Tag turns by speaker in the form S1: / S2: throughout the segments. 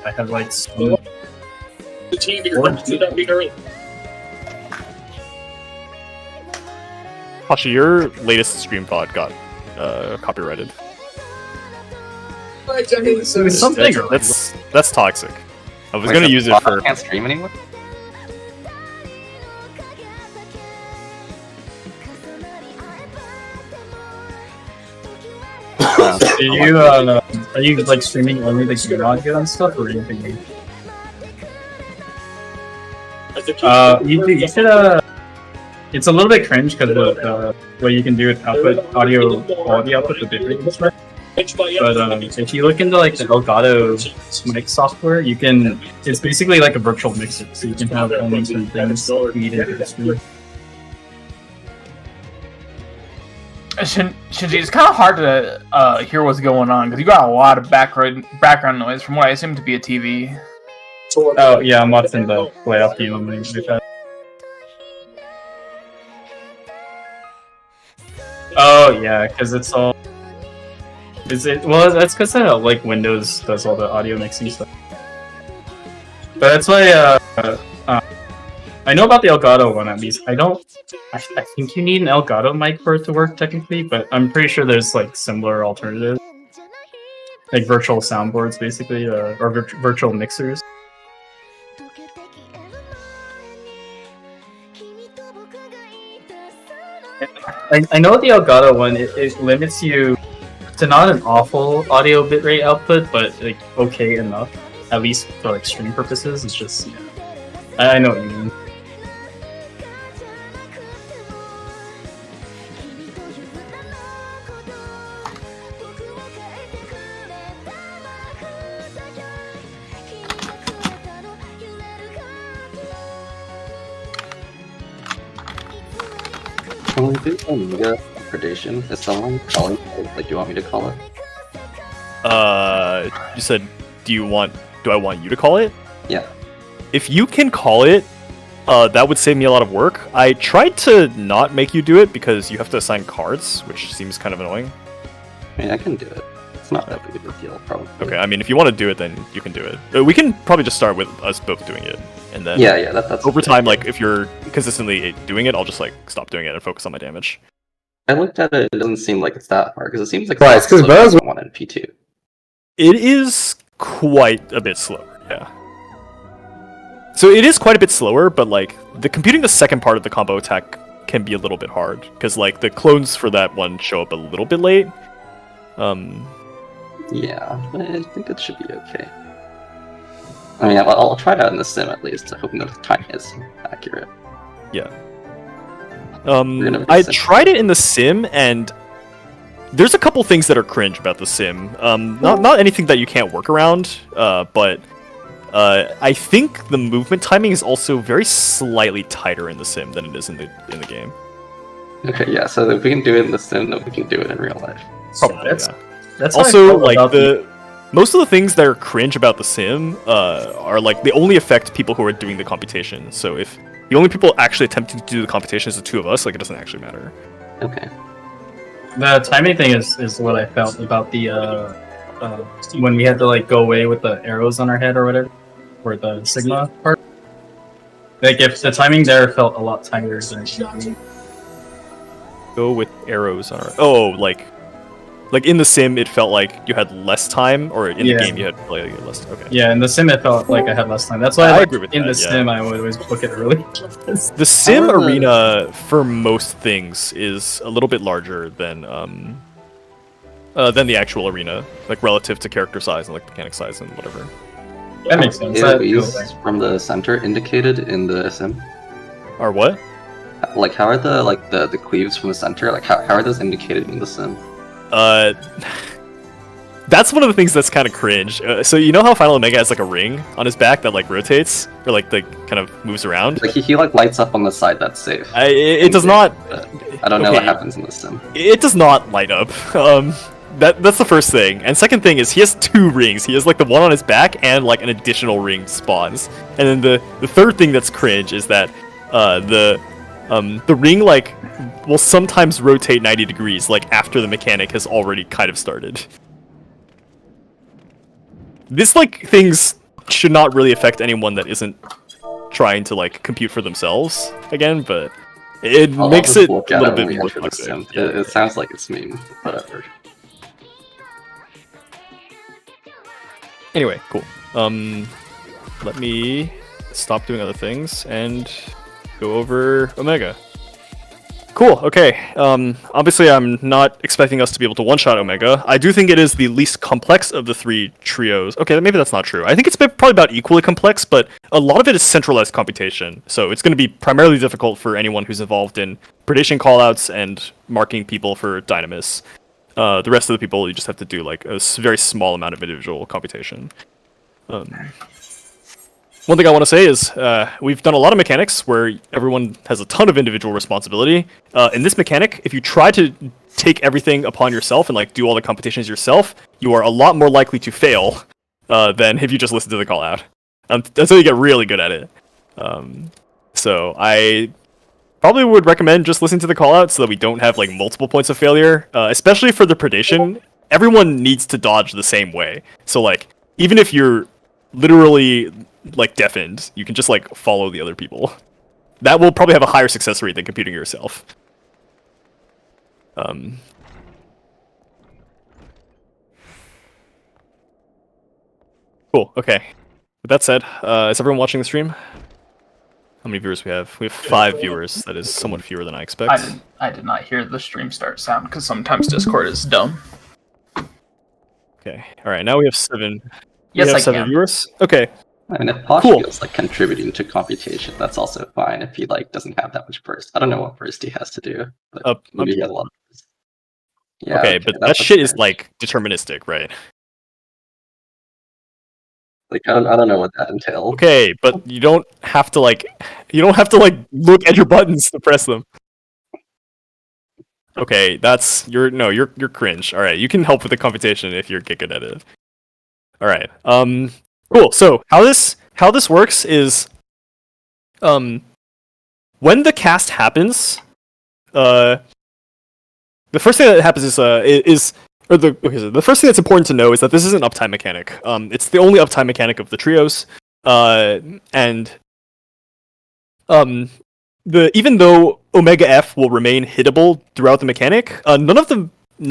S1: I have like some...
S2: Pasha, your latest stream VOD got copyrighted.
S1: Something.
S2: That's toxic. I was gonna use it for.
S3: Can't stream anymore.
S1: Are you like streaming only like your audio and stuff, or anything? You should it's a little bit cringe because of what you can do with audio quality output, the bitrate is right. But if you look into like the Elgato mic software, you can. It's basically like a virtual mixer, so you can have only certain things feed into the stream.
S4: Shinji, it's kind of hard to hear what's going on because you got a lot of background noise from what I assume to be a TV.
S1: Oh yeah, I'm watching the playoff game on my iPad. Oh yeah, because it's all. Is it? Well, that's because like Windows does all the audio mixing stuff. But that's why I know about the Elgato one at least. I think you need an Elgato mic for it to work technically, but I'm pretty sure there's like similar alternatives, like virtual soundboards basically, or virtual mixers. I know the Elgato one, it limits you to not an awful audio bitrate output, but like okay enough, at least for like stream purposes. It's just, yeah. I know what you mean.
S3: Can we do Omega predation? Is someone calling? Like, do you want me to call it?
S2: You said, do I want you to call it?
S3: Yeah.
S2: If you can call it, that would save me a lot of work. I tried to not make you do it because you have to assign cards, which seems kind of annoying.
S3: I mean, I can do it. It's not that big of a deal, probably.
S2: Okay, I mean, if you want to do it, then you can do it. We can probably just start with us both doing it, and then
S3: that's
S2: over time, like if you're consistently doing it, I'll just like stop doing it and focus on my damage.
S3: I looked at it; it doesn't seem like it's that hard because it seems like
S5: it's because Buzz
S3: one in P2.
S2: It is quite a bit slower, yeah. So it is quite a bit slower, but like computing the second part of the combo attack can be a little bit hard because like the clones for that one show up a little bit late.
S3: Yeah, but I think it should be okay. I mean, I'll try it out in the sim at least, hoping that the timing is accurate.
S2: Yeah. I tried it in the sim, and there's a couple things that are cringe about the sim. Not anything that you can't work around, but I think the movement timing is also very slightly tighter in the sim than it is in the game.
S3: Okay, yeah. So if we can do it in the sim, then we can do it in real life.
S2: Probably,
S1: yeah. That's
S2: also like most of the things that are cringe about the sim are like they only affect people who are doing the computation. So if the only people actually attempting to do the computation is the two of us, like it doesn't actually matter.
S3: Okay.
S1: The timing thing is what I felt about the when we had to like go away with the arrows on our head or whatever, or the Sigma part. Like if the timing there felt a lot tighter than it should be.
S2: Go with arrows on our like in the sim it felt like you had less time, or in the game you had like less. Okay.
S1: Yeah, in the sim it felt like I had less time. That's why
S2: I agree with
S1: in
S2: that,
S1: the sim I would always book it early.
S2: The sim arena for most things is a little bit larger than the actual arena, like relative to character size and like mechanic size and whatever.
S1: That makes sense.
S3: AoEs from the center indicated in the sim?
S2: Are what?
S3: Like how are the cleaves from the center? Like how are those indicated in the sim?
S2: That's one of the things that's kind of cringe. So you know how Final Omega has like a ring on his back that like rotates or like kind of moves around?
S3: Like he like lights up on the side. That's safe.
S2: It does not.
S3: I don't know what happens in the sim.
S2: It does not light up. That's the first thing. And second thing is he has two rings. He has like the one on his back and like an additional ring spawns. And then the third thing that's cringe is that the ring like will sometimes rotate 90 degrees like after the mechanic has already kind of started. This like things should not really affect anyone that isn't trying to like compute for themselves again, but it
S3: I'll
S2: makes
S3: just
S2: it a
S3: look at
S2: little
S3: it when
S2: bit
S3: we
S2: more
S3: enter the
S2: toxic.
S3: sim.
S2: Yeah.
S3: It sounds like it's meme. Whatever.
S2: Anyway, cool. Let me stop doing other things and go over Omega. Cool, okay. Obviously I'm not expecting us to be able to one-shot Omega. I do think it is the least complex of the three trios. Okay, maybe that's not true. I think it's probably about equally complex, but a lot of it is centralized computation. So it's going to be primarily difficult for anyone who's involved in predation callouts and marking people for Dynamis. The rest of the people, you just have to do like a very small amount of individual computation. One thing I want to say is we've done a lot of mechanics where everyone has a ton of individual responsibility. In this mechanic, if you try to take everything upon yourself and like do all the computations yourself, you are a lot more likely to fail than if you just listen to the call out. Until you get really good at it. So I probably would recommend just listening to the call out so that we don't have like multiple points of failure, especially for the predation. Everyone needs to dodge the same way. So like even if you're literally like deafened, you can just like follow the other people. That will probably have a higher success rate than computing yourself. Cool. Okay. With that said, is everyone watching the stream? How many viewers we have? We have 5 viewers. That is somewhat fewer than I expect.
S4: I did not hear the stream start sound because sometimes Discord is dumb.
S2: Okay. All right. Now we have 7.
S4: Yes,
S2: we have
S4: I
S2: 7
S4: can.
S2: viewers. Okay.
S3: I mean, if Posh
S2: Cool.
S3: feels like contributing to computation, that's also fine if he like doesn't have that much burst. I don't know what burst he has to do, but maybe he has a lot of burst. Yeah,
S2: okay, but that shit is like deterministic, right?
S3: Like I don't know what that entails.
S2: Okay, but you don't have to like look at your buttons to press them. Okay, that's you're cringe. All right, you can help with the computation if you're good at it. All right. Cool. So how this works is, when the cast happens, the first thing that happens the first thing that's important to know is that this is an uptime mechanic. It's the only uptime mechanic of the trios, and even though Omega F will remain hittable throughout the mechanic, none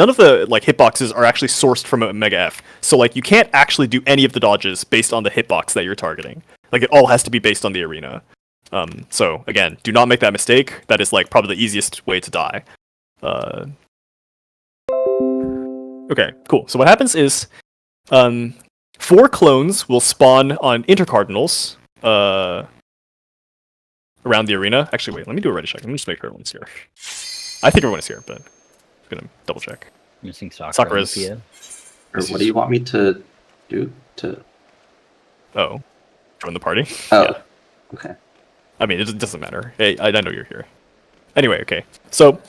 S2: of the like hitboxes are actually sourced from Omega F. So like you can't actually do any of the dodges based on the hitbox that you're targeting. Like it all has to be based on the arena. So again, do not make that mistake. That is like probably the easiest way to die. Okay, cool. So what happens is 4 clones will spawn on intercardinals around the arena. Actually, wait, let me do a ready check. Let me just make sure everyone's here. I think everyone is here, but I'm gonna double check.
S5: Missing Sakura.
S2: Sakura's.
S3: Or what do you want me to do to?
S2: Oh, join the party.
S3: Oh,
S2: Yeah.
S3: okay.
S2: I mean, it doesn't matter. Hey, I know you're here. Anyway, okay. So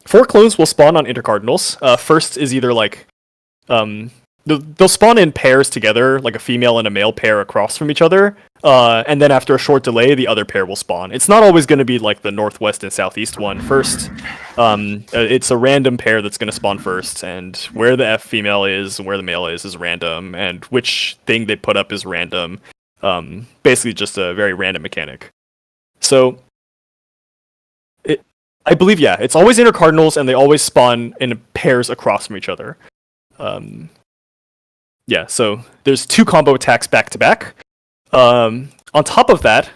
S2: 4 clones will spawn on intercardinals. First is either like, they'll spawn in pairs together, like a female and a male pair across from each other. And then after a short delay, the other pair will spawn. It's not always going to be like the northwest and southeast one first. It's a random pair that's going to spawn first, and where the F female is and where the male is random, and which thing they put up is random. Basically just a very random mechanic. So I believe, yeah, it's always intercardinals, and they always spawn in pairs across from each other. Yeah, so there's 2 combo attacks back to back. On top of that,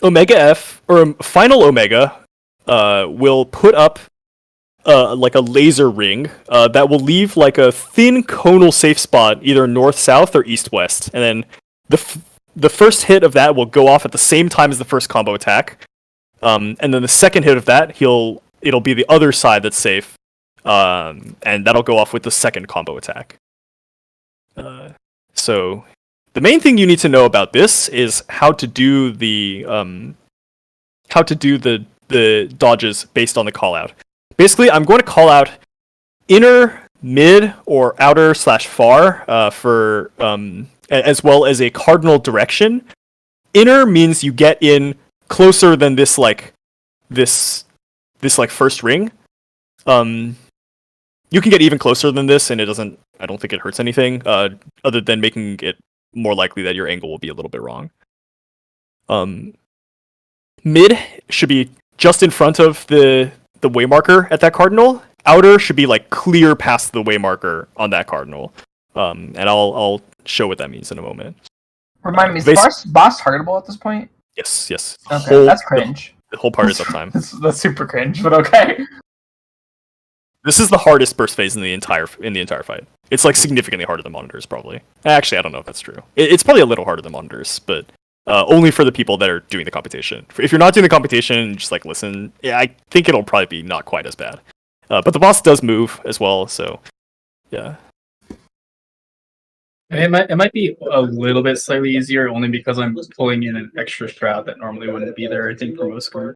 S2: Omega F, or Final Omega, will put up like a laser ring that will leave like a thin conal safe spot, either north-south or east-west. And then the first hit of that will go off at the same time as the first combo attack. And then the second hit of that, it'll be the other side that's safe. And that'll go off with the second combo attack. So the main thing you need to know about this is how to do the dodges based on the call out. Basically, I'm going to call out inner, mid, or outer / far for as well as a cardinal direction. Inner means you get in closer than this first ring. You can get even closer than this, and I don't think it hurts anything, other than making it more likely that your angle will be a little bit wrong. Mid should be just in front of the way marker at that cardinal. Outer should be like clear past the way marker on that cardinal. And I'll show what that means in a moment.
S4: Remind me, is boss targetable at this point?
S2: Yes.
S4: Okay, that's cringe.
S2: The whole part is uptime.
S4: That's super cringe, but okay.
S2: This is the hardest burst phase in the entire fight. It's like significantly harder than monitors, probably. Actually, I don't know if that's true. It's probably a little harder than monitors, but only for the people that are doing the computation. If you're not doing the computation and just like listen, yeah, I think it'll probably be not quite as bad. But the boss does move as well, so yeah.
S1: It might be a little bit slightly easier only because I'm pulling in an extra shroud that normally wouldn't be there, I think, for most cards.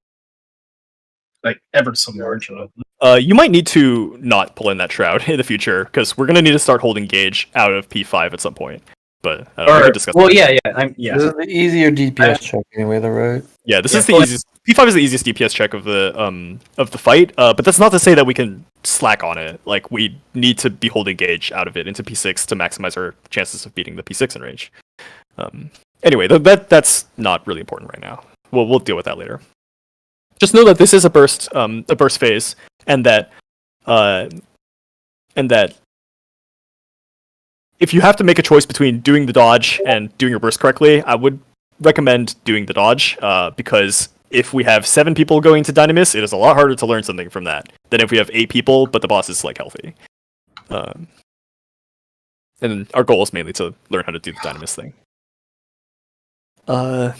S1: Like, ever so marginal.
S2: You might need to not pull in that shroud in the future, because we're going to need to start holding gauge out of P5 at some point. But we can discuss that.
S1: Yeah.
S5: This is the easier DPS check anyway, though, right?
S2: Yeah, this is the easiest. P5 is the easiest DPS check of the fight. But that's not to say that we can slack on it. Like, we need to be holding gauge out of it into P6 to maximize our chances of beating the P6 in range. Anyway, that's not really important right now. We'll deal with that later. Just know that this is a burst phase, and that if you have to make a choice between doing the dodge and doing your burst correctly, I would recommend doing the dodge, because if we have 7 people going to Dynamis, it is a lot harder to learn something from that than if we have 8 people, but the boss is like healthy. And our goal is mainly to learn how to do the Dynamis thing.
S3: Are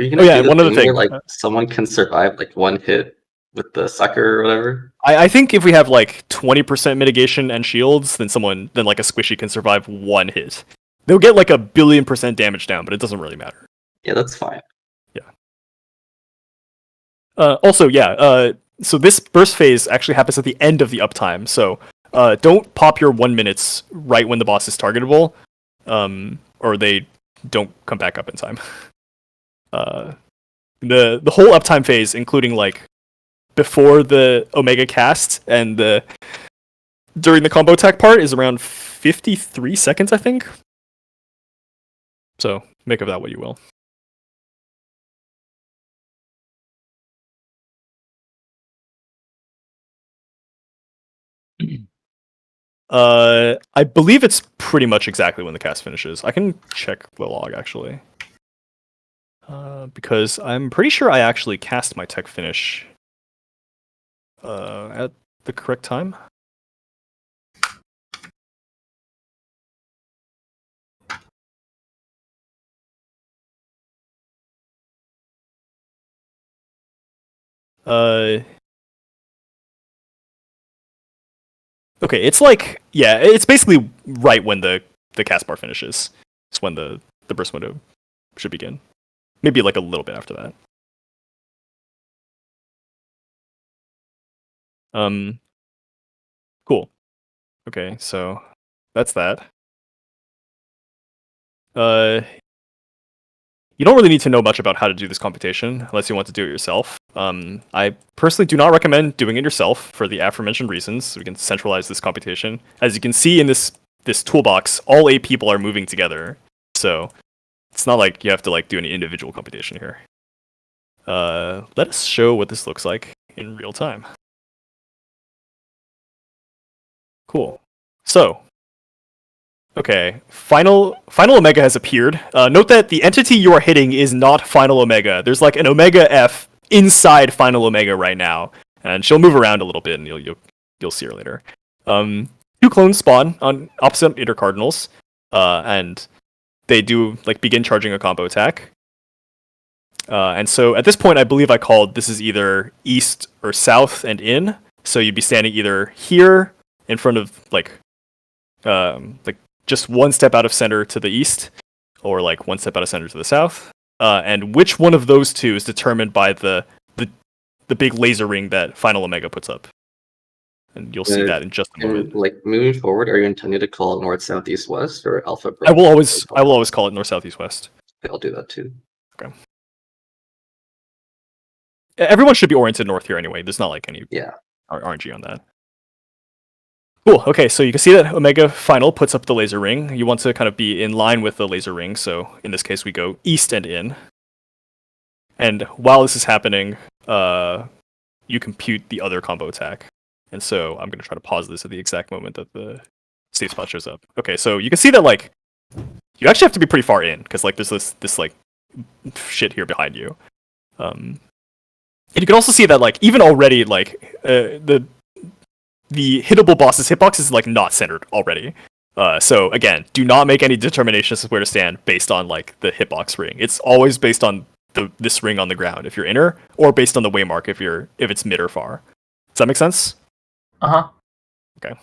S3: you gonna do the
S2: one other
S3: thing
S2: thing.
S3: where, like, someone can survive like one hit with the sucker or whatever?
S2: I think if we have like 20% mitigation and shields, then like a squishy can survive one hit. They'll get like 1,000,000,000% damage down, but it doesn't really matter.
S3: Yeah, that's fine.
S2: So this burst phase actually happens at the end of the uptime. So don't pop your 1 minutes right when the boss is targetable, or they don't come back up in time. The whole uptime phase, including like before the Omega cast and during the combo attack part, is around 53 seconds, I think. So make of that what you will. I believe it's pretty much exactly when the cast finishes. I can check the log actually, because I'm pretty sure I actually cast my tech finish at the correct time. Okay, it's like, yeah, it's basically right when the cast bar finishes. It's when the burst window should begin. Maybe like a little bit after that. Cool. Okay, so that's that. You don't really need to know much about how to do this computation unless you want to do it yourself. I personally do not recommend doing it yourself for the aforementioned reasons. So we can centralize this computation. As you can see in this toolbox, all 8 people are moving together. So it's not like you have to like do any individual computation here. Let us show what this looks like in real time. Cool. So, okay, Final Omega has appeared. Note that the entity you are hitting is not Final Omega. There's like an Omega F inside Final Omega right now, and she'll move around a little bit, and you'll see her later. 2 clones spawn on opposite intercardinals, and they do like begin charging a combo attack. And so at this point, I believe I called this is either east or south and in. So you'd be standing either here in front of like just one step out of center to the east, or like one step out of center to the south. And which one of those two is determined by the big laser ring that Final Omega puts up. And you'll see that in just a moment.
S3: Like moving forward, are you intending to call it north, south, east, west, or alpha?
S2: I will always call it north, south, east, west.
S3: Okay, I'll do that too.
S2: Okay. Everyone should be oriented north here anyway. There's not like any RNG on that. Cool. Okay, so you can see that Omega Final puts up the laser ring. You want to kind of be in line with the laser ring, so in this case we go east and in. And while this is happening, you compute the other combo attack. And so I'm going to try to pause this at the exact moment that the state spot shows up. Okay, so you can see that like you actually have to be pretty far in because like there's this like shit here behind you. And you can also see that like even already like the hittable boss's hitbox is like not centered already. So again, do not make any determinations of where to stand based on like the hitbox ring. It's always based on this ring on the ground if you're inner, or based on the waymark if it's mid or far. Does that make sense?
S4: Uh-huh.
S2: Okay.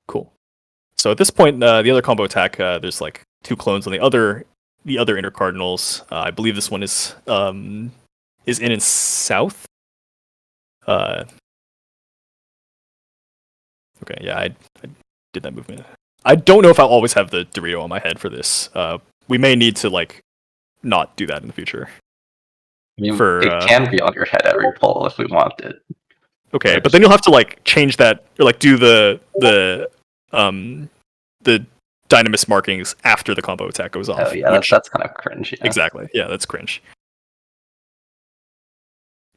S2: Cool. So at this point, the other combo attack, there's like 2 clones on the other inner cardinals. I believe this one is in and south. Okay, yeah, I did that movement. I don't know if I'll always have the Dorito on my head for this. We may need to like not do that in the future.
S3: I mean, it can be on your head every pull if we want it.
S2: Okay, but then you'll have to like change that or like do the dynamis markings after the combo attack goes off.
S3: Oh yeah, that's kind of cringe. Yeah.
S2: Exactly. Yeah, that's cringe.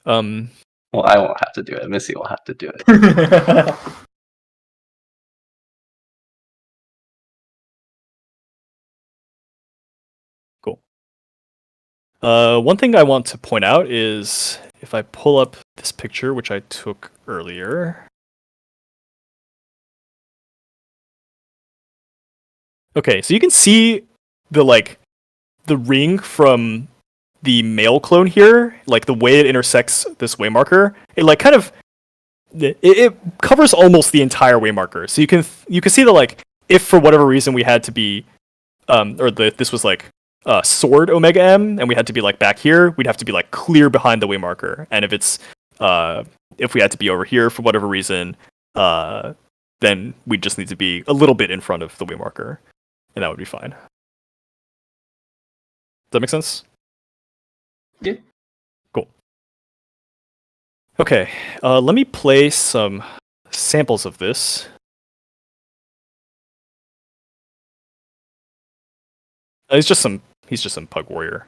S3: Well, I won't have to do it. Missy will have to do it.
S2: Cool. One thing I want to point out is if I pull up this picture, which I took earlier. Okay, so you can see the ring from the male clone here, like the way it intersects this waymarker. It like kind of it covers almost the entire waymarker. So you can see that like if for whatever reason we had to be this was like sword Omega M and we had to be like back here, we'd have to be like clear behind the waymarker. And if it's if we had to be over here for whatever reason, then we just need to be a little bit in front of the waymarker, and that would be fine. Does that make sense?
S4: Yeah.
S2: Cool. Okay, let me play some samples of this. He's just some pug warrior.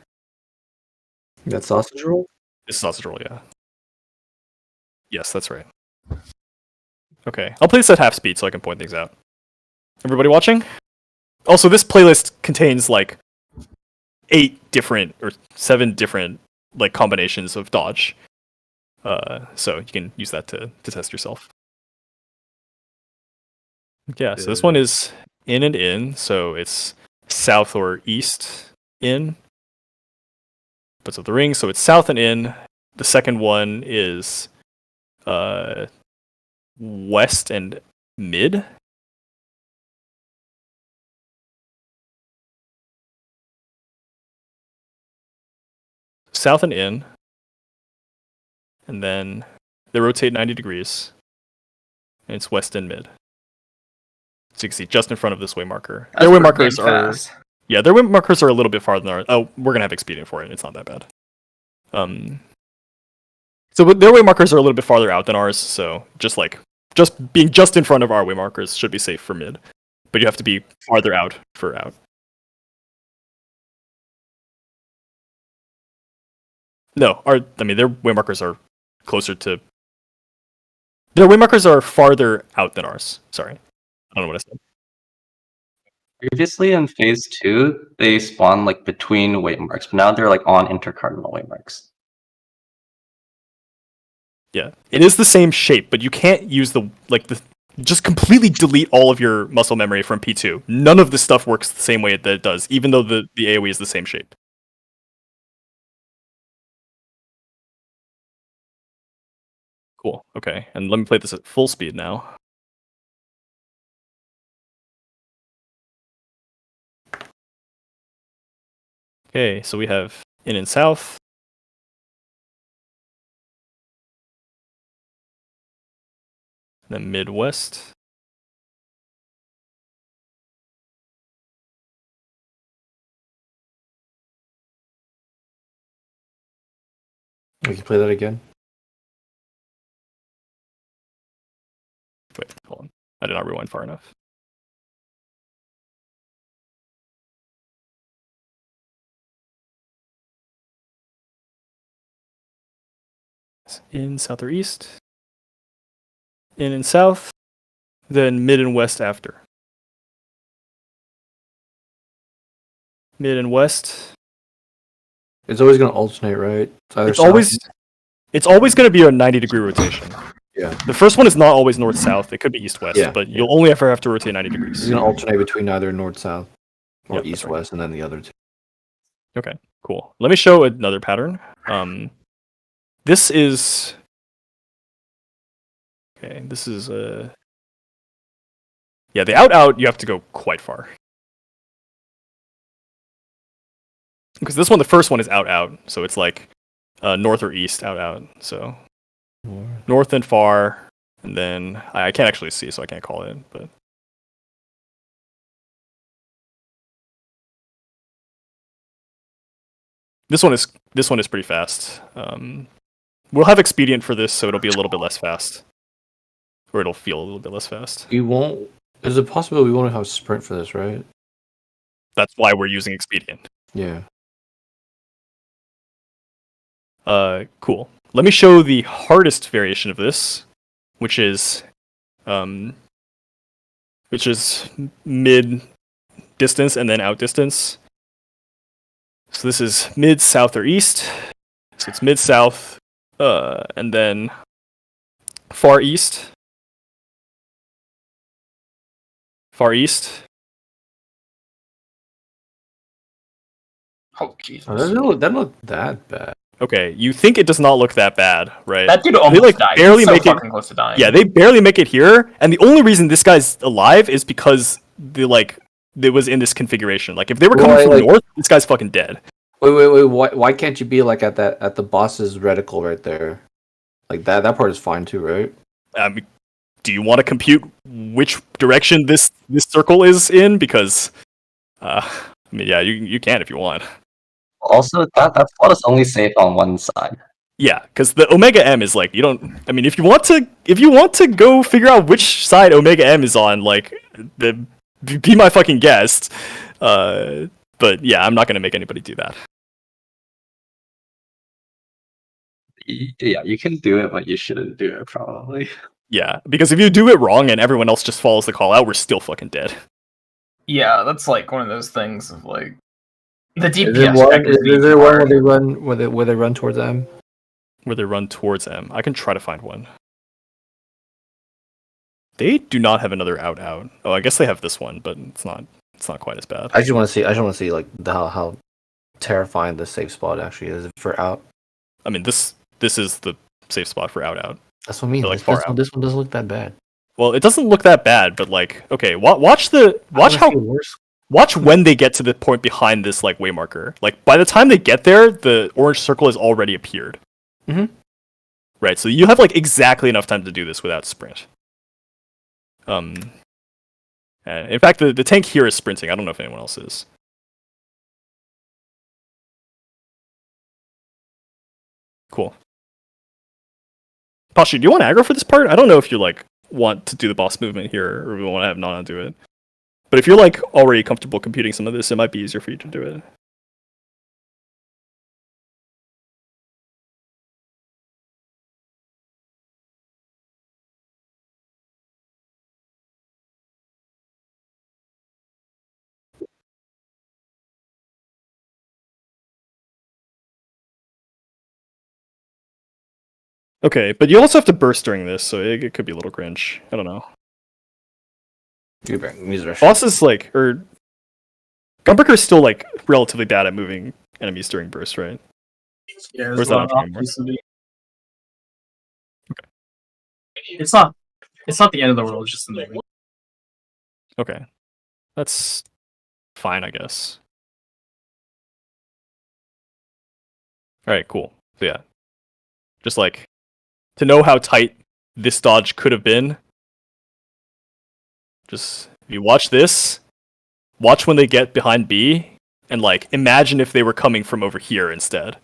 S5: That sausage roll?
S2: It's sausage roll, yeah. Yes, that's right. Okay, I'll play this at half speed so I can point things out. Everybody watching? Also, this playlist contains like 8 different or 7 different like combinations of dodge. So you can use that to test yourself. Yeah, so this one is in and in, so it's south or east in. Puts up the ring, so it's south and in. The second one is west and mid. South and in. And then they rotate 90 degrees. And it's west and mid. So you can see just in front of this way marker. Their way markers are their way markers are a little bit farther than ours. Oh, we're gonna have expedient for it. It's not that bad. So their way markers are a little bit farther out than ours. So just being just in front of our way markers should be safe for mid, but you have to be farther out for out. No, their way markers are closer to. Their way markers are farther out than ours. Sorry, I don't know what I said.
S3: Previously in phase 2, they spawn like between waymarks, but now they're like on intercardinal waymarks.
S2: Yeah, it is the same shape, but you can't use just completely delete all of your muscle memory from P2. None of this stuff works the same way that it does, even though the AoE is the same shape. Cool. Okay, and let me play this at full speed now. Okay, so we have in and south. Then Midwest.
S5: We can play that again.
S2: Wait, hold on. I did not rewind far enough. In south or east. In south. Then mid and west after. Mid and west.
S5: It's always gonna alternate, right?
S2: It's always going to be a 90-degree rotation.
S5: Yeah.
S2: The first one is not always north-south. It could be east-west,
S5: Yeah,
S2: but you'll only ever have to rotate 90 degrees.
S5: It's gonna alternate between either north-south or
S2: Yep, that's
S5: east-west, and then the other two.
S2: Okay, cool. Let me show another pattern. This is... Okay, this is... Yeah, the out-out, you have to go quite far. Because this one, the first one is out-out, so it's like north or east, out-out. So north and far, and then I can't actually see, so I can't call it. But this one is pretty fast. We'll have expedient for this, so it'll be a little bit less fast, or it'll feel a little bit less fast.
S5: You won't. There's a possibility we won't have sprint for this, right?
S2: That's why we're using expedient.
S5: Yeah.
S2: Cool. Let me show the hardest variation of this, which is mid distance and then out distance. So this is mid, south, or east. So it's mid, south, and then far east. Far east.
S4: Oh Jesus!
S5: Oh, that look that bad.
S2: Okay, you think it does not look that bad, right?
S4: That dude almost died.
S2: Barely
S4: He's so
S2: make
S4: fucking close to dying.
S2: Yeah, they barely make it here, and the only reason this guy's alive is because it was in this configuration. Like if they were coming from north, this guy's fucking dead.
S5: Wait. Why can't you be like at the boss's reticle right there? Like that part is fine too, right?
S2: Do you want to compute which direction this circle is in? Because, I mean, yeah, you can if you want.
S3: Also, that spot is only safe on one side.
S2: Yeah, because the Omega M is like you don't. I mean, if you want to go figure out which side Omega M is on, like be my fucking guest. But yeah, I'm not gonna make anybody do that.
S3: Yeah, you can do it, but you shouldn't do it probably.
S2: Yeah, because if you do it wrong and everyone else just follows the call out, we're still fucking dead.
S4: Yeah, that's like one of those things of like the
S5: Is
S4: DPS.
S5: there one where they run towards M?
S2: Where they run towards M. I can try to find one. They do not have another out. Oh, I guess they have this one, but it's not quite as bad.
S5: I just want to see like how terrifying the safe spot actually is for out.
S2: I mean, this is the safe spot for out.
S5: That's what I mean.
S2: Like
S5: This one doesn't look that bad.
S2: Well, it doesn't look that bad, but like, okay, watch when they get to the point behind this like way marker. Like by the time they get there, the orange circle has already appeared.
S5: Mm-hmm.
S2: Right, so you have like exactly enough time to do this without sprint. In fact, the tank here is sprinting. I don't know if anyone else is. Cool. Pasha, do you want aggro for this part? I don't know if you like want to do the boss movement here or we want to have Nana do it. But if you're like already comfortable computing some of this, it might be easier for you to do it. Okay, but you also have to burst during this, so it could be a little cringe. I don't know. Boss is like, or Gunbreaker is still like relatively bad at moving enemies during burst, right?
S1: Yeah,
S2: Or is that not true anymore?
S1: Okay. It's not the end of the world. It's just the name.
S2: Okay, that's fine, I guess. All right, cool. So yeah, just like to know how tight this dodge could have been. Just if you watch this, watch when they get behind B, and like imagine if they were coming from over here instead.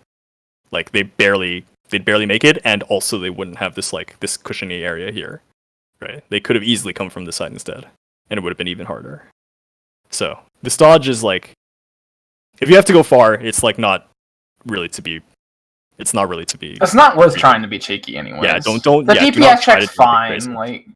S2: Like they'd barely make it, and also they wouldn't have this like this cushiony area here. right? They could have easily come from this side instead, and it would have been even harder. So this dodge is like, if you have to go far, it's like not really to be. It's not really to be.
S4: It's not worth trying to be cheeky, anyways.
S2: Yeah, don't.
S4: The
S2: yeah, do
S4: DPS
S2: not try to
S4: check's
S2: do anything
S4: fine.
S2: crazy.
S4: Like,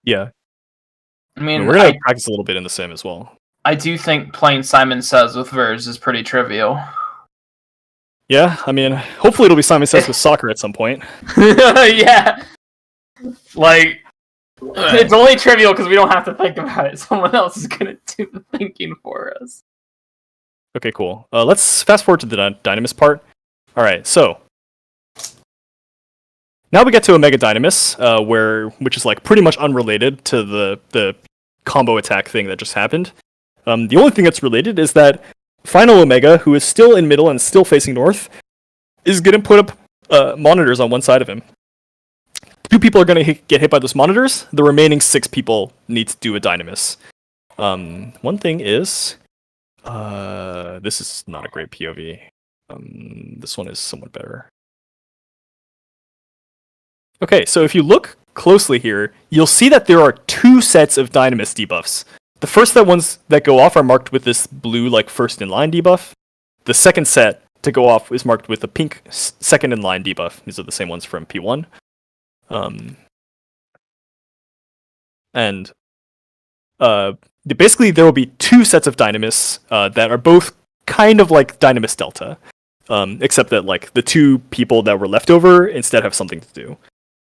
S2: Yeah,
S4: I mean,
S2: we're gonna practice a little bit in the sim as well.
S4: I do think playing Simon Says with Verge is pretty trivial.
S2: Yeah, I mean, hopefully it'll be Simon Says with soccer at some point.
S4: Yeah. Like, it's only trivial because we don't have to think about it. Someone else is going to do the thinking for us.
S2: Okay, cool. Let's fast forward to the Dynamis part. Alright, so now we get to Omega Dynamis, which is like pretty much unrelated to the combo attack thing that just happened. The only thing that's related is that Final Omega, who is still in middle and still facing north, is going to put up monitors on one side of him. 2 people are going to get hit by those monitors. The remaining 6 people need to do a Dynamis. One thing is, this is not a great POV. This one is somewhat better. Okay, so if you look closely here, you'll see that there are 2 sets of Dynamis debuffs. The first ones that go off are marked with this blue, like, first in line debuff. The second set to go off is marked with a pink second in line debuff. These are the same ones from P1. Basically there will be 2 sets of Dynamis that are both kind of like Dynamis Delta, except that like the 2 people that were left over instead have something to do.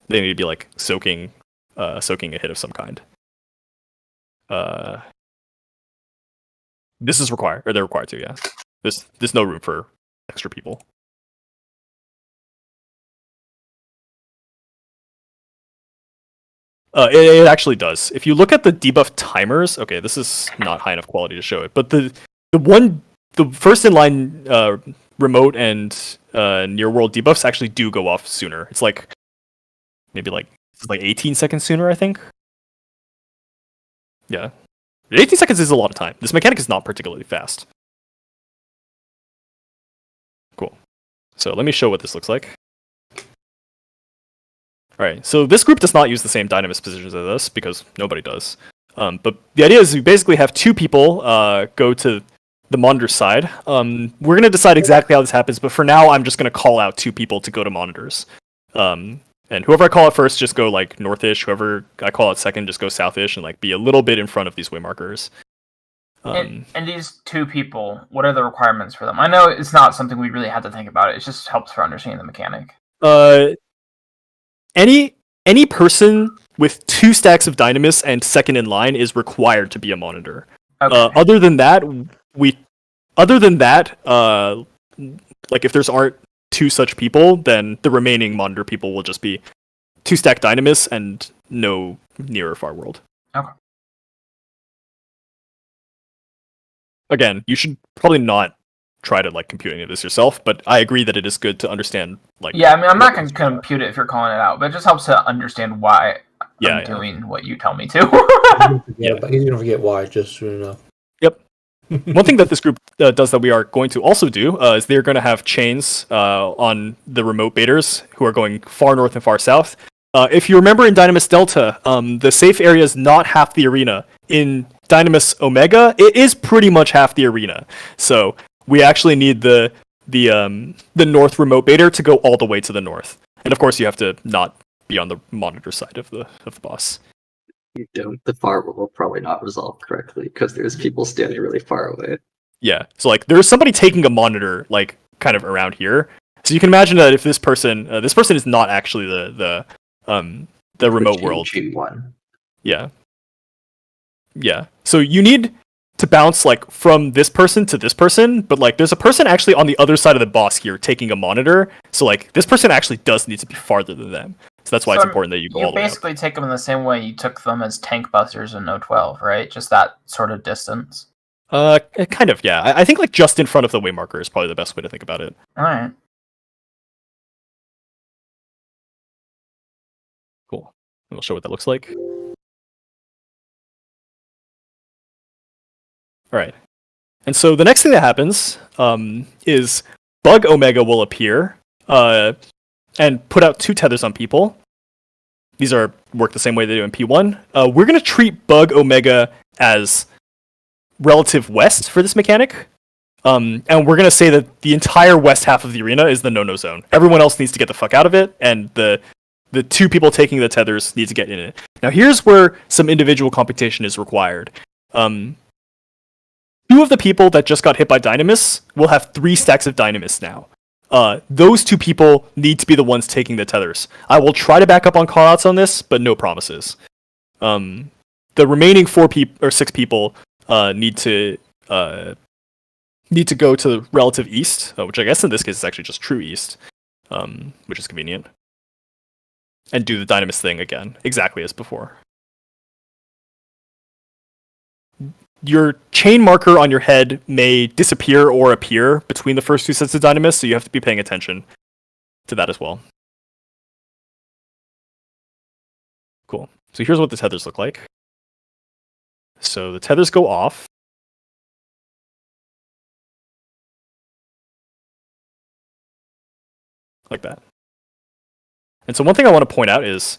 S2: They need to be like soaking a hit of some kind. This is required, or they're required to, yeah. There's no room for extra people. It actually does. If you look at the debuff timers, okay, this is not high enough quality to show it, but the first in line remote and near world debuffs actually do go off sooner. It's like maybe like 18 seconds sooner, I think. Yeah, 18 seconds is a lot of time. This mechanic is not particularly fast. Cool. So let me show what this looks like. Alright, so this group does not use the same Dynamis positions as us, because nobody does. But the idea is we basically have 2 people go to the monitor side. We're going to decide exactly how this happens, but for now I'm just going to call out 2 people to go to monitors. And whoever I call out first, just go like northish. Whoever I call out second, just go southish and like be a little bit in front of these way markers.
S4: And these 2 people, what are the requirements for them? I know it's not something we really have to think about. It just helps for understanding the mechanic.
S2: Any person with 2 stacks of Dynamis and second in line is required to be a monitor.
S4: Okay.
S2: Other than that, like if there's aren't 2 such people, then the remaining monitor people will just be 2 stack Dynamis and no near or far world.
S4: Okay.
S2: Again, you should probably not try to like compute any of this yourself, but I agree that it is good to understand. Like,
S4: yeah, I mean, I'm not going to compute it if you're calling it out, but it just helps to understand why I'm doing what you tell me to.
S5: Yeah, but he's gonna forget why just soon enough.
S2: Yep. One thing that this group does that we are going to also do is they're going to have chains on the remote baiters who are going far north and far south. If you remember in Dynamis Delta, the safe area is not half the arena. In Dynamis Omega, it is pretty much half the arena. So we actually need the north remote baiter to go all the way to the north, and of course you have to not be on the monitor side of the boss.
S3: You don't. The far will probably not resolve correctly because there's people standing really far away.
S2: Yeah, so like there's somebody taking a monitor like kind of around here. So you can imagine that if this person is not actually the remote world.
S3: Chain 1.
S2: Yeah. Yeah. So you need to bounce like from this person to this person, but like there's a person actually on the other side of the boss here taking a monitor. So like this person actually does need to be farther than them. So that's why it's important that you go all the way up.
S4: You basically take them in the same way you took them as tank busters in No 12, right? Just that sort of distance.
S2: Kind of, yeah. I think like just in front of the way marker is probably the best way to think about it.
S4: All right.
S2: Cool. And we'll show what that looks like. All right. And so the next thing that happens is Bug Omega will appear and put out 2 tethers on people. These work the same way they do in P1. We're going to treat Bug Omega as relative west for this mechanic. And we're going to say that the entire west half of the arena is the no-no zone. Everyone else needs to get the fuck out of it, and the 2 people taking the tethers need to get in it. Now here's where some individual computation is required. 2 of the people that just got hit by Dynamis will have 3 stacks of Dynamis now. Those 2 people need to be the ones taking the tethers. I will try to back up on callouts on this, but no promises. The remaining 6 people need to go to the relative east, which I guess in this case is actually just true east, which is convenient, and do the Dynamis thing again, exactly as before. Your chain marker on your head may disappear or appear between the first 2 sets of Dynamis, so you have to be paying attention to that as well. Cool. So here's what the tethers look like. So the tethers go off. Like that. And so one thing I want to point out is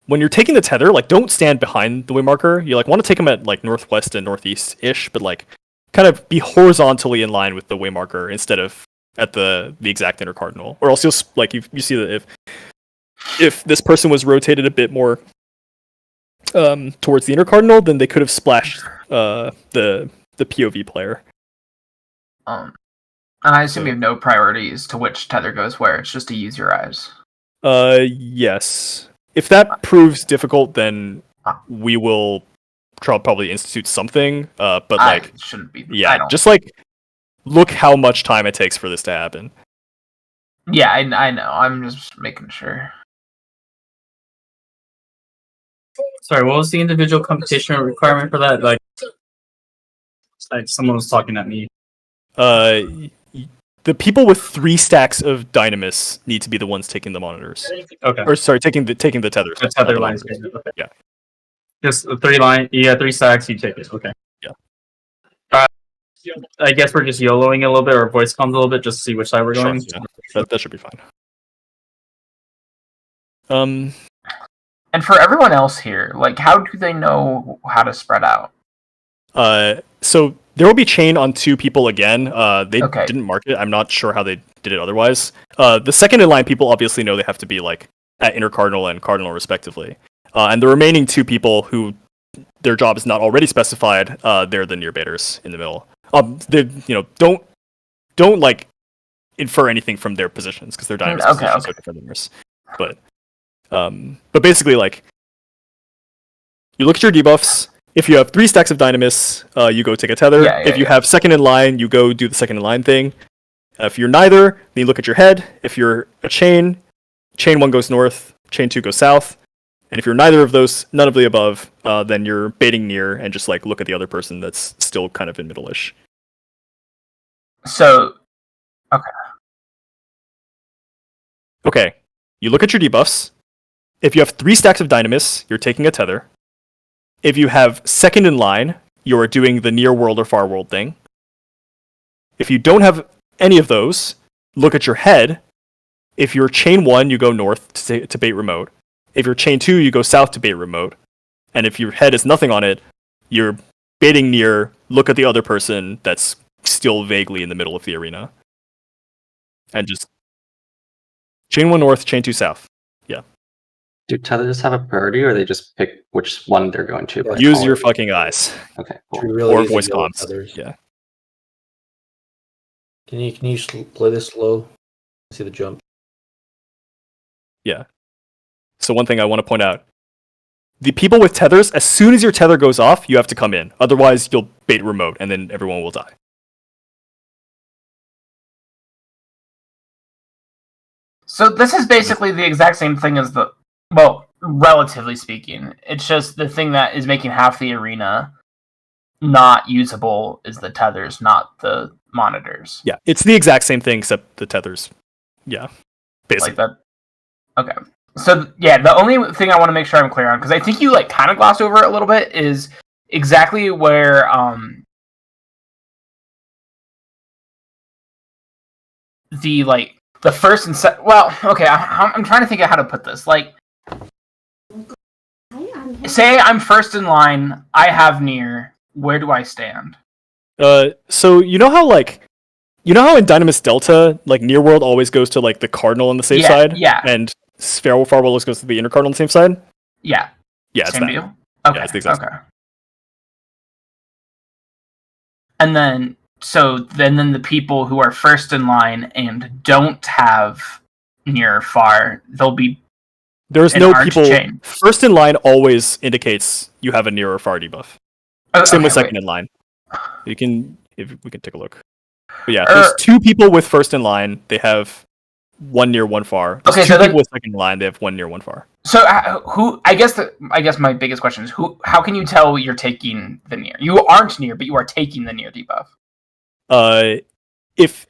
S2: when you're taking the tether, like, don't stand behind the way marker. You want to take them at like northwest and northeast-ish, but kind of be horizontally in line with the way marker instead of at the exact inner cardinal. Or else you'll you see that if this person was rotated a bit more towards the inner cardinal, then they could have splashed the POV player.
S4: And I assume you have no priorities to which tether goes where. It's just to use your eyes.
S2: Yes. If that proves difficult, then we will probably institute something. But
S4: it shouldn't be.
S2: Yeah, just look how much time it takes for this to happen.
S4: Yeah, I know. I'm just making sure.
S1: Sorry, what was the individual computation requirement for that? Like someone was talking at me.
S2: The people with 3 stacks of Dynamis need to be the ones taking the monitors.
S1: Okay.
S2: Or sorry, taking the tethers.
S1: The tether lines. Okay.
S2: Yeah.
S1: Just the 3 line. Yeah, 3 stacks. You take it. Okay.
S2: Yeah.
S1: I guess we're just YOLOing a little bit, or voice comms a little bit, just to see which side we're going.
S2: Sure, yeah. That should be fine.
S4: And for everyone else here, how do they know how to spread out?
S2: So there will be chain on 2 people again. They
S4: Okay.
S2: didn't mark it. I'm not sure how they did it otherwise. The second in line people obviously know they have to be at inner cardinal and cardinal respectively. And the remaining 2 people who their job is not already specified, they're the near baiters in the middle. They don't infer anything from their positions because their Dynamis positions are different than yours. But basically you look at your debuffs. If you have 3 stacks of Dynamis, you go take a tether. If you have second in line, you go do the second in line thing. If you're neither, then you look at your head. If you're a chain 1 goes north, chain 2 goes south. And if you're neither of those, none of the above, then you're baiting near and just look at the other person that's still kind of in middle-ish.
S4: So, okay.
S2: Okay, you look at your debuffs. If you have 3 stacks of Dynamis, you're taking a tether. If you have second in line, you're doing the near world or far world thing. If you don't have any of those, look at your head. If you're chain 1, you go north to bait remote. If you're chain 2, you go south to bait remote. And if your head has nothing on it, you're baiting near, look at the other person that's still vaguely in the middle of the arena. And just chain 1 north, chain 2 south. Yeah.
S3: Do tethers have a priority, or they just pick which one they're going to?
S2: Use your fucking eyes.
S3: Okay,
S5: It's
S3: cool.
S5: really
S2: Or
S5: easy
S2: voice
S5: to deal with
S2: comms.
S5: others.
S2: Yeah.
S5: Can you play this slow? See the jump.
S2: Yeah. So one thing I want to point out. The people with tethers, as soon as your tether goes off, you have to come in. Otherwise, you'll bait remote, and then everyone will die.
S4: So this is basically the exact same thing as relatively speaking. It's just the thing that is making half the arena not usable is the tethers, not the monitors.
S2: Yeah, it's the exact same thing, except the tethers. Yeah, basically.
S4: That. Okay. So, yeah, the only thing I want to make sure I'm clear on, because I think you, kind of glossed over it a little bit, is exactly where the first and well, okay, I'm trying to think of how to put this. Like, say I'm first in line, I have near. Where do I stand?
S2: So you know how in Dynamis Delta, like near world always goes to like the cardinal on the safe side,
S4: yeah,
S2: and far world always goes to the inner cardinal on the same side.
S4: Yeah,
S2: it's
S4: same
S2: that.
S4: deal. Okay,
S2: yeah, it's the exact
S4: okay. And then then the people who are first in line and don't have near or far, they'll be.
S2: There's no people.
S4: Chain.
S2: First in line always indicates you have a near or far debuff. Same with second in line. We can take a look. But yeah, there's two people with first in line. They have one near, one far. There's two people with second in line. They have one near, one far.
S4: So who? I guess my biggest question is who? How can you tell you're taking the near? You aren't near, but you are taking the near debuff.
S2: If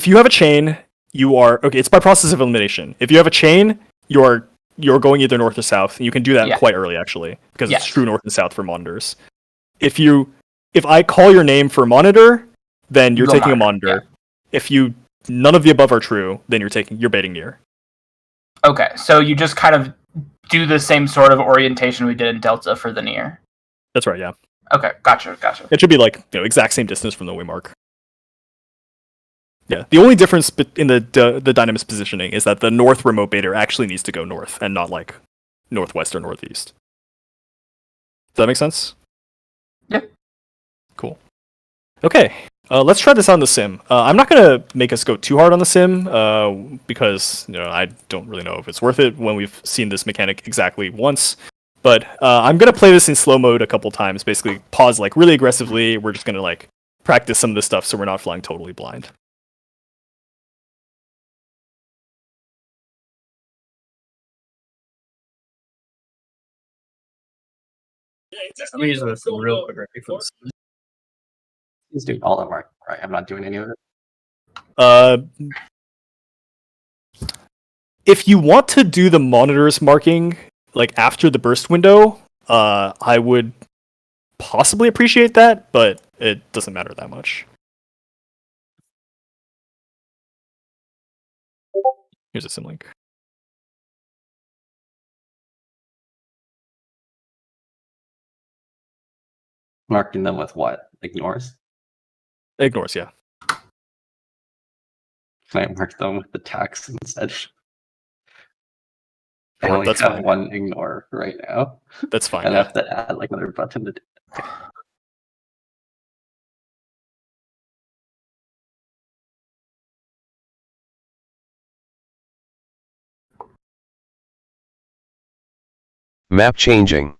S2: you have a chain, you are okay. It's by process of elimination. If you have a chain, you're going either north or south. And you can do that quite early actually, because it's true north and south for monitors. If I call your name for monitor, then you're taking a monitor. Yeah. If none of the above are true, then you're baiting near.
S4: Okay, so you just kind of do the same sort of orientation we did in Delta for the near.
S2: That's right, yeah.
S4: Okay, gotcha.
S2: It should be like exact same distance from the waymark. Yeah, the only difference in the Dynamis positioning is that the north remote baiter actually needs to go north and not like northwest or northeast. Does that make sense?
S4: Yep.
S2: Cool. Okay, let's try this on the sim. I'm not gonna make us go too hard on the sim because I don't really know if it's worth it when we've seen this mechanic exactly once. But I'm gonna play this in slow mode a couple times. Basically, pause like really aggressively. We're just gonna like practice some of this stuff so we're not flying totally blind.
S1: Let me use this real quick right for this.
S3: He's doing all the mark, right? I'm not doing any of it.
S2: If you want to do the monitors marking like after the burst window, I would possibly appreciate that, but it doesn't matter that much. Here's a sim link.
S3: Marking them with what? Ignores?
S2: Ignores, yeah.
S3: Can I mark them with the tax instead? I only have fine. One ignore right now.
S2: That's fine.
S3: And I have to add like another button to do. Okay.
S6: Map changing.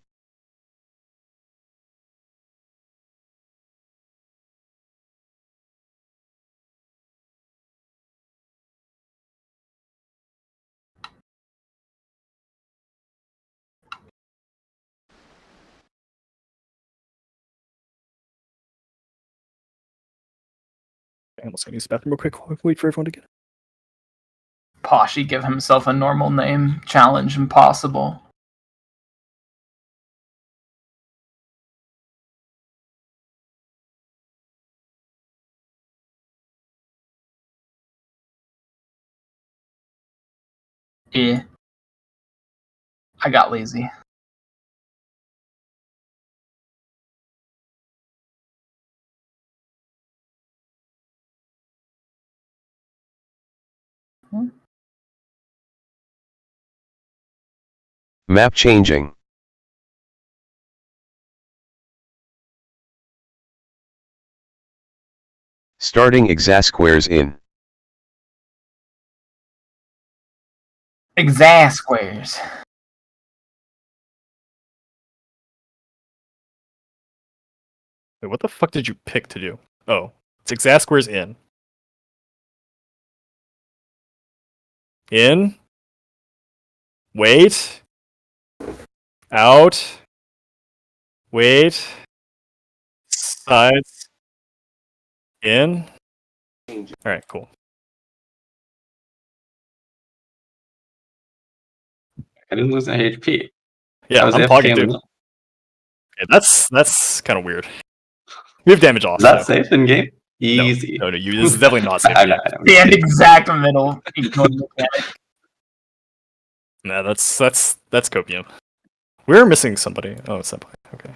S2: Almost gonna use the bathroom real quick. Wait for everyone to get it.
S4: Poshy give himself a normal name. Challenge impossible. Yeah. I got lazy.
S6: Map changing. Starting exasquares in.
S4: Exasquares.
S2: Wait, what the fuck did you pick to do? Oh, it's exasquares in. In. Wait. Out. Wait. Sides. In. Alright, cool.
S3: I didn't lose any HP.
S2: Yeah, I'm pogging too. Okay, that's kind of weird. We have damage off.
S3: Is that safe in game? Easy.
S2: No, this is definitely not safe.
S3: I know.
S4: The exact middle. Mechanic.
S2: Nah, that's copium. We're missing somebody. Oh, it's Senpai. Okay.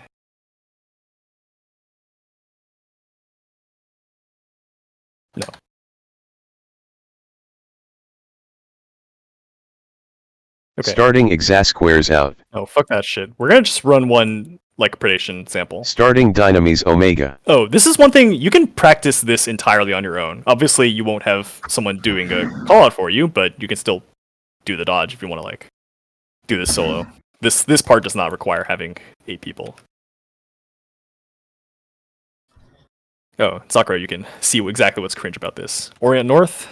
S2: No. Okay.
S6: Starting exasquares out.
S2: Oh, fuck that shit. We're gonna just run one, like, predation sample.
S6: Starting dynamis omega.
S2: Oh, this is one thing, you can practice this entirely on your own. Obviously, you won't have someone doing a call-out for you, but you can still do the dodge if you want to, like, do this solo. This part does not require having 8 people. Oh, Sakura, you can see exactly what's cringe about this. Orient North.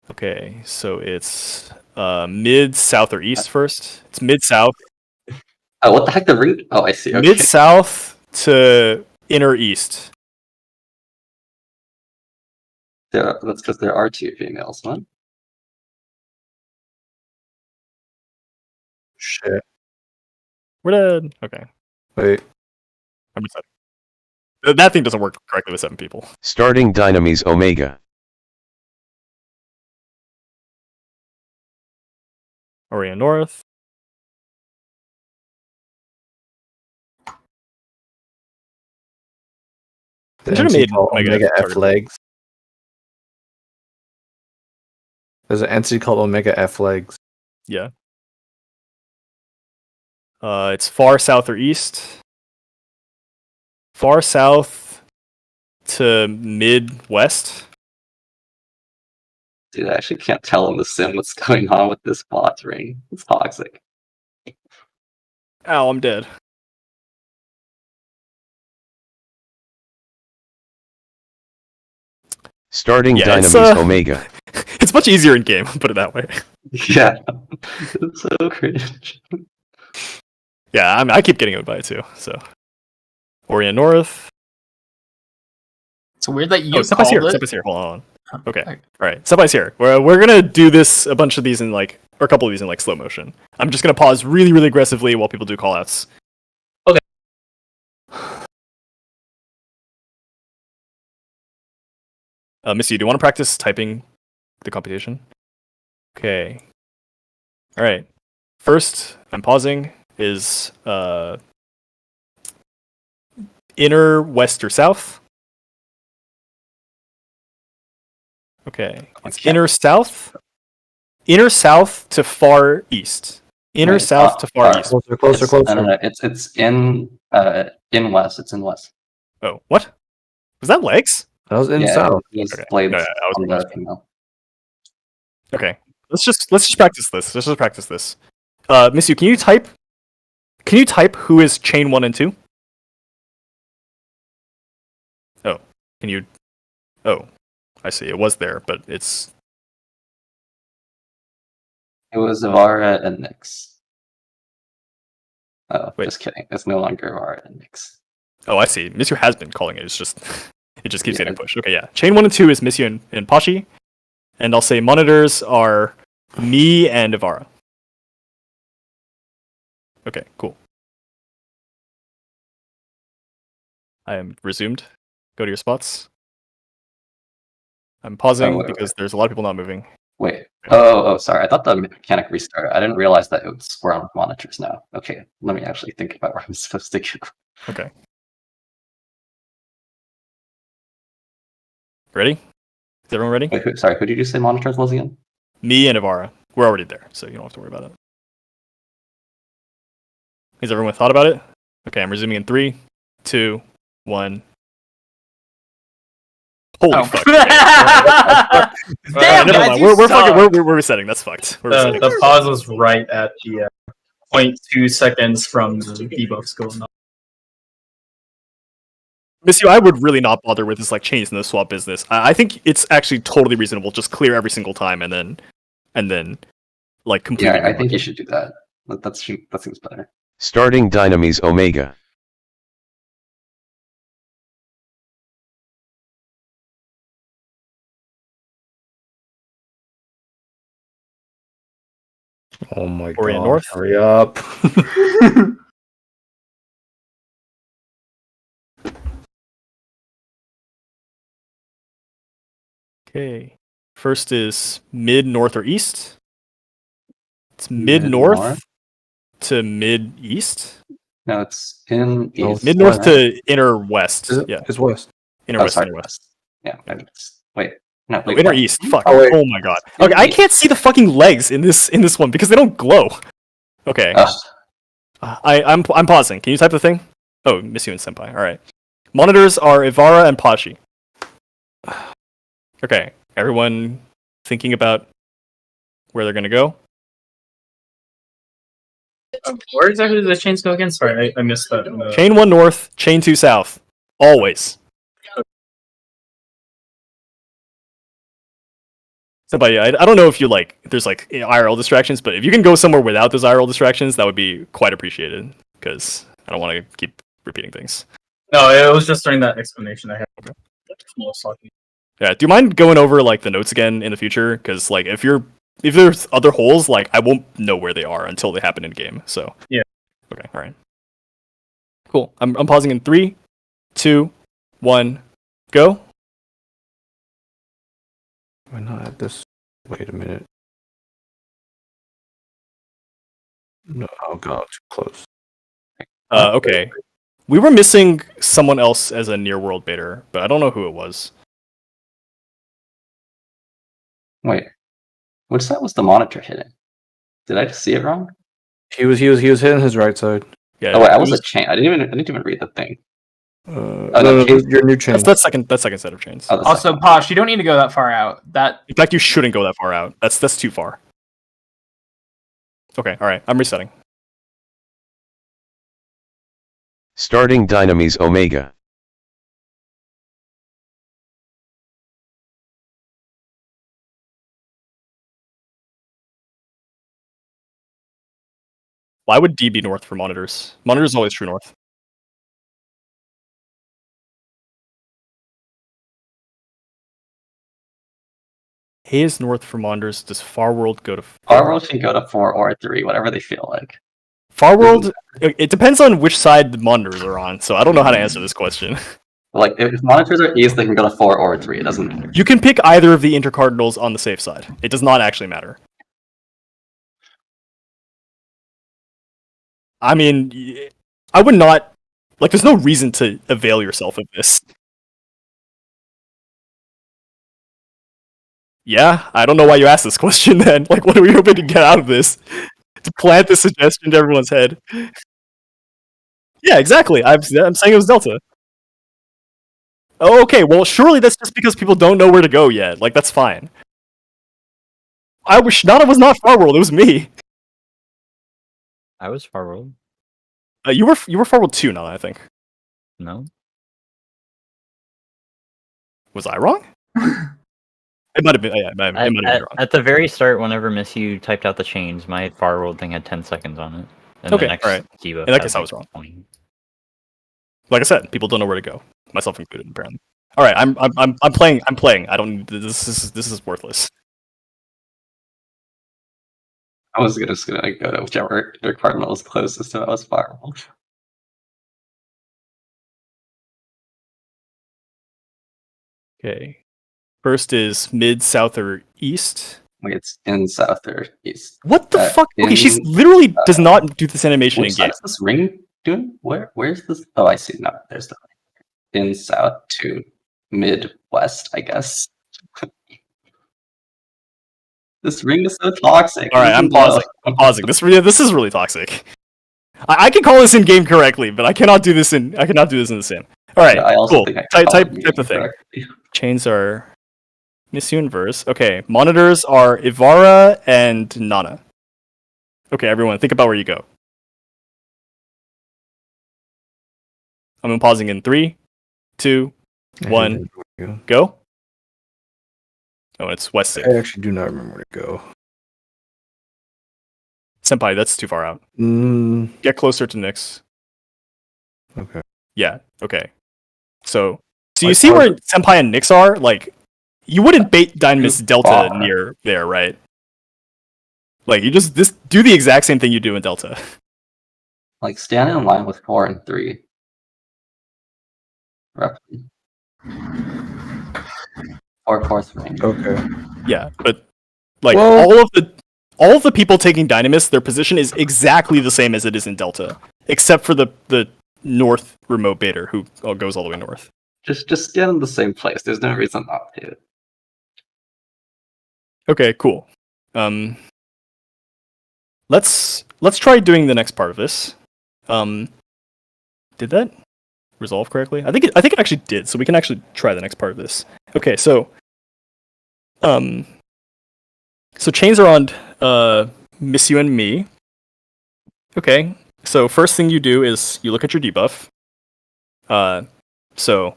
S2: Okay, so it's mid, south, or east first. It's mid south.
S3: Oh, what the heck? The route? Oh, I see. Okay.
S2: Mid south to inner east.
S3: That's because there are 2 females. What?
S5: Shit.
S2: We're dead. Okay,
S5: Wait.
S2: I'm excited. That thing doesn't work correctly with 7 people.
S6: Starting dynamis omega.
S2: Orient North.
S5: The
S2: Should've
S5: NC
S2: made
S5: called Omega F
S2: target.
S5: legs. There's an NC called Omega F legs.
S2: Yeah. It's far south or east. Far south to mid-west.
S3: Dude, I actually can't tell in the sim what's going on with this bot ring. It's toxic.
S2: Ow, I'm dead.
S6: Starting
S2: Yeah, it's,
S6: dynamis omega.
S2: It's much easier in game, put it that way.
S3: Yeah. It's so cringe.
S2: Yeah, I keep getting it by too, so. Orient North.
S4: It's weird that you
S2: Oh, Senpai's
S4: called
S2: here.
S4: it.
S2: Senpai's here. Hold on. Okay. Alright. Senpai's here. We're gonna do this, a bunch of these in like, or a couple of these in like slow motion. I'm just gonna pause really, really aggressively while people do callouts.
S1: Okay.
S2: Misyu, do you want to practice typing the computation? Okay. Alright. First, I'm pausing, is inner west or south. Okay. It's
S3: Okay.
S2: inner south to far east. Inner
S3: Wait,
S2: south to far east.
S5: Closer.
S3: No. It's in west. It's in west.
S2: Oh, what? Was that legs?
S5: That was in
S3: Yeah,
S5: south.
S3: it's
S2: Okay.
S3: blades
S2: No, I was
S3: on the
S2: confused.
S3: female.
S2: Okay. Let's just practice this. Let's just practice this. Misyu, can you type who is chain 1 and 2? Oh. Can you Oh. I see. It was there, but it's
S3: It was Ivara and Nyx. Oh,
S2: Wait.
S3: just kidding. It's no longer Ivara and Nyx.
S2: Oh, I see. Misyu has been calling it. It's just it just keeps
S3: Yeah.
S2: getting pushed. Okay, yeah. Chain 1 and 2 is Misyu and Pashi. And I'll say monitors are me and Ivara. Okay, cool. I am resumed. Go to your spots. I'm pausing
S3: wait.
S2: because there's a lot of people not moving.
S3: Wait. Oh, sorry. I thought the mechanic restarted. I didn't realize that we're on monitors now. Okay, let me actually think about where I'm supposed to go.
S2: Okay. Ready? Is everyone ready?
S3: Wait, who did you say monitors was again?
S2: Me and Ivara. We're already there, so you don't have to worry about it. Has everyone thought about it? Okay, I'm resuming in 3, 2, 1. Holy
S4: Oh.
S2: fuck.
S4: Damn,
S2: Never
S4: guys,
S2: mind.
S4: you
S2: We're
S4: suck.
S2: fucking we're resetting. That's fucked. We're resetting.
S1: The pause was right at the 0.2 seconds from the debuffs going on.
S2: Misyu, I would really not bother with this like change in the swap business. I think it's actually totally reasonable. Just clear every single time and then like completely.
S3: Yeah, I think you should do that. That seems better.
S6: Starting dynamis omega.
S5: Oh my god.
S2: Orient North.
S5: Hurry up.
S2: Okay. First is mid, north, or east. It's mid north to mid east.
S3: No, it's in
S5: No,
S3: east.
S2: Mid north
S3: right?
S2: to inner west.
S5: Is it?
S2: Yeah,
S5: It's west.
S2: inner
S3: Oh,
S2: west,
S3: sorry,
S2: inner west.
S3: Yeah, wait. No,
S2: Oh,
S3: wait,
S2: inner
S3: what?
S2: east. Fuck.
S5: Oh, wait.
S2: Oh my god.
S3: Inner
S2: Okay, I
S3: east.
S2: can't see the fucking legs in this one because they don't glow. Okay.
S3: Ugh.
S2: I'm pausing. Can you type the thing? Oh, misyu and senpai. All right. Monitors are Ivara and Pachi. Okay. Everyone thinking about where they're gonna go?
S1: Where exactly do the chains go again? Sorry, I missed that.
S2: Chain 1 north, chain 2 south. Always. Senpai, I don't know if you if there's IRL distractions, but if you can go somewhere without those IRL distractions, that would be quite appreciated. Because I don't want to keep repeating things.
S1: No, it was just during that explanation I had.
S2: Yeah, do you mind going over the notes again in the future? Because if there's other holes, I won't know where they are until they happen in game. So
S1: yeah.
S2: Okay, all right. Cool. I'm pausing in 3, 2, 1, go.
S5: Why not at this? Wait a minute. No, oh god, too close.
S2: Okay. We were missing someone else as a near world baiter, but I don't know who it was.
S3: Wait, which side was the monitor hitting? Did I just see it wrong?
S5: He was hitting his right side.
S2: Yeah.
S3: Oh wait, I was a chain. I didn't even read the thing.
S5: No, your new chain.
S2: That's second set of chains.
S3: Oh,
S4: Also, Posh, you don't need to go that far out.
S2: In fact, you shouldn't go that far out. That's too far. Okay, all right. I'm resetting.
S6: Starting Dynamis Omega.
S2: Why would D be north for monitors? Monitors always true north. A is north for monitors. Does far world go to
S3: Far world can go to 4 or 3, whatever they feel like.
S2: Far world? It depends on which side the monitors are on, so I don't know how to answer this question.
S3: Like, if monitors are east, they can go to 4 or 3. It doesn't matter.
S2: You can pick either of the intercardinals on the safe side. It does not actually matter. I mean, I would not... there's no reason to avail yourself of this. Yeah, I don't know why you asked this question then. What are we hoping to get out of this? To plant this suggestion to everyone's head. Yeah, exactly. I'm saying it was Delta. Oh, okay, well, surely that's just because people don't know where to go yet. That's fine. I wish Nana was not Far World, it was me.
S7: I was Far World.
S2: You were Far World 2, Nana, I think.
S7: No?
S2: Was I wrong? It might have been, yeah, it might have been wrong.
S7: At the very start, whenever misyu typed out the chains, my Far World thing had 10 seconds on it. And
S2: Okay,
S7: the next
S2: alright.
S7: debuff
S2: In that
S7: had,
S2: case, I was wrong.
S7: 20.
S2: Like I said, people don't know where to go, myself included, apparently. All right, I'm playing. I'm playing. I don't. This is worthless.
S3: I was just gonna go to whichever cardinal is closest to us firewall.
S2: Okay. First is mid, south, or east.
S3: Wait, it's in south or east.
S2: What the fuck? Okay, she's
S3: in,
S2: literally does not do this animation in
S3: which
S2: game.
S3: side is this ring doing? Where's this? Oh, I see. No, there's the in south to midwest, I guess. This ring is so toxic.
S2: All right, I'm pausing. I'm pausing. This is really toxic. I can call this in game correctly, but I cannot do this in the sim. All right,
S3: Yeah, I also
S2: cool.
S3: think
S2: Type the thing.
S3: correctly.
S2: Chains are misyu inverse. Okay, monitors are Ivara and Nana. Okay, everyone, think about where you go. I'm pausing in 3, 2, 1, go. Oh, it's west safe.
S5: I actually do not remember where to go.
S2: Senpai, that's too far out.
S5: Mm,
S2: Get closer to Nyx.
S5: okay.
S2: Yeah, okay. So you see where Senpai and Nyx are? You wouldn't bait Dynamis Delta near there, right? You just do the exact same thing you do in Delta.
S3: Stand in line with 4 and 3. Roughly. Fourth ring.
S5: Okay.
S2: Yeah, but like
S5: Well-
S2: all of the people taking Dynamis, their position is exactly the same as it is in Delta, except for the north remote baiter who goes all the way north.
S3: Just get in the same place. There's no reason not to.
S2: Okay, cool. Let's try doing the next part of this. Did that resolve correctly? I think it actually did. So we can actually try the next part of this. Okay, so chains are on misyu and me. Okay, so first thing you do is you look at your debuff. So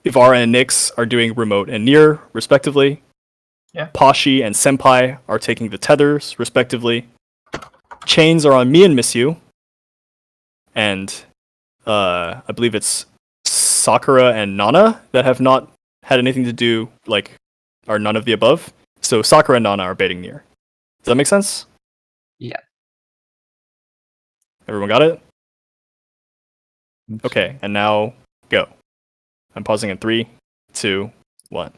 S2: Ivara and Nyx are doing remote and near, respectively.
S4: Yeah.
S2: Pashi and Senpai are taking the tethers, respectively. Chains are on me and misyu. And I believe it's Sakura and Nana that have not had anything to do, like, are none of the above. So Sakura and Nana are baiting near. Does that make sense?
S3: Yeah.
S2: Everyone got it? Okay, and now go. I'm pausing in 3, 2, 1.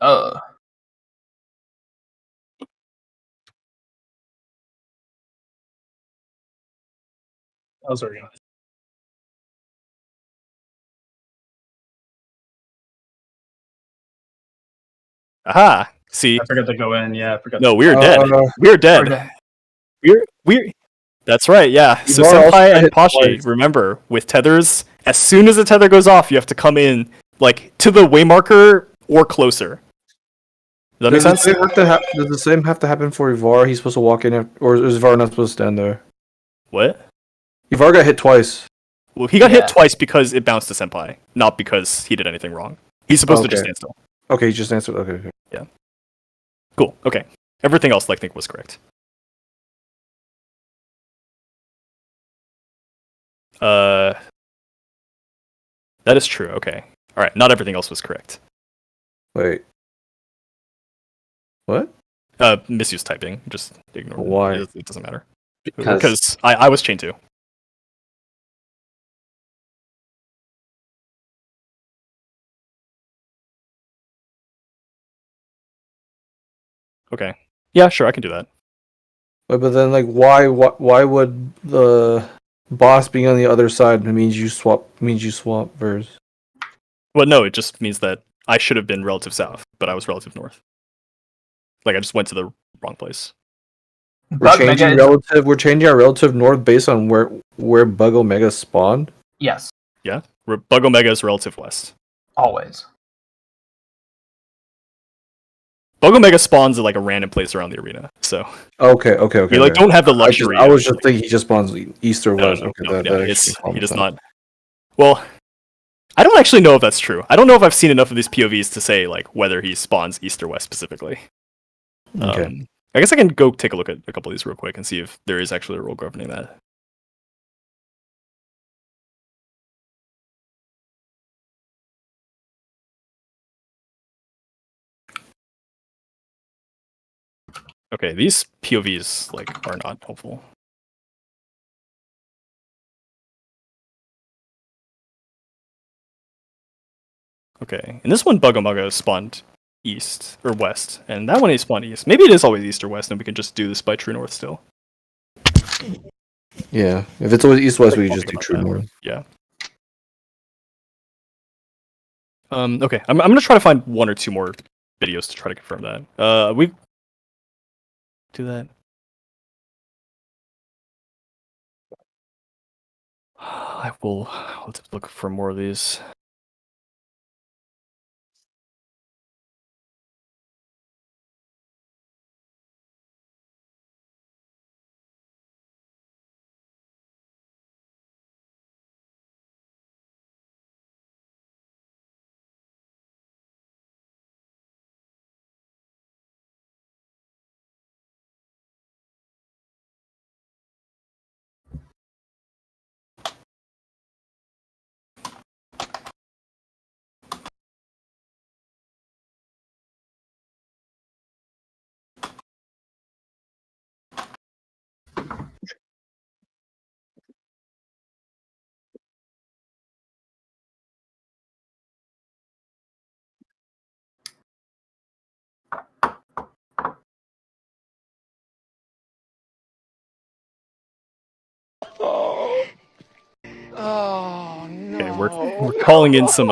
S1: I was organized.
S2: Aha! See?
S1: I forgot to go in. Yeah, I forgot.
S2: No, we're dead. We're dead. We're. That's right. Yeah. So
S5: Ivara also
S2: Senpai and
S5: hit
S2: Pashi,
S5: twice.
S2: remember, with tethers, as soon as the tether goes off, you have to come in like to the waymarker or closer. Does that make sense?
S5: Does the same have to happen for Ivar? He's supposed to walk in, or is Ivar not supposed to stand there?
S2: What?
S5: Ivar got hit twice.
S2: Well, he got
S4: Yeah.
S2: hit twice because it bounced to Senpai, not because he did anything wrong. He's supposed to just
S5: Okay.
S2: stand still.
S5: Okay, he just answered. Okay.
S2: Cool. Okay. Everything else, I think, was correct. That is true. Okay. All right. Not everything else was correct.
S5: Wait. What?
S2: Misuse typing. Just ignore
S5: Why?
S2: it. It doesn't matter.
S3: Because
S2: Because I was chained too. Okay. Yeah, sure, I can do that.
S5: Wait, but then, like, why would the boss being on the other side means you swap verse?
S2: Well, no, it just means that I should have been relative south, but I was relative north. Like I just went to the wrong place.
S5: We're changing our relative north based on where Bug Omega spawned.
S4: Yes,
S2: Yeah, Bug Omega is relative west.
S4: always.
S2: Bug Omega spawns at like a random place around the arena, so
S5: Okay.
S2: we like don't have the luxury.
S5: I was just thinking he just spawns east or
S2: No,
S5: west.
S2: no,
S5: Okay,
S2: no,
S5: that
S2: yeah,
S5: actually
S2: he does
S5: makes
S2: not. Well, I don't actually know if that's true. I don't know if I've seen enough of these POVs to say like whether he spawns east or west specifically.
S5: sense. Okay.
S2: I guess I can go take a look at a couple of these real quick and see if there is actually a rule governing that. Okay, these POVs like are not helpful. Okay, and this one Bug Omega spawned east or west, and that one he spawned east. Maybe it is always east or west, and we can just do this by true north still.
S5: Yeah, if it's always east west, we just do
S2: About
S5: true
S2: that.
S5: north.
S2: Yeah. Okay, I'm gonna try to find one or two more videos to try to confirm that. We do that. I'll have to look for more of these.
S8: Oh no.
S2: Okay, we're calling in some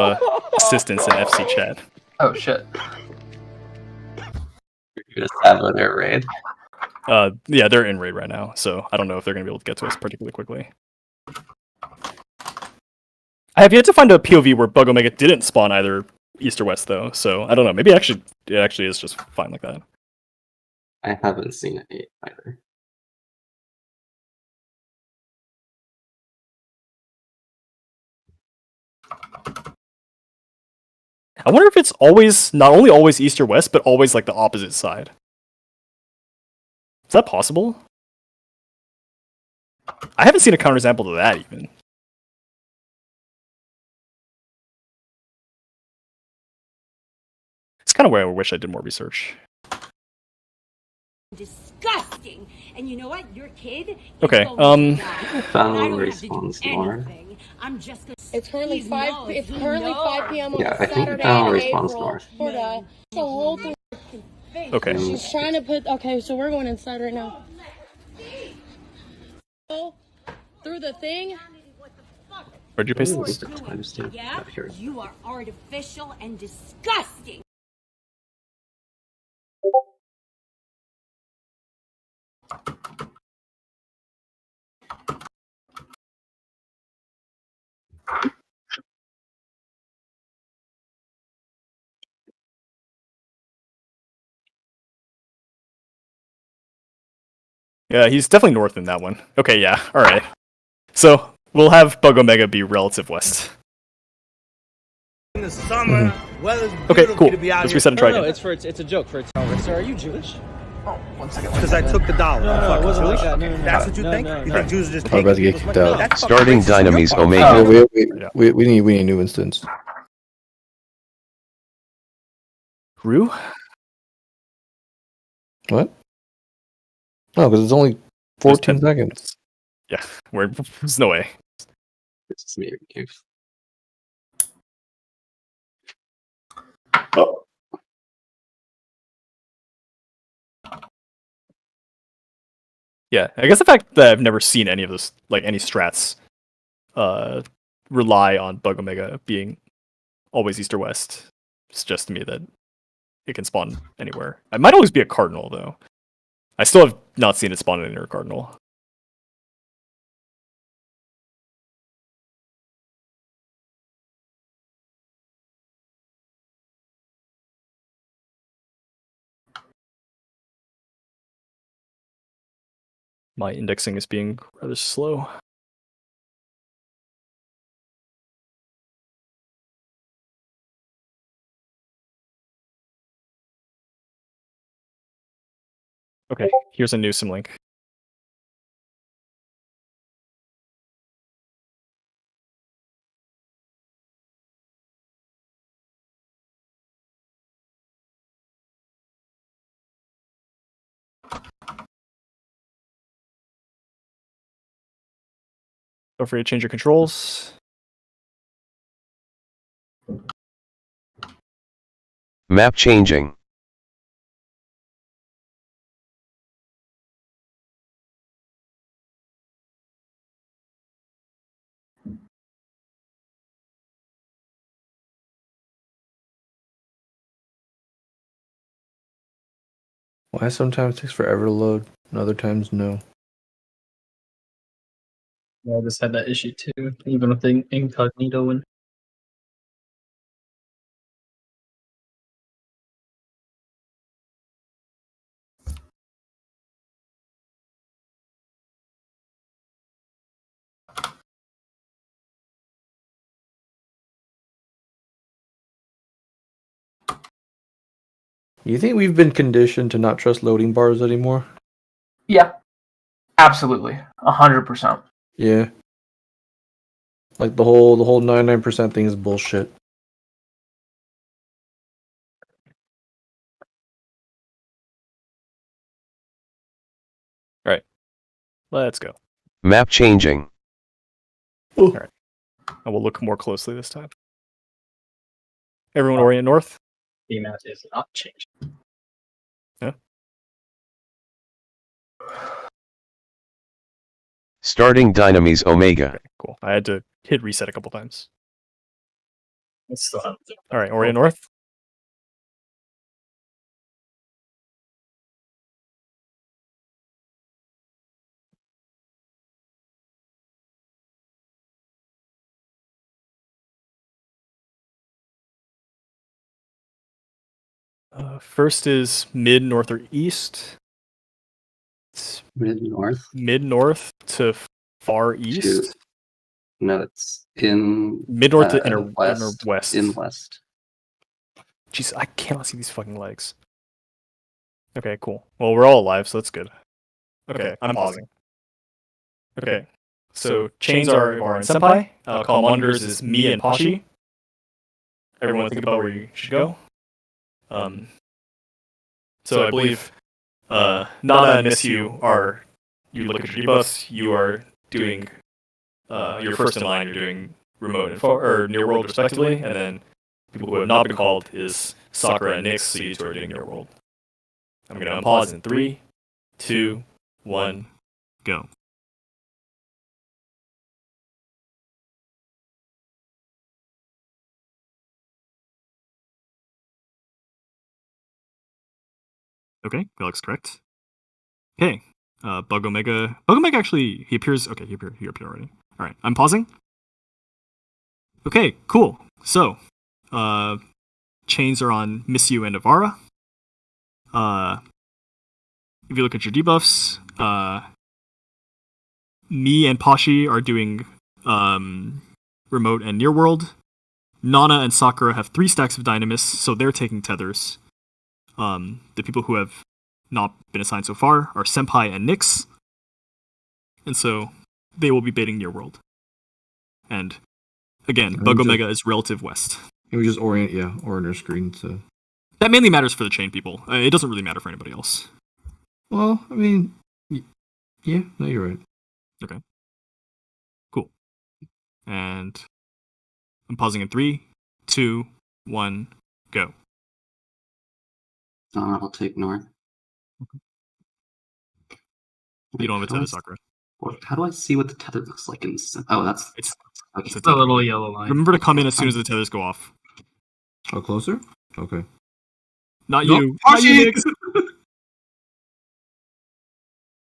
S2: assistance in FC chat.
S4: Oh shit.
S3: You're just sad with their raid.
S2: Yeah, they're in raid right now, so I don't know if they're gonna be able to get to us particularly quickly. I have yet to find a POV where Bug Omega didn't spawn either east or west though, so I don't know. Maybe it actually is just fine like that.
S3: I haven't seen it either.
S2: I wonder if it's always not only always east or west, but always like the opposite side. Is that possible? I haven't seen a counterexample to that even. It's kind of where I wish I did more research.
S9: Disgusting. And you know what? Your kid.
S2: Okay.
S3: Found response more.
S9: I'm just gonna.
S8: It's currently 5 p.m. on
S3: Yeah, I think
S8: Saturday
S3: found
S8: in
S3: response
S8: April.
S3: north.
S8: Florida. The whole thing.
S2: Okay.
S8: She's trying to put. Okay, so we're going inside right now. Through the thing.
S2: Where'd you paste
S3: Ooh,
S2: this?
S3: the timestamp.
S9: Yeah,
S3: Here.
S9: you are artificial and disgusting.
S2: Yeah, he's definitely north in that one. Okay, yeah. All right. So we'll have Bug Omega be relative west.
S10: In the summer, weather's
S2: Okay,
S10: beautiful
S2: cool.
S10: to be out
S2: Let's
S10: here.
S2: reset and try
S11: No,
S2: again.
S11: it's a joke for it's. Sir, are you Jewish?
S4: Oh, 1 second.
S10: Because I took the dollar.
S11: No,
S10: I'm
S11: no, it
S10: fucking
S11: wasn't like
S10: Jewish.
S11: that. No, no, no.
S10: That's what you
S11: No,
S10: think?
S11: no,
S10: You
S11: no.
S10: think Jews are just
S5: I'm
S10: taking
S5: about to get
S10: people's
S5: kicked
S10: money?
S5: out.
S10: That's fucking
S6: Starting
S10: racist on your
S6: Dynamis
S10: part.
S6: Omega.
S2: Yeah.
S5: We need a new instance.
S2: Rue?
S5: What? No, because it's only 14 seconds.
S2: Yeah, there's no way.
S3: It's just me.
S1: Oh,
S2: Yeah, I guess the fact that I've never seen any of this, like any strats, rely on Bug Omega being always east or west, suggests to me that it can spawn anywhere. It might always be a cardinal though. I still have not seen it spawn in a cardinal. My indexing is being rather slow. Okay, here's a new symlink. Feel free to change your controls.
S6: Map changing.
S5: Why sometimes it takes forever to load, and other times no.
S1: yeah, I just had that issue too, even with the incognito one.
S5: You think we've been conditioned to not trust loading bars anymore?
S4: Yeah. Absolutely. 100%.
S5: Yeah. Like the whole 99% thing is bullshit.
S2: Alright. Let's go.
S6: Map changing.
S2: Alright. And we'll look more closely this time. Everyone orient north?
S1: The map is not changing.
S2: Yeah.
S6: Starting Dynamis Omega.
S2: Okay, cool. I had to hit reset a couple times.
S1: It's still have
S2: All right, Orient North. First is mid, north, or east.
S3: Mid north.
S2: Mid north to far east.
S3: No, it's in
S2: Mid north to inner
S3: west. In west.
S2: Jeez, I cannot see these fucking legs. Okay, cool. Well, we're all alive, so that's good. Okay, I'm pausing. Okay, so chains are and Senpai. Call monitors is me and Pashi. Everyone think about where you should go. So I believe Nana and misyu are, you look at your debuffs, you are doing, you're first in line, you're doing remote and or near world respectively, and then people who have not been called is Sakura and Nyx, so you two are doing near world. I'm going to unpause in 3, 2, 1, go. Okay, that looks correct. Okay, Bug Omega. Bug Omega actually, he appears. Okay, he appeared already. All right, I'm pausing. Okay, cool. So, chains are on misyu and Avara. If you look at your debuffs, me and Pashi are doing remote and near world. Nana and Sakura have 3 stacks of Dynamis, so they're taking tethers. The people who have not been assigned so far are Senpai and Nyx, and so they will be baiting near world. And again, Bug Omega is relative west.
S5: And we just orient our screen to.
S2: That mainly matters for the chain people. It doesn't really matter for anybody else.
S5: Well, I mean, yeah, no, you're right.
S2: Okay. Cool. And I'm pausing in 3, 2, 1, go.
S3: I'll take north.
S2: You don't have a tether, Sakura.
S3: How do I see what the tether looks like in this? Oh, that's
S2: it's
S1: a little yellow line.
S2: Remember to come in as soon as the tethers go off.
S5: Oh, closer? Okay.
S2: Not you.
S5: Not you, Nyx.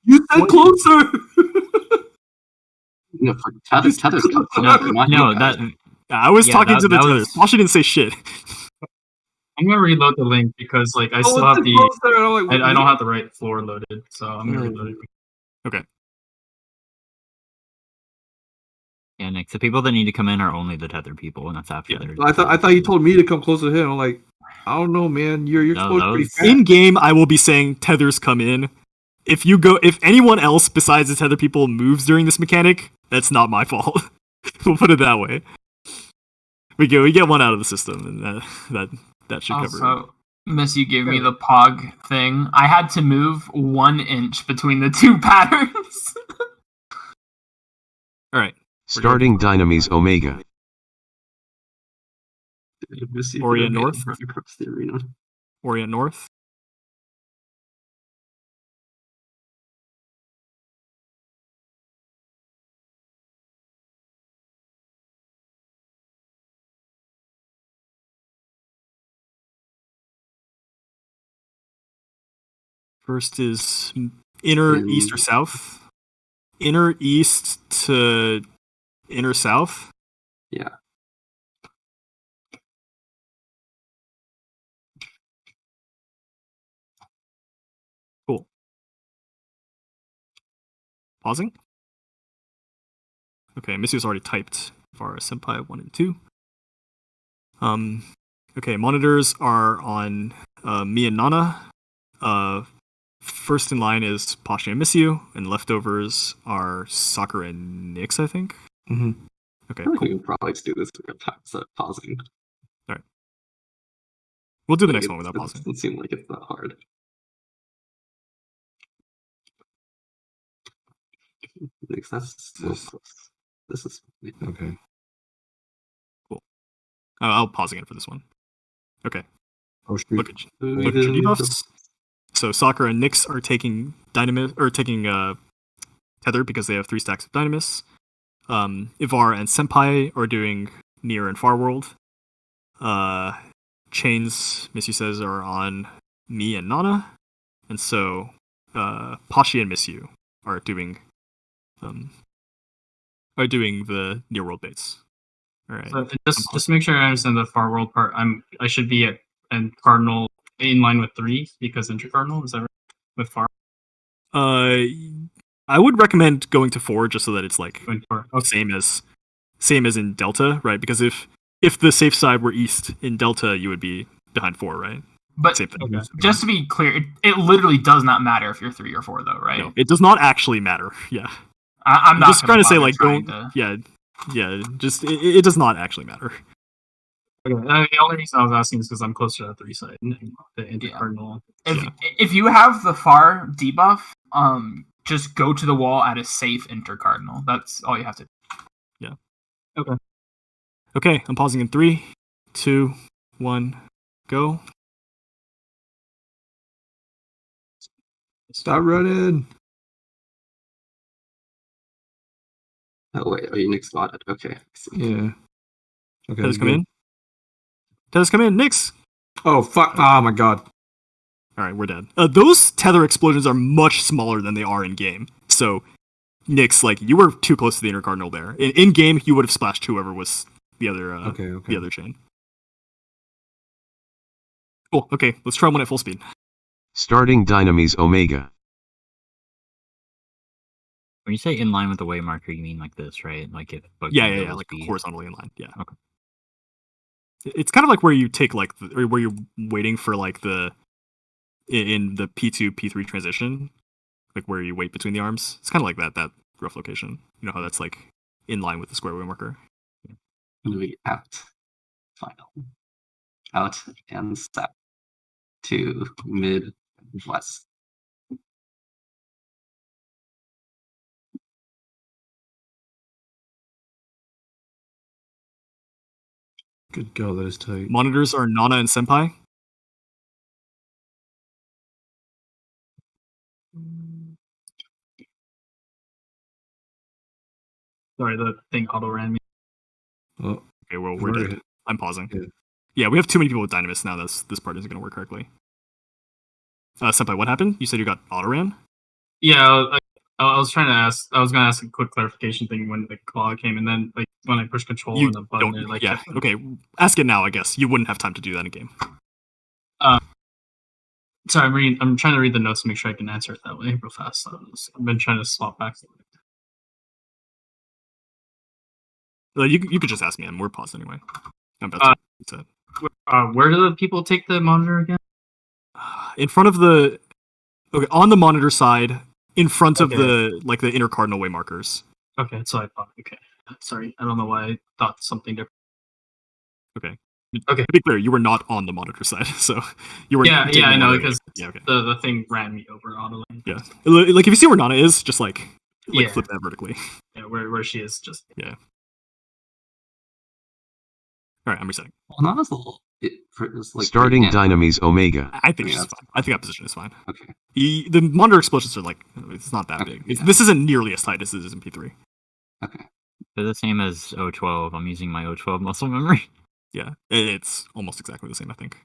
S5: You said closer.
S3: No, for tethers.
S7: No, that.
S2: I was talking to the tethers. Pashi didn't say shit.
S1: I'm gonna reload the link because I still have the I don't have the right floor loaded, so I'm gonna reload it.
S2: Okay.
S7: Yeah, Nick. The people that need to come in are only the tether people, and that's after they're.
S5: I thought you told me to come closer to him. I'm like, I don't know, man. You're supposed to be fast.
S2: In game. I will be saying tethers come in. If anyone else besides the tether people moves during this mechanic, that's not my fault. We'll put it that way. We get one out of the system, and that should cover it.
S4: Also, misyu gave me the pog thing. I had to move 1 inch between the 2 patterns.
S2: All right.
S6: Starting Dynamis Omega.
S2: Orient North.
S3: Across the arena.
S2: Orient North. First is inner east or south. Inner east to inner south.
S3: Yeah.
S2: Cool. Pausing. Okay, Misyu's already typed for Senpai 1 and 2. Okay, monitors are on me and Nana. First in line is Pashi and misyu, and leftovers are Sakura and Nyx, I think.
S5: Mm-hmm.
S2: Okay,
S3: cool. We can probably do this without pausing.
S2: All right. We'll do the next one without pausing.
S3: It doesn't seem like it's that hard. This is
S5: okay.
S2: Cool. I'll pause again for this one. Okay.
S5: Oh, shoot.
S2: Look at your debuffs. So Sakura and Nyx are taking Tether because they have 3 stacks of Dynamis. Ivar and Senpai are doing Near and Far World. Chains, Misyu says, are on me and Nana. And so Pachi and Misyu are doing the Near World baits. All right.
S1: So just to make sure I understand the Far World part, I should be at and Cardinal in line with 3 because intercardinal, is that right? With Far?
S2: I would recommend going to 4 just so that it's like
S1: okay.
S2: same as in Delta, right? Because if the safe side were east in Delta, you would be behind 4, right?
S4: But
S2: same thing.
S1: Okay.
S4: Just to be clear, it literally does not matter if you're 3 or 4, though, right?
S2: No, it does not actually matter. Yeah,
S4: I'm not
S2: just trying to say like
S4: don't.
S2: Just it does not actually matter.
S1: Okay. The only reason I was asking is because I'm closer to the 3 side, the intercardinal.
S4: If you have the Far debuff, just go to the wall at a safe intercardinal. That's all you have to do.
S2: Yeah. Okay. Okay, I'm pausing in 3, 2, 1, go.
S5: Stop running.
S3: Oh wait, you Nick spotted. Okay.
S5: Yeah. Okay.
S2: Tether's come in. Tether's come in. Nix.
S5: Oh fuck! Oh my god.
S2: All right, we're dead. Those tether explosions are much smaller than they are in game. So, Nix, like you were too close to the intercardinal there. In game, you would have splashed whoever was the other. The other chain. Cool. Okay, let's try one at full speed.
S6: Starting Dynamis Omega.
S7: When you say in line with the way marker, you mean like this, right? Like if
S2: yeah, like horizontally in line. Yeah. Okay. It's kind of like where you take like or where you're waiting for like in the P2 P3 transition, like where you wait between the arms. It's kind of like that rough location. You know how that's like in line with the square wheel marker.
S3: We out, final, out and step to mid west.
S5: Good God, that is tight.
S2: Monitors are Nana and Senpai.
S1: Sorry, the thing auto ran me.
S5: Oh,
S2: okay, well we're dead. I'm pausing.
S5: Yeah.
S2: Yeah, we have too many people with Dynamis now. This part isn't going to work correctly. Senpai, what happened? You said you got auto ran?
S1: Yeah, I was trying to ask. I was going to ask a quick clarification thing when the claw came, and then like when I push control and the button, it, like
S2: okay. Ask it now. I guess you wouldn't have time to do that in game.
S1: Sorry, I'm trying to read the notes to make sure I can answer it that way real fast. I've been trying to swap back.
S2: You could just ask me, and we're paused anyway. I'm about to.
S1: Where do the people take the monitor again?
S2: In front of on the monitor side, in front of the intercardinal way markers.
S1: Okay, that's what I thought. Okay, sorry, I don't know why I thought something different.
S2: Okay. To be clear, you were not on the monitor side, so you were.
S1: Yeah, I know because the thing ran me over auto.
S2: Yeah, like if you see where Nana is, just like flip that vertically.
S1: Yeah, where she is, just
S2: yeah. All right, I'm resetting.
S3: Well, Nana's a little.
S6: Starting Dynamis Omega.
S2: I think she's fine. I think that position is fine.
S3: Okay.
S2: The monitor explosions are like it's not that big. This isn't nearly as tight as it is in P3.
S3: Okay.
S7: They're the same as O12. I'm using my O12 muscle memory.
S2: Yeah, it's almost exactly the same, I think.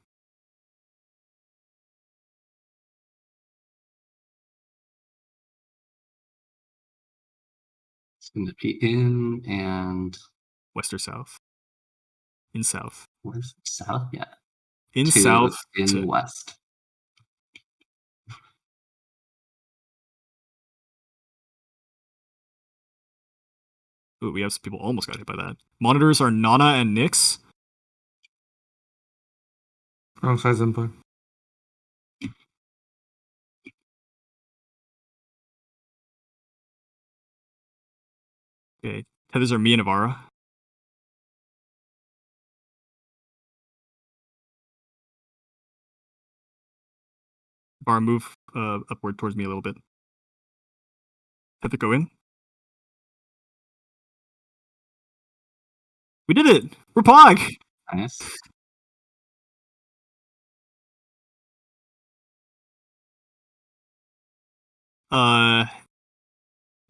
S3: It's going to be in and
S2: west or south. In south.
S3: Where's south? Yeah.
S2: In south.
S3: In west.
S2: Ooh, we have some people almost got hit by that. Monitors are Nana and Nix.
S5: Wrong size input.
S2: Okay, tethers are me and Avara. Avara, move upward towards me a little bit. Tether, go in. We did it! We're Pog!
S3: Nice.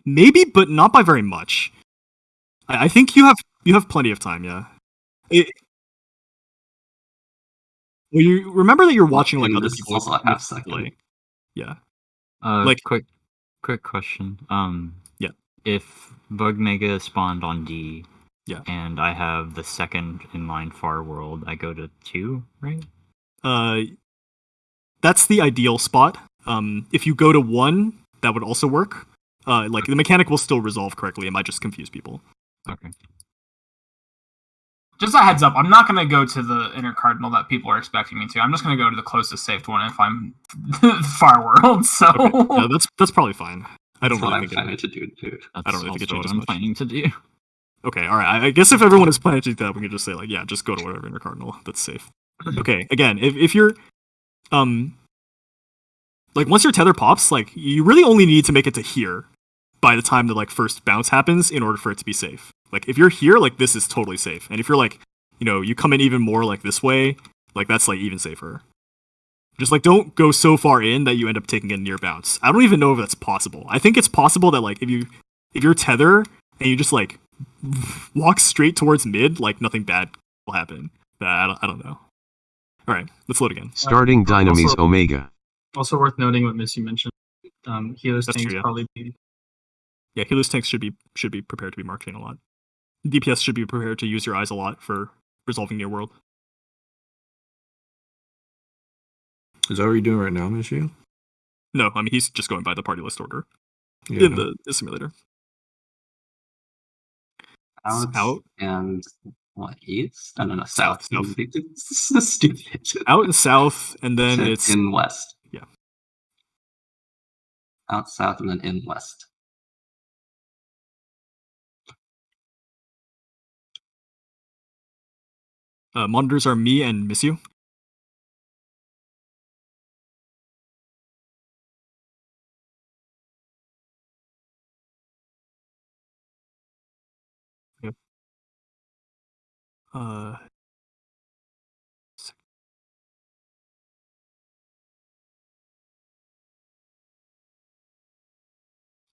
S2: Maybe, but not by very much. I think you have plenty of time. Yeah. Well, you remember that you're watching like other
S3: this is
S2: people.
S3: also a half second.
S2: Like, yeah.
S7: Like quick question.
S2: Yeah.
S7: If Bug Mega spawned on D,
S2: yeah,
S7: and I have the second in line Far World, I go to 2, right?
S2: That's the ideal spot. If you go to 1, that would also work. Like the mechanic will still resolve correctly. It might just confuse people.
S7: Okay.
S4: Just a heads up, I'm not going to go to the inner cardinal that people are expecting me to. I'm just going to go to the closest saved one if I'm Far World. So
S2: okay. Yeah, that's probably fine. I don't
S3: That's
S2: really
S3: what
S2: think
S3: I'm planning to do too.
S2: I don't really think it changes
S7: I'm
S2: much.
S7: planning to do.
S2: Okay, all right. I guess if everyone is planning to do that, we can just say like, yeah, just go to whatever inner cardinal. That's safe. Okay. Again, if you're like once your tether pops, like you really only need to make it to here by the time the like first bounce happens in order for it to be safe. Like if you're here, like this is totally safe. And if you're like, you know, you come in even more like this way, like that's like even safer. Just like don't go so far in that you end up taking a near bounce. I don't even know if that's possible. I think it's possible that like if you're tether and you just like walk straight towards mid, like nothing bad will happen. I don't know. All right, let's load again.
S6: Starting Dynamis Omega.
S1: Also worth noting what Misyu mentioned. Healer's
S2: That's
S1: tanks
S2: true, yeah.
S1: probably be.
S2: Yeah, healer's tanks should be prepared to be marked chain a lot. DPS should be prepared to use your eyes a lot for resolving near world.
S5: Is that what you're doing right now, misyu?
S2: No, I mean he's just going by the party list order
S5: Yeah.
S2: in the simulator.
S3: Out and what, east? No, south.
S2: South.
S3: It's stupid.
S2: Out and south, and then it's
S3: in west.
S2: Yeah.
S3: Out south and then in west.
S2: Monitors are me and Misyu. Yep.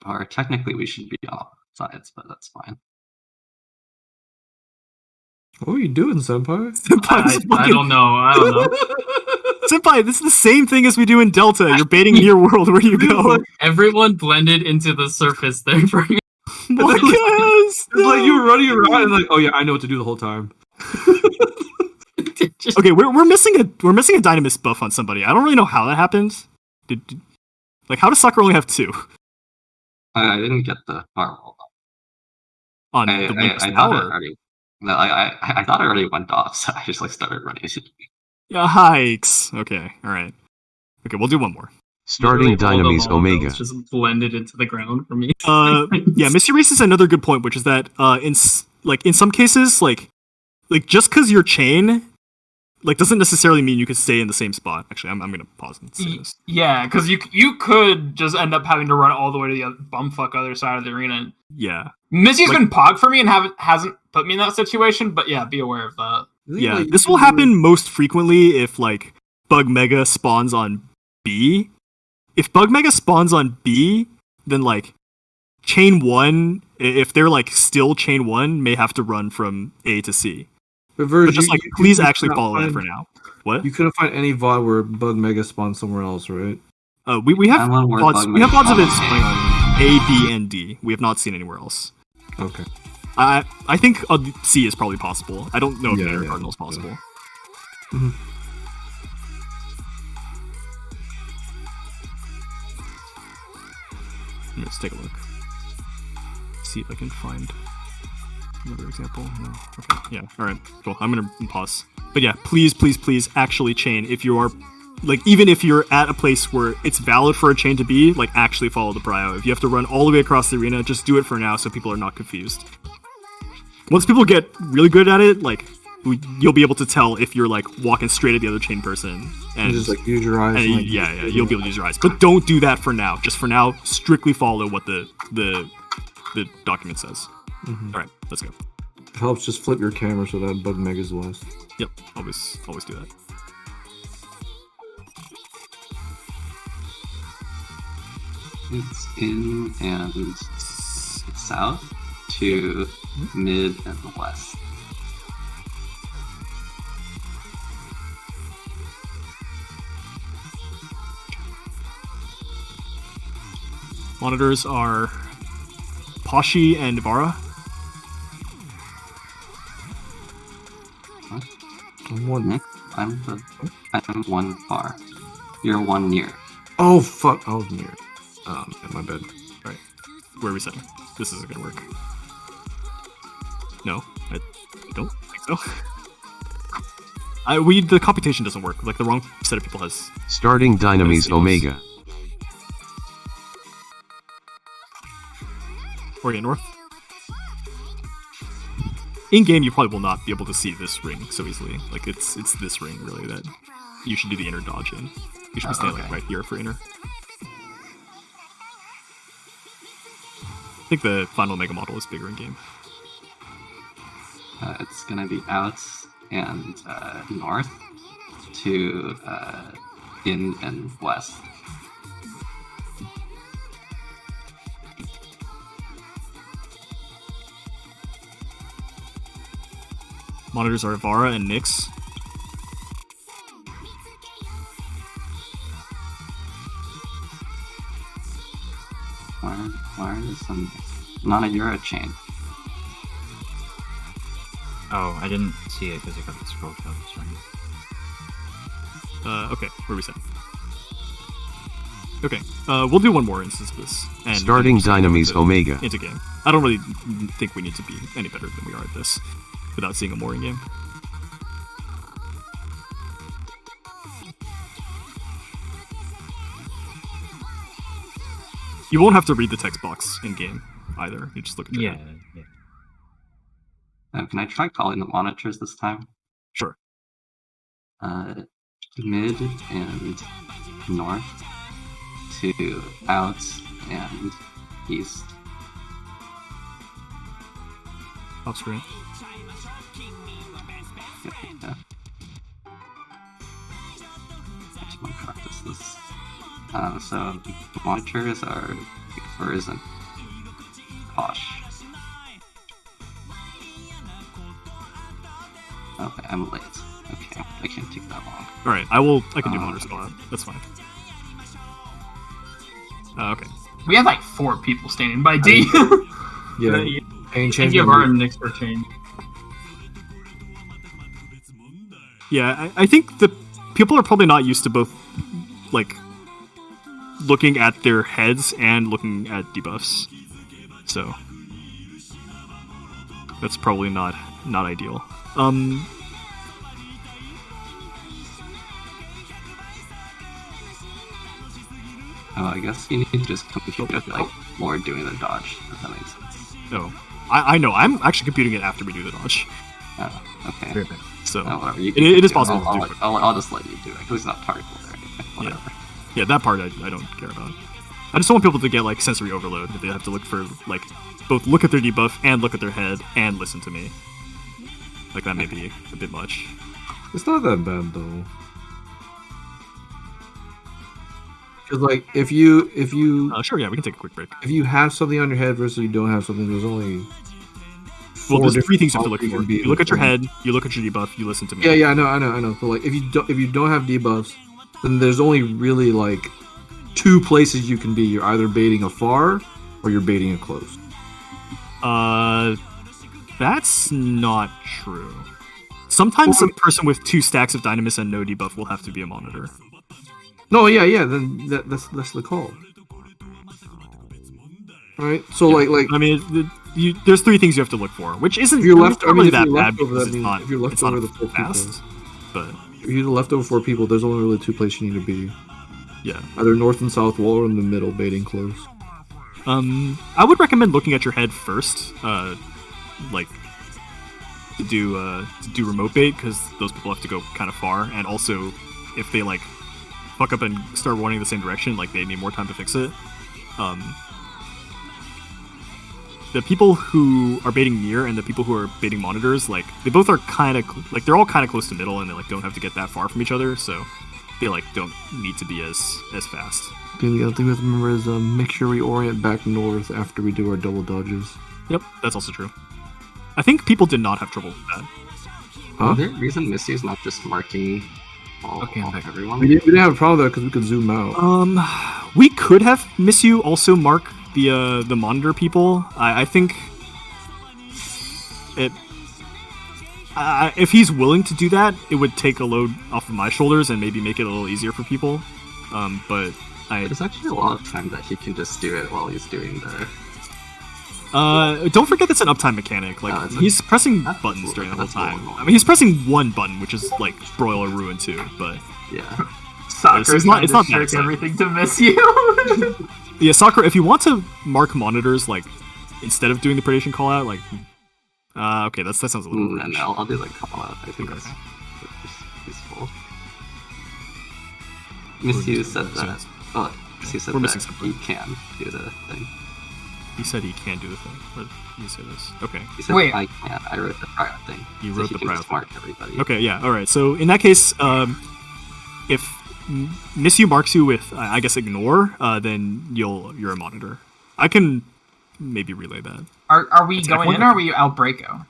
S3: Or technically we should be off sides, but that's fine.
S5: What are you doing, Senpai?
S1: I don't know.
S2: Senpai, this is the same thing as we do in Delta. You're baiting near world where you go.
S1: Everyone blended into the surface there for me.
S5: It's like you were running around and like, oh yeah, I know what to do the whole time.
S2: Okay, we're missing a Dynamis buff on somebody. I don't really know how that happened. Like how does Sakura only have 2?
S3: I didn't get the firewall.
S2: On
S3: I
S2: the Winter's
S3: thought it
S2: Tower.
S3: already. No, I thought it already went off, so I just like started running.
S2: Yeah, hikes. Okay, all right. Okay, we'll do one more.
S1: Literally
S6: Starting
S1: all the
S6: Dynamis
S1: molecules
S6: Omega.
S1: just blended into the ground for me.
S2: Yeah, Misty raises another good point, which is that in some cases, like just because you're chain, like doesn't necessarily mean you can stay in the same spot. Actually, I'm gonna pause and say this.
S4: Yeah, because you could just end up having to run all the way to the bumfuck other side of the arena.
S2: Yeah,
S4: Missy's been pog for me and hasn't put me in that situation, but yeah, be aware of that.
S2: Yeah, this will happen most frequently if like Bug Mega spawns on B. If Bug Mega spawns on B, then like chain 1, if they're like still chain 1, may have to run from A to C. But just like please actually follow that for now. What?
S5: You couldn't find any VOD where Bug Mega spawned somewhere else, right?
S2: We have VODs. We have VODs of it spawning on A, B, and D. We have not seen anywhere else.
S5: Okay.
S2: I think C is probably possible. I don't know if Inner Cardinal is possible.
S5: Yeah. Mm-hmm.
S2: Let's take a look. See if I can find another example. No. Okay. Yeah. All right. Cool. I'm gonna pause. But yeah, please, please, please, actually chain. If you are, like, even if you're at a place where it's valid for a chain to be, like, actually follow the prio. If you have to run all the way across the arena, just do it for now, so people are not confused. Once people get really good at it, like, you'll be able to tell if you're like walking straight at the other chain person, and
S5: just like use your eyes.
S2: And
S5: like,
S2: yeah, you'll be able to use your eyes. But don't do that for now. Just for now, strictly follow what the document says.
S5: Mm-hmm.
S2: All right, let's go.
S5: It helps just flip your camera so that Bug Mega's west.
S2: Yep, always do that.
S3: It's in and south to mid and west.
S2: Monitors are Pashi and Vara.
S5: I'm one.
S3: Nick, I'm one far. You're one near.
S5: Oh fuck! I was near. My bad.
S2: Alright. Where are we setting? This isn't gonna work. No, I don't think so. The computation doesn't work. Like the wrong set of people has.
S6: Starting Dynamis Omega.
S2: Orient North. In game, you probably will not be able to see this ring so easily. Like it's this ring really that you should do the inner dodge in. You should be standing like right here for inner. I think the final Omega model is bigger in game.
S3: It's gonna be outs and north to in and west.
S2: Monitors are Vara and Nyx.
S3: Where is some not a Euro chain?
S7: Oh, I didn't see it because it got scrolled down. Sorry.
S2: Okay, where are we setting? Okay, we'll do one more instance of this. And
S6: Starting Dynamis Omega.
S2: Into game. I don't really think we need to be any better than we are at this without seeing a more in game. You won't have to read the text box in game either. You just look at your head.
S3: Can I try calling the monitors this time?
S2: Sure.
S3: Mid and north to outs and east.
S2: Off screen.
S3: Yeah. I just want to practice this. So monitors are Furs and Posh. Okay, I'm late. Okay, I can't take that long.
S2: Alright, I can do monitors a lot. That's fine. Okay.
S4: We have like 4 people standing by D.
S5: Yeah.
S1: And give our Nyx for change.
S2: Yeah, I think the people are probably not used to both, like, looking at their heads and looking at debuffs. So that's probably not ideal. Oh,
S3: I guess you need to just compute it like more doing the dodge, if that makes sense.
S2: No. I know, I'm actually computing it after we do the dodge.
S3: Oh, okay.
S2: So
S3: it
S2: is possible to do.
S3: I'll just let you do it, because it's not targetable or anything. Whatever.
S2: Yeah, that part I don't care about. I just don't want people to get like sensory overload, that they have to look for like both look at their debuff and look at their head and listen to me. Like that may be a bit much.
S5: It's not that bad though. Because like if you
S2: sure, yeah, we can take a quick break.
S5: If you have something on your head versus you don't have something, there's only
S2: there's 3 things you have to look for. You look at your head, you look at your debuff, you listen to me.
S5: Yeah, I know. But like if you don't have debuffs, then there's only really like 2 places you can be. You're either baiting afar or you're baiting it close.
S2: That's not true. Sometimes a person with 2 stacks of Dynamis and no debuff will have to be a monitor.
S5: No, yeah, then that's the call. Right? So like
S2: I mean, there's 3 things you have to look for, which isn't
S5: really that
S2: bad
S5: because
S2: it's not,
S5: if you're left
S2: it's
S5: over
S2: not
S5: the 4
S2: fast,
S5: people,
S2: but
S5: if you're left over 4 people, there's only really 2 places you need to be.
S2: Yeah.
S5: Either north and south wall or in the middle, baiting close.
S2: I would recommend looking at your head first, like to do remote bait, because those people have to go kind of far, and also if they like fuck up and start running the same direction, like they need more time to fix it. The people who are baiting near and the people who are baiting monitors, like they both are kind of like they're all kind of close to middle, and they like don't have to get that far from each other. So they like don't need to be as fast.
S5: And the other thing we have to remember is make sure we orient back north after we do our double dodges.
S2: Yep, that's also true. I think people did not have trouble with that.
S3: Is there a reason Missy's not just marking all everyone?
S5: We didn't have a problem though because we could zoom out.
S2: We could have misyu also mark the monitor people. I think it. If he's willing to do that, it would take a load off of my shoulders and maybe make it a little easier for people. But
S3: there's actually a lot of time that he can just do it while he's doing the.
S2: Don't forget that's an uptime mechanic. Like he's pressing buttons during the whole time. I mean, he's pressing one button, which is like Broil or Ruin too. But
S3: yeah,
S4: Sakura's
S2: it's not that
S4: everything to miss you.
S2: Yeah, Sakura, if you want to mark monitors like instead of doing the predation call out, like okay, that sounds a little.
S3: No, I'll do the call out. I think that's useful. Misyu said that. Oh, he said that he can do the thing.
S2: He said he can do the thing. What did you say this? Okay.
S3: He said I can't. I wrote the prior thing.
S2: You wrote the prior thing.
S3: Mark everybody.
S2: Okay, yeah, alright. So in that case, if Misyu marks you with, I guess, ignore, then you're a monitor. I can maybe relay that.
S4: Are we going in or are we out Breako?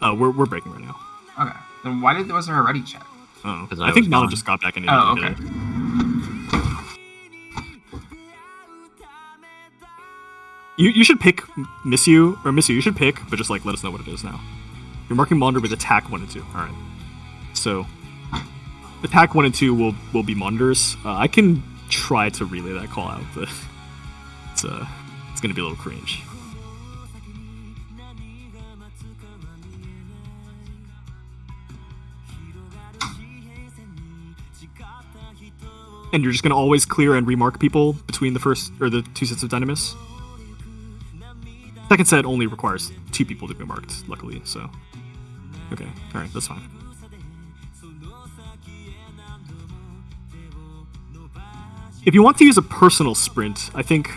S2: We're breaking right now.
S4: Okay. Then why wasn't her ready check?
S2: Oh, I think Nala just got back in.
S4: Oh, okay.
S2: You should pick Misyu, or Misyu, you should pick, but just like let us know what it is now. You're marking monitor with attack 1 and 2. Alright. So attack 1 and 2 will be monitors. I can try to relay that call out, but it's gonna be a little cringe. And you're just gonna always clear and remark people between the first or the 2 sets of Dynamis? Second set only requires 2 people to be marked, luckily, so. Okay, alright, that's fine. If you want to use a personal sprint, I think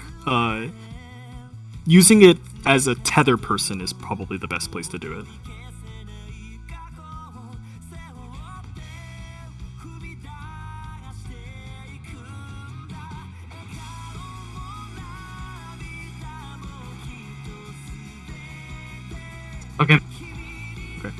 S2: using it as a tether person is probably the best place to do it. Okay. Okay.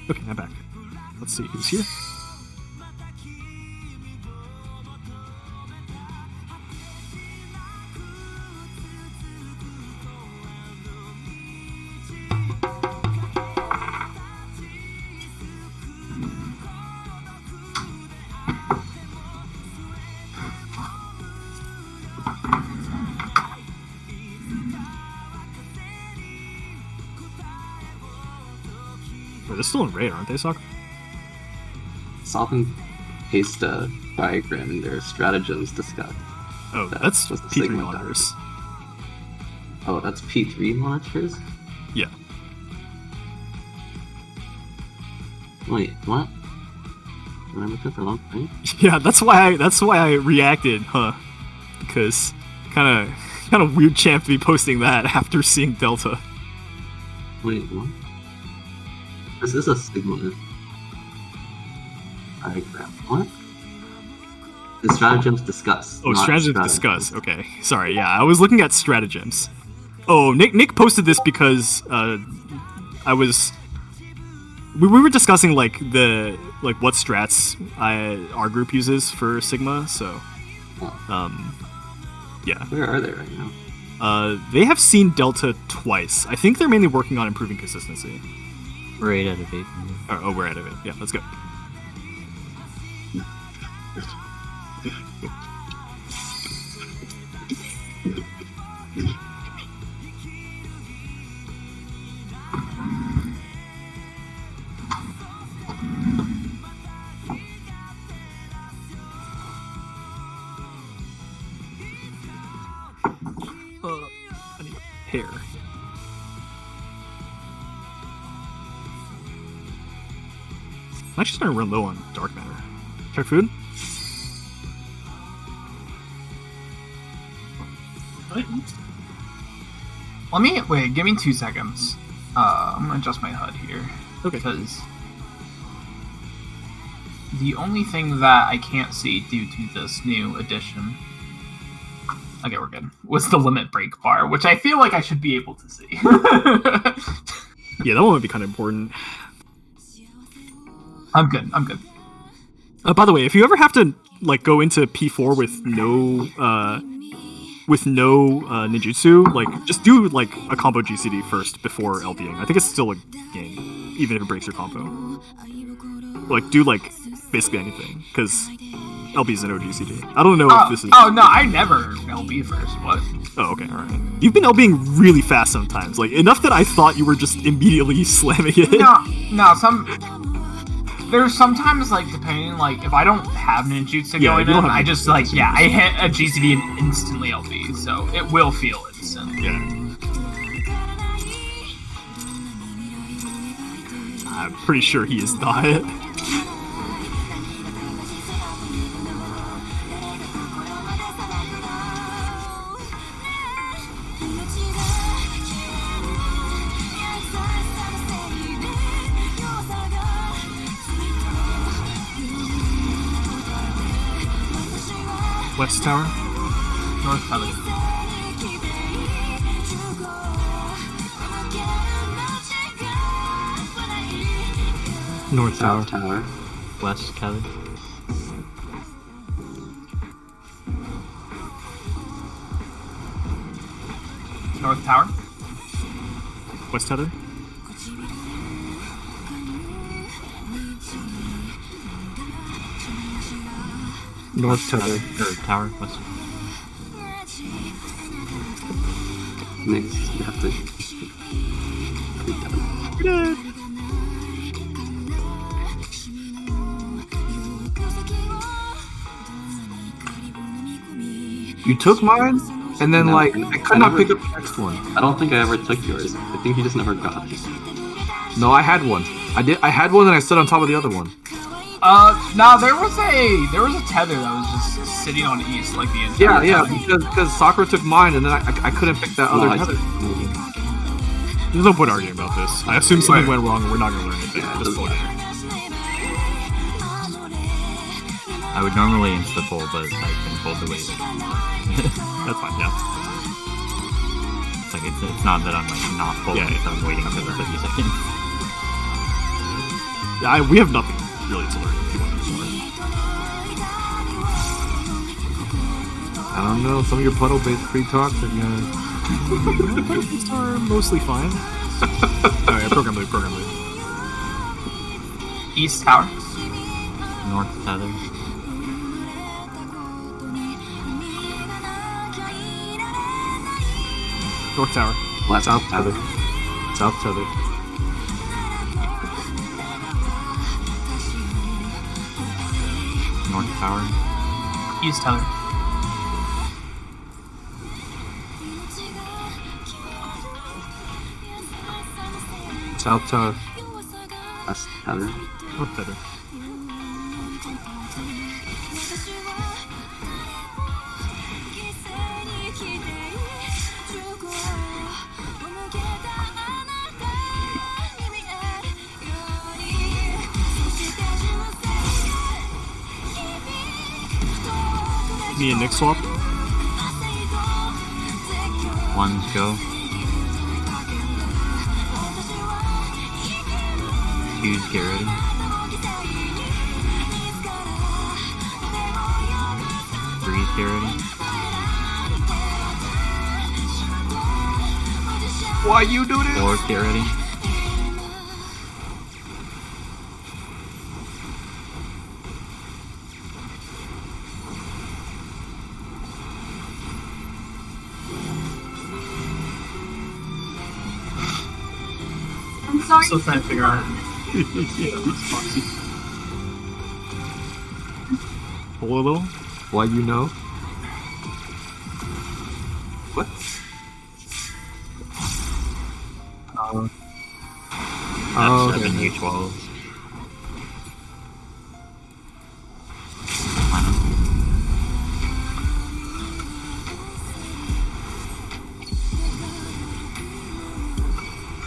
S2: Okay, I'm back. Let's see who's here. They're still in raid, aren't they, Soccer?
S3: Saw them paste a diagram in their stratagems discussed.
S2: Oh, that's P3 monitors.
S3: Oh, that's P3 monitors?
S2: Yeah.
S3: Wait, what? Am I looking for a long time?
S2: Yeah, that's why I reacted, huh? Because kind of weird champ to be posting that after seeing Delta.
S3: Wait, what? This is a Sigma diagram. What? The stratagems discussed.
S2: Oh, stratagems discuss. Okay, sorry. Yeah, I was looking at stratagems. Oh, Nick posted this because we were discussing like what strats our group uses for Sigma. So, Yeah.
S3: Where are they right now?
S2: They have seen Delta twice. I think they're mainly working on improving consistency.
S7: We're 8 out of 8.
S2: Oh, we're out of it. Yeah, let's go. I need hair. I'm actually starting to run low on dark matter. Check food.
S4: Give me 2 seconds. I'm gonna adjust my HUD here.
S2: Okay.
S4: Because the only thing that I can't see due to this new addition, okay, we're good, was the limit break bar, which I feel like I should be able to see.
S2: Yeah, that one would be kind of important.
S4: I'm good.
S2: By the way, if you ever have to like go into P4 with no ninjutsu, like just do like a combo GCD first before LBing. I think it's still a game, even if it breaks your combo. Like do like basically anything, because LB is an OGCD. I don't know if this is.
S4: Oh no, I never LB first. What?
S2: Oh, okay, all right. You've been LBing really fast sometimes, like enough that I thought you were just immediately slamming it.
S4: No, there's sometimes, like, depending, like, if I don't have ninjutsu going in, I just, like, I hit a GCD and instantly LB, so it will feel instant.
S2: Yeah. I'm pretty sure he is not. West Tower?
S4: North Tower.
S2: North Tower.
S3: South Tower.
S7: West Tower.
S4: North Tower.
S2: West Tower.
S5: North Tower.
S7: Tower. West.
S3: Next, you have to.
S5: You took mine, and then
S3: No,
S5: I could not pick up the next one.
S3: I don't think I ever took yours. I think you just never got it.
S5: No, I had one. I had one, and I stood on top of the other one.
S4: No, there was a tether that was just sitting on east, like the entire time.
S5: because Sakura took mine, and then I couldn't pick that other tether.
S2: There's no point arguing about this. I assume something went wrong and we're not going to learn anything.
S3: Yeah,
S2: Just pull it.
S7: I would normally insta-pull, but I've been told to wait.
S2: That's fine, yeah.
S7: It's like, it's not that I'm like not pulling,
S2: Yeah.
S7: it's I'm waiting for the 50 seconds.
S2: Yeah, we have nothing really to learn if you want to explore.
S5: I don't know. Some of your puddle-based free talks are gonna.
S2: These are mostly fine. Alright, program lead.
S4: East Tower.
S7: North Tower.
S2: North Tower.
S3: South Tower.
S5: South Tower.
S7: North Tower.
S4: East Tower.
S5: South Tower.
S3: West Tower.
S2: North Tower. Me and Nick swap.
S7: Ones go. Twos get ready. Threes get ready.
S5: Why you do this?
S12: Or get ready.
S4: I'm sorry. Still trying to figure out.
S5: Hello? Why you know? What?
S12: Oh, 7, U12.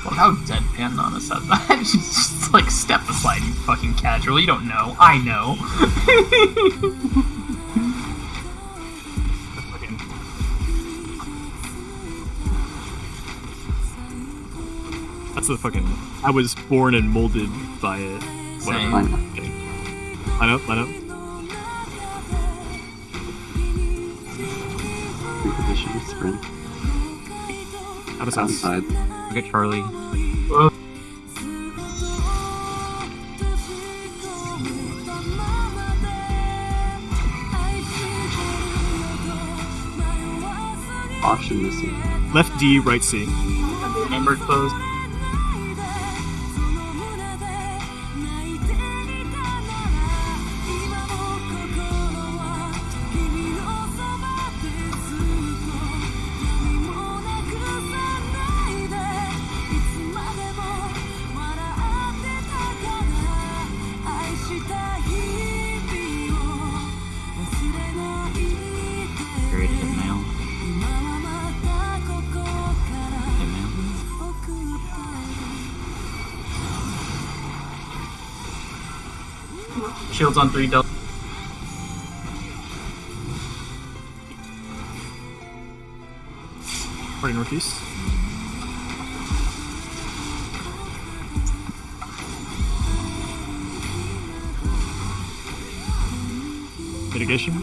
S4: Well, how deadpan Nana said that. She's just like, step aside, you fucking casual. You don't know. I know.
S2: That's the fucking. I was born and molded by it.
S4: Same.
S2: Okay. Line up.
S3: Reposition, sprint.
S2: Out of sound.
S3: Outside.
S12: Look at Charlie.
S3: Option missing.
S2: Left D, right C.
S4: Chamber closed.
S12: Great hit mail. Hit mail.
S4: Shields on 3 double.
S2: Party northeast. Mitigation.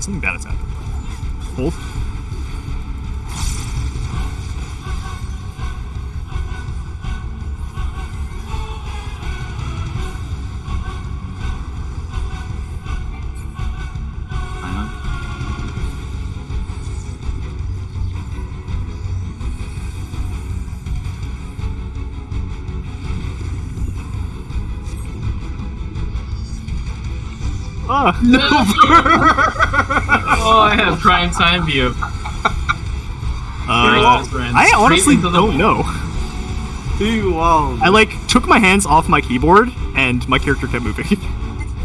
S2: Something bad has happened. Hold.
S12: Line up.
S2: Ah!
S4: No! Oh, I have prime time view.
S2: I honestly don't know.
S5: Wow.
S2: I like took my hands off my keyboard and my character kept moving.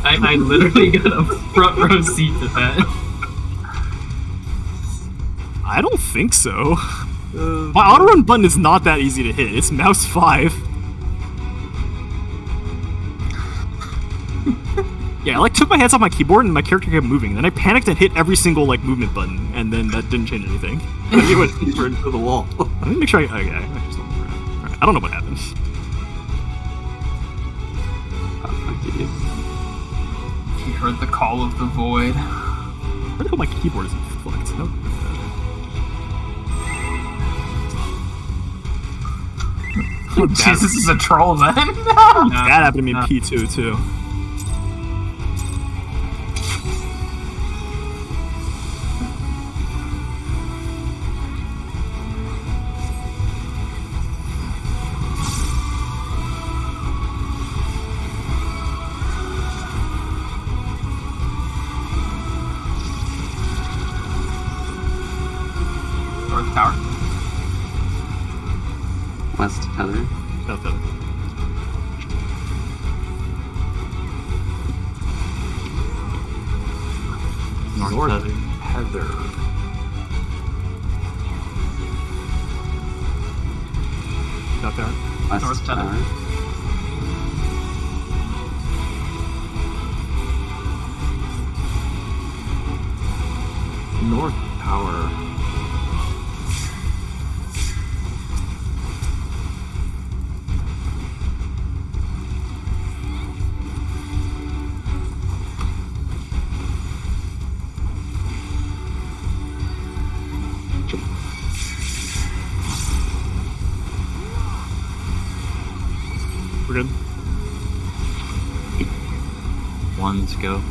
S4: I literally got a front row seat to that.
S2: I don't think so. My auto run button is not that easy to hit. It's mouse 5. Yeah, I like took my hands off my keyboard and my character kept moving. Then I panicked and hit every single like movement button, and then that didn't change anything.
S5: Then you went deeper into the wall.
S2: Let me make sure I just don't look around. All right, I don't know what happened.
S4: You heard the call of the void.
S2: Where the hell my keyboard isn't flipped? Nope.
S4: Jesus, this is a troll then.
S2: That happened to me in P2 too.
S4: North tower.
S3: West tether.
S2: South tether.
S12: North tether.
S5: Heather.
S2: South tower.
S3: West
S4: North tether.
S3: tower.
S5: North Tower.
S2: We're good.
S12: Ones go.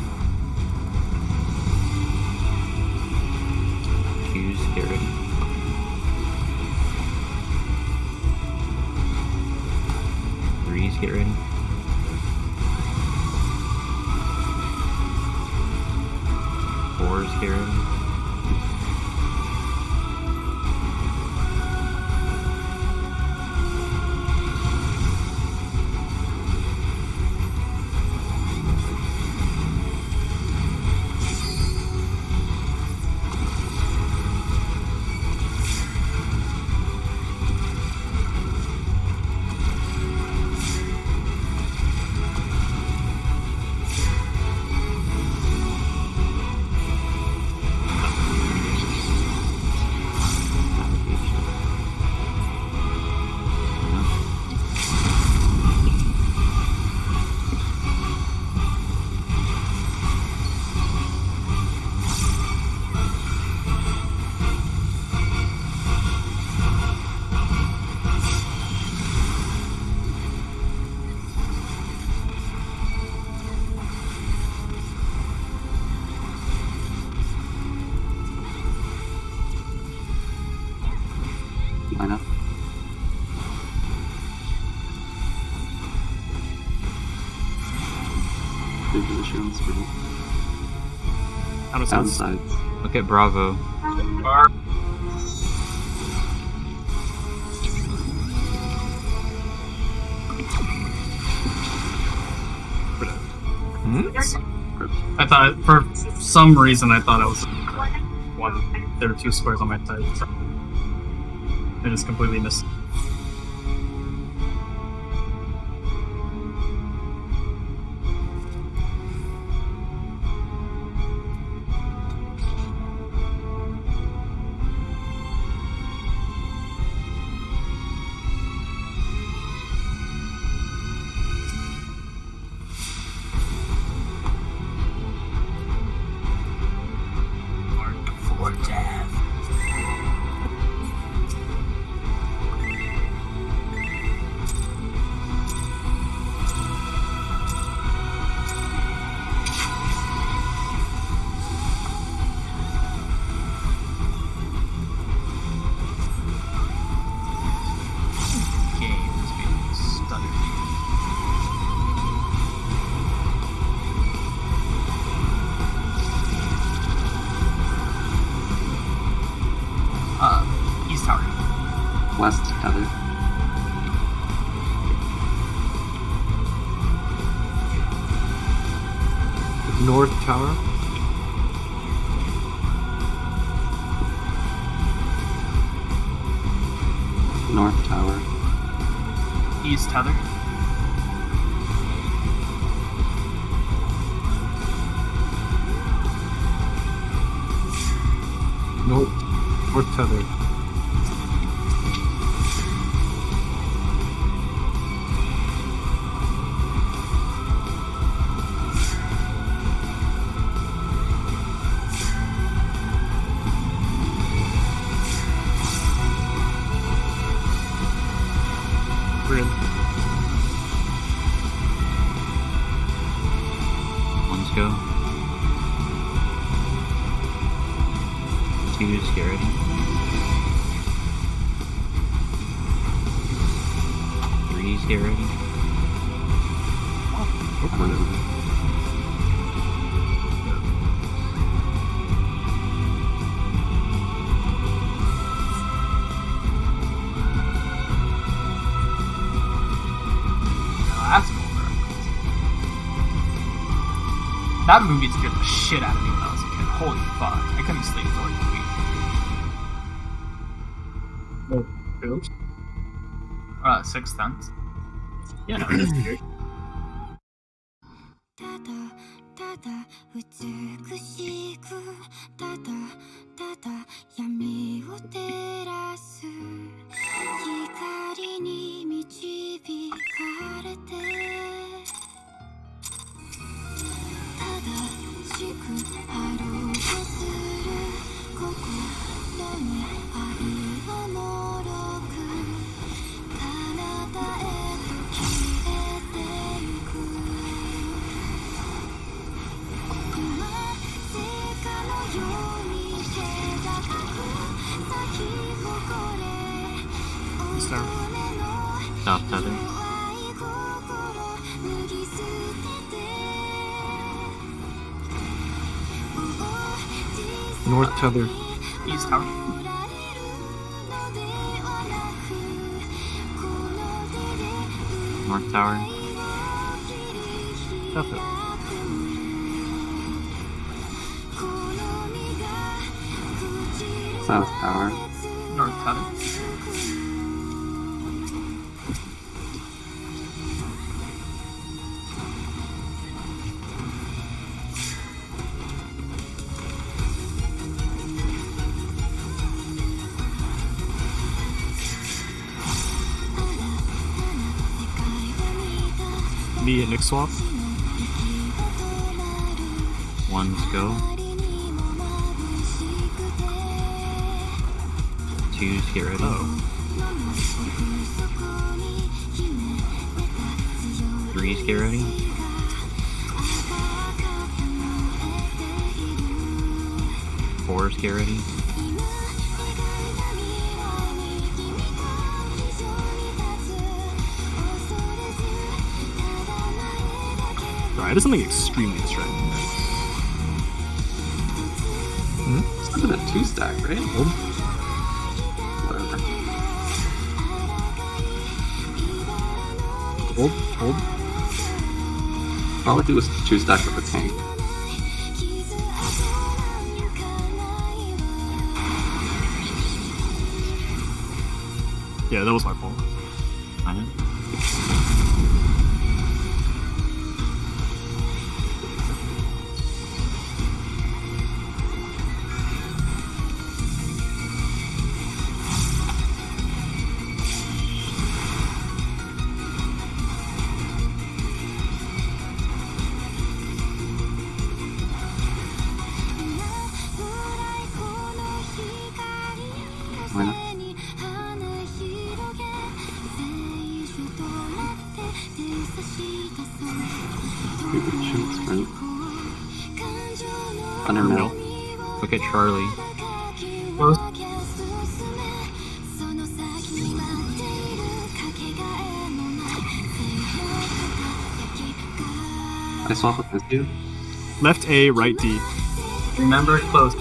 S12: Twos, get ready. Threes, get ready. Fours, get ready.
S3: Line up. Big position on the screen.
S2: Out of sense.
S3: Downsides.
S12: Look at Bravo.
S1: I thought, for some reason, I thought I was one. There were two squares on my side. So I just completely missed.
S4: East Tower.
S3: West Heather.
S5: North Tower.
S3: North Tower.
S4: East Tether.
S5: North Tether.
S2: We're good.
S12: Ones go. Twos, get ready. Threes, get ready.
S4: That's cool. That movie scared the shit out of me when I was a kid. Holy fuck. I couldn't sleep for like a week.
S1: Oh,
S4: Sixth Sense.
S1: yeah, no, that's good.
S13: ただただ美しくただ
S12: South tether.
S5: North tether.
S4: East tower.
S12: North tower.
S5: South tether.
S3: South tower.
S4: North tether.
S5: Me and Nick swap.
S12: Ones go. Twos get ready. Threes get ready. Fours get ready.
S5: Alright, it's something extremely distracting.
S3: It's not a 2-stack, right? Whatever.
S5: Hold.
S3: All I do is 2-stack with a tank.
S5: Yeah, that was my fault.
S12: I know.
S3: Why not? Maybe chunks, right? Undermill.
S12: Look at Charlie.
S3: I swap with misyu.
S5: Left A, right D.
S4: Remember it close.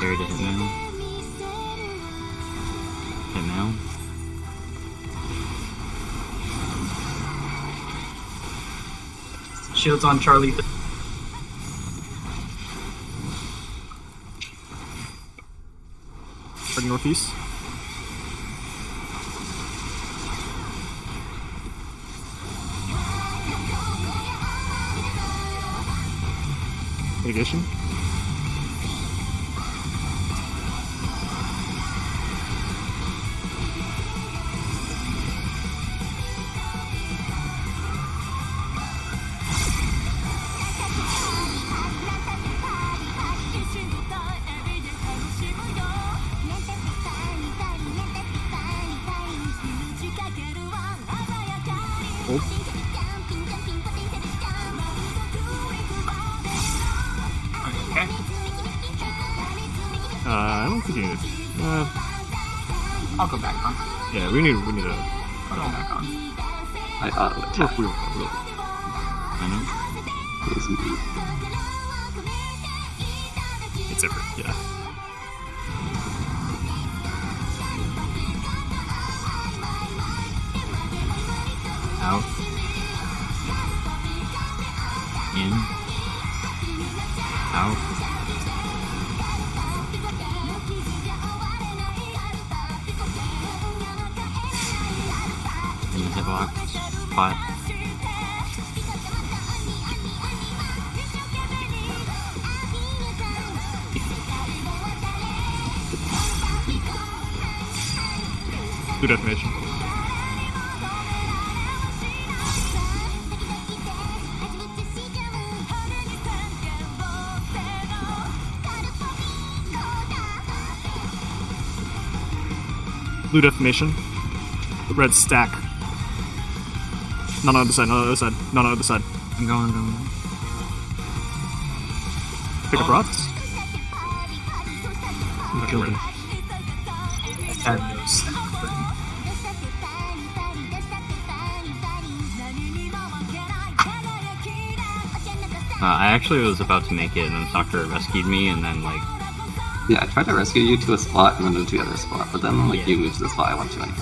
S12: There to hit now. Hit now.
S4: Shields on Charlie.
S5: Heading northeast. Mitigation. Hold.
S4: Okay.
S5: I don't think you need it.
S4: I'll go back on.
S5: Yeah, we need a.
S4: I'll go back on.
S3: I auto attack.
S12: I know.
S5: It's over, yeah.
S12: Out. In. Out. In the hitbox. Spot.
S2: Blue detonation. Blue detonation. Red stack. Not on the other side, not on the other side, not on the other side.
S12: I'm going.
S2: Pick up rods.
S5: You killed him.
S1: Had no stack.
S12: I actually was about to make it, and then Sakura rescued me, and then like.
S3: Yeah, I tried to rescue you to a spot and then to the other spot, but then like you moved to the spot I went to anyway.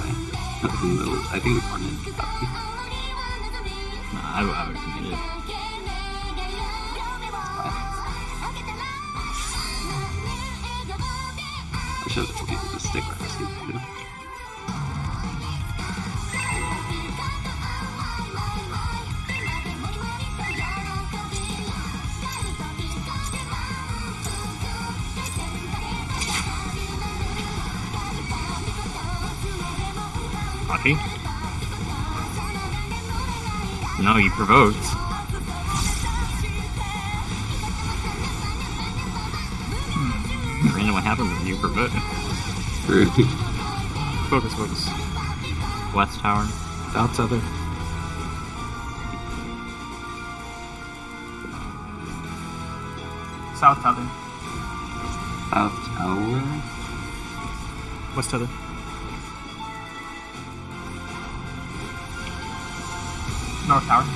S3: I think we coordinated.
S12: I would have made it.
S3: I should have used the stick right rescue too.
S2: Aki.
S12: No, you provoked. Brandon, what happened when you provoked?
S2: Focus.
S12: West Tower.
S5: South tether.
S4: South tether.
S3: South Tower?
S2: West tether.
S4: North tower.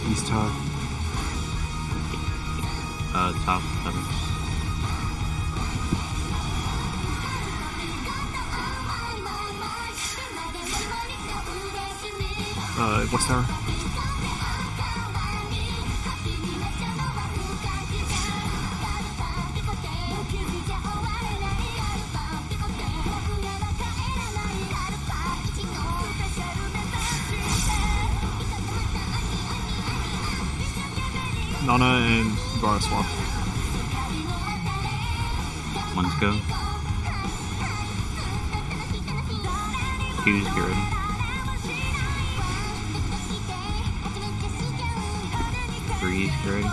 S5: East tower.
S12: South Tower.
S2: West tower. Nana and Vara swap.
S12: One's go. Two's get ready. Three's get ready.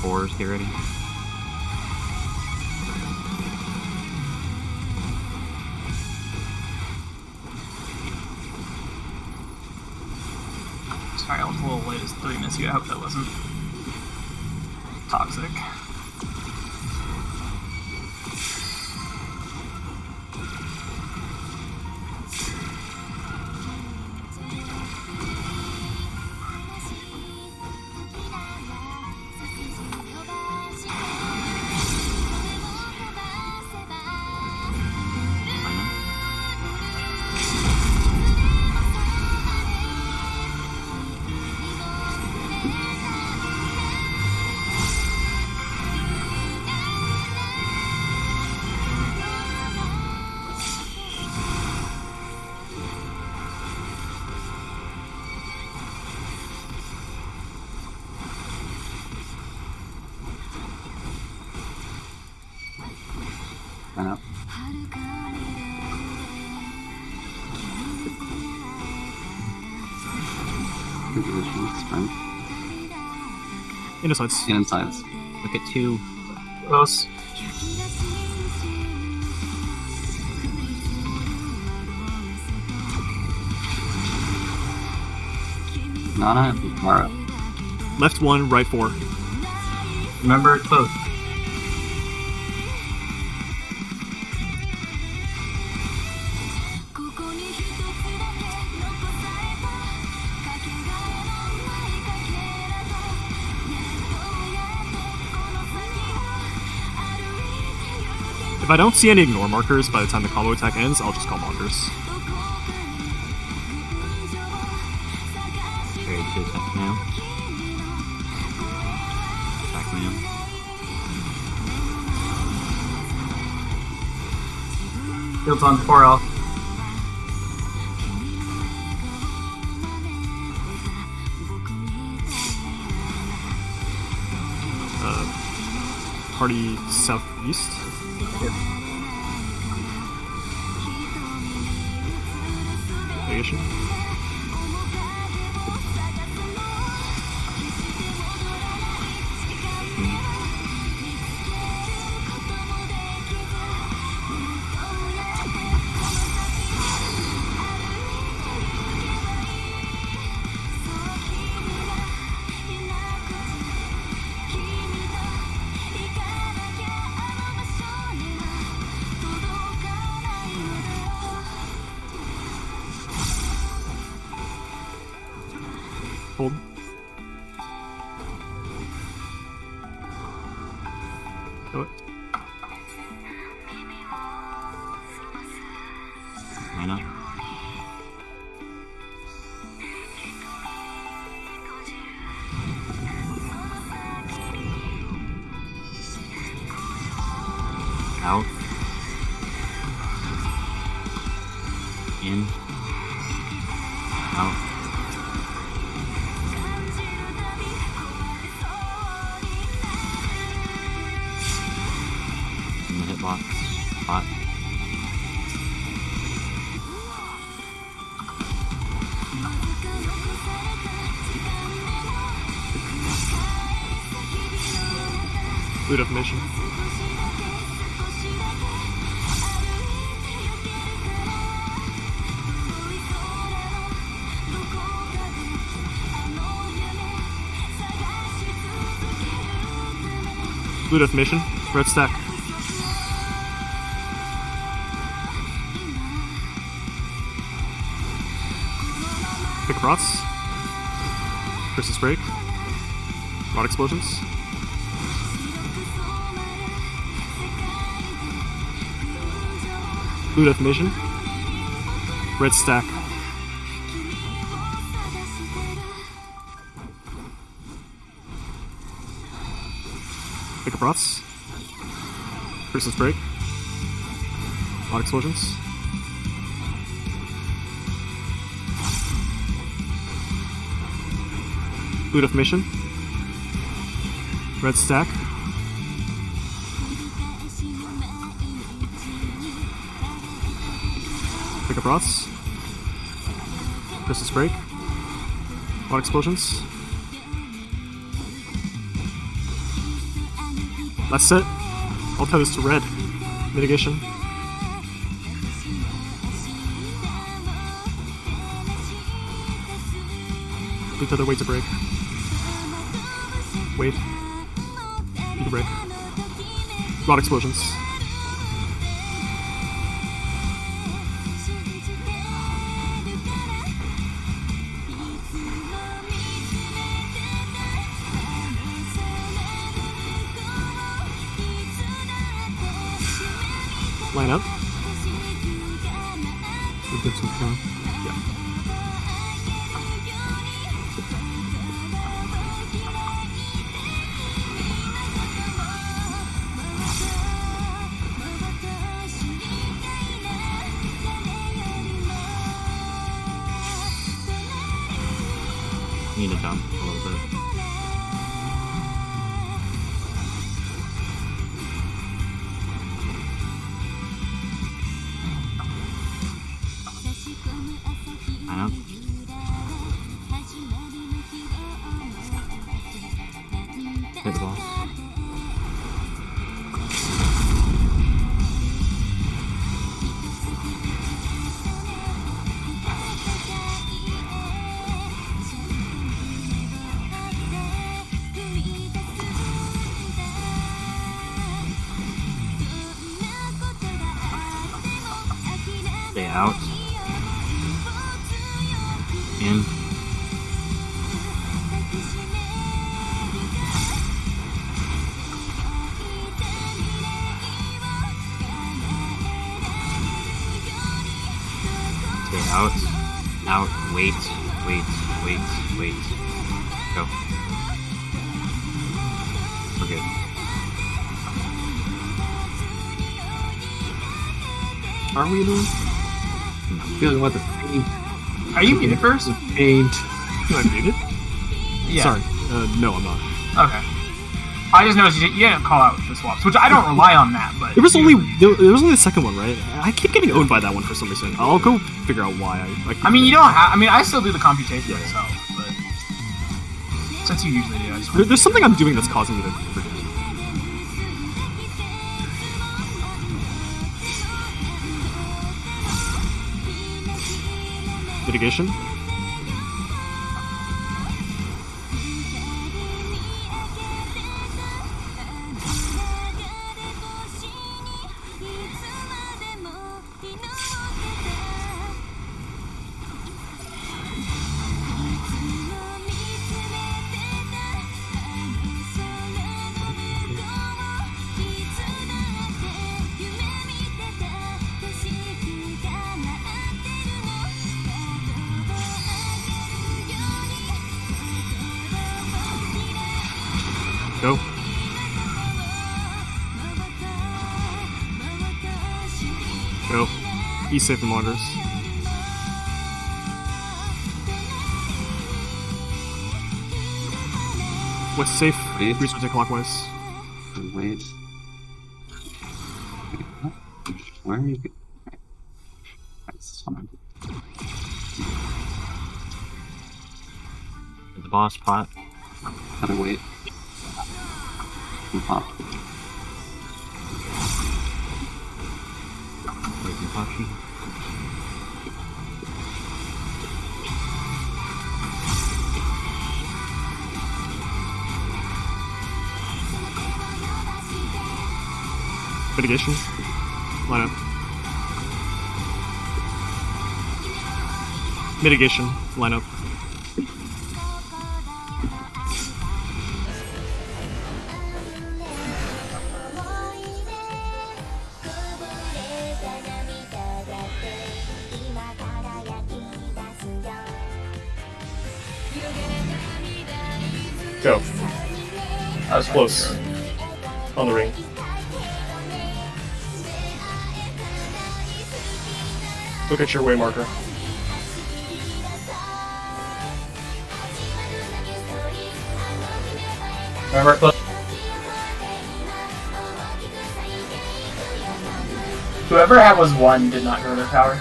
S12: Four's get ready.
S4: Sorry, I was a little late as 3 misyu. I hope that wasn't toxic.
S3: Up. Sprint.
S2: Inner sides.
S3: And insides.
S12: Look at 2.
S2: Close.
S3: Nana and Vara.
S2: Left 1, right 4.
S1: Remember both.
S2: If I don't see any ignore markers by the time the combo attack ends, I'll just call blockers.
S12: Very good attack now. Attack now.
S4: Field's on 4 health.
S2: Party southeast.
S4: Yep.
S2: Negation. Hold. Do it.
S12: Why not? Out. In. Out. In the hitbox. Spot.
S2: Blue definition. Blue definition. Red stack. Pick up rots. Christmas break. Rod explosions. Blue definition. Red stack. Pick up rots. Christmas break. Rod explosions. Blue definition. Red stack. Pick up rots. Christmas break. Rod explosions. Last set. I'll tie this to red. Mitigation. Blue tether, wait to break. Wait. You can break. Rod explosions. Line up. We'll get some fun. Yeah.
S12: Need to jump a little bit. Line up. Hit the boss. Stay out. In. Out. Out. Wait. Wait. Wait. Wait. Go. We're good.
S5: Are we doing? Feeling what the paint?
S4: Are you muted first?
S5: The paint.
S13: Am I muted?
S4: Yeah.
S13: Sorry. No, I'm not.
S4: Okay. I just noticed you didn't call out the swaps, which I don't rely on that, but
S13: There was only the second one, right? I keep getting owned by that one for some reason. I'll go figure out why.
S4: I mean, you don't have. I mean, I still do the computation myself, but since you usually do, I just
S13: There's something I'm doing that's causing me to forget. Mitigation. Go. Go. Be safe from monitors. What's safe? Research clockwise.
S3: Wait. Where are you? That's fine.
S12: The boss pot.
S3: Gotta wait. Pop.
S12: Wait, Pachi.
S13: Mitigation. Line up. Mitigation. Line up.
S2: Go.
S4: I was
S2: Close. On the ring. Look at your way marker.
S1: Remember,
S4: Whoever had was 1 did not go to their tower.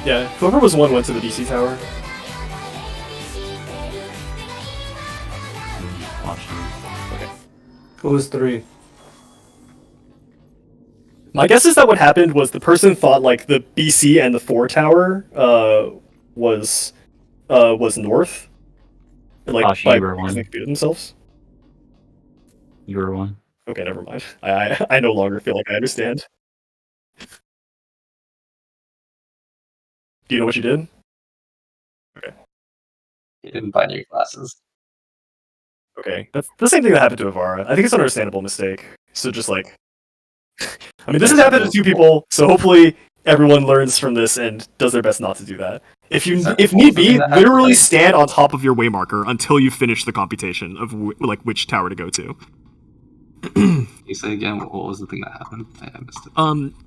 S2: Yeah, whoever was 1 went to the DC tower. Okay.
S1: Who was 3?
S2: My guess is that what happened was the person thought like the BC and the 4 tower was north. Like
S12: Josh,
S2: by
S12: you were 1.
S2: they computed themselves.
S12: You were 1.
S2: Okay, never mind. I no longer feel like I understand. Do you know what you did? Okay.
S3: You didn't buy new glasses.
S2: Okay. That's the same thing that happened to Avara. I think it's an understandable mistake. So just like I mean, this has happened to 2 people, so hopefully everyone learns from this and does their best not to do that.
S13: If need be, literally stand on top of your way marker until you finish the computation of like which tower to go to.
S3: You say again, what was the thing that happened? I missed it.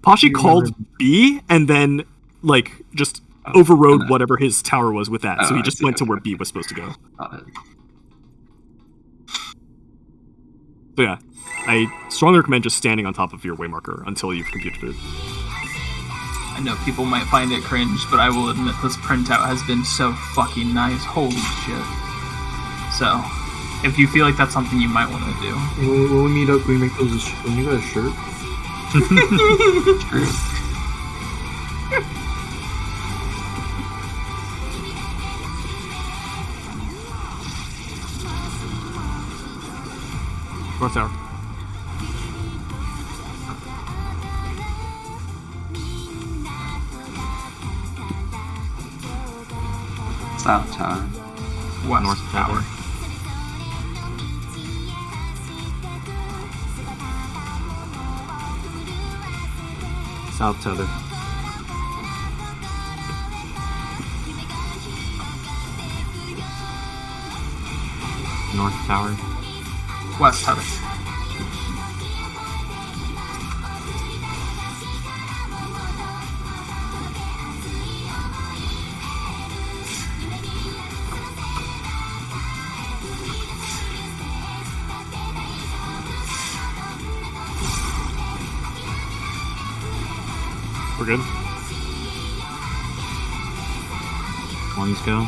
S13: Pachi called B and then like just overrode whatever his tower was with that, so he just went to where B was supposed to go.
S3: Got it.
S13: So yeah, I strongly recommend just standing on top of your way marker until you've computed it.
S4: I know people might find it cringe, but I will admit this printout has been so fucking nice. Holy shit. So, if you feel like that's something you might want to do.
S5: When we meet up, can we make those when you got a shirt?
S3: True.
S13: North tower.
S3: South tower.
S4: West
S12: North
S4: tower.
S12: South tether. North tower.
S4: West tether.
S13: We're good.
S12: Ones go.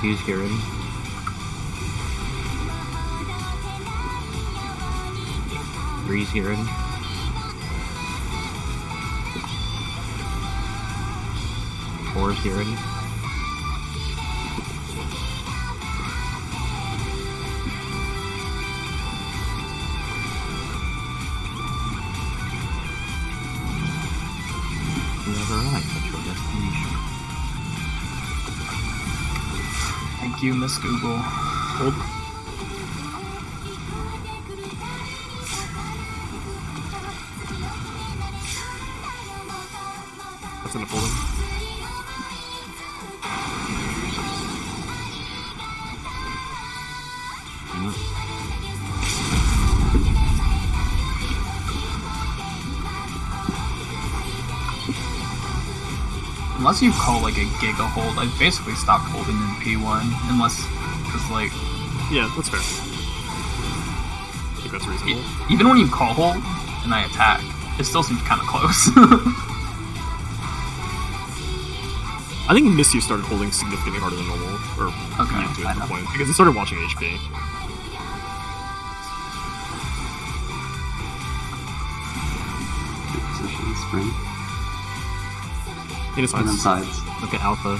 S12: Twos get ready. Threes get ready. Fours get ready.
S4: Thank you, Miss Google.
S13: Hold. That's in the folder.
S4: Unless you call like a giga hold, I've basically stopped holding in P1. Unless, because like,
S13: Yeah, that's fair. I think that's reasonable.
S4: even when you call hold and I attack, it still seems kind of close.
S13: I think misyu started holding significantly harder than normal, or
S4: Okay,
S13: used to
S4: I
S13: at
S4: know.
S13: the point, because he started watching HP.
S3: Position, spring.
S13: In his
S3: On
S13: sides.
S3: sides.
S12: Look at alpha.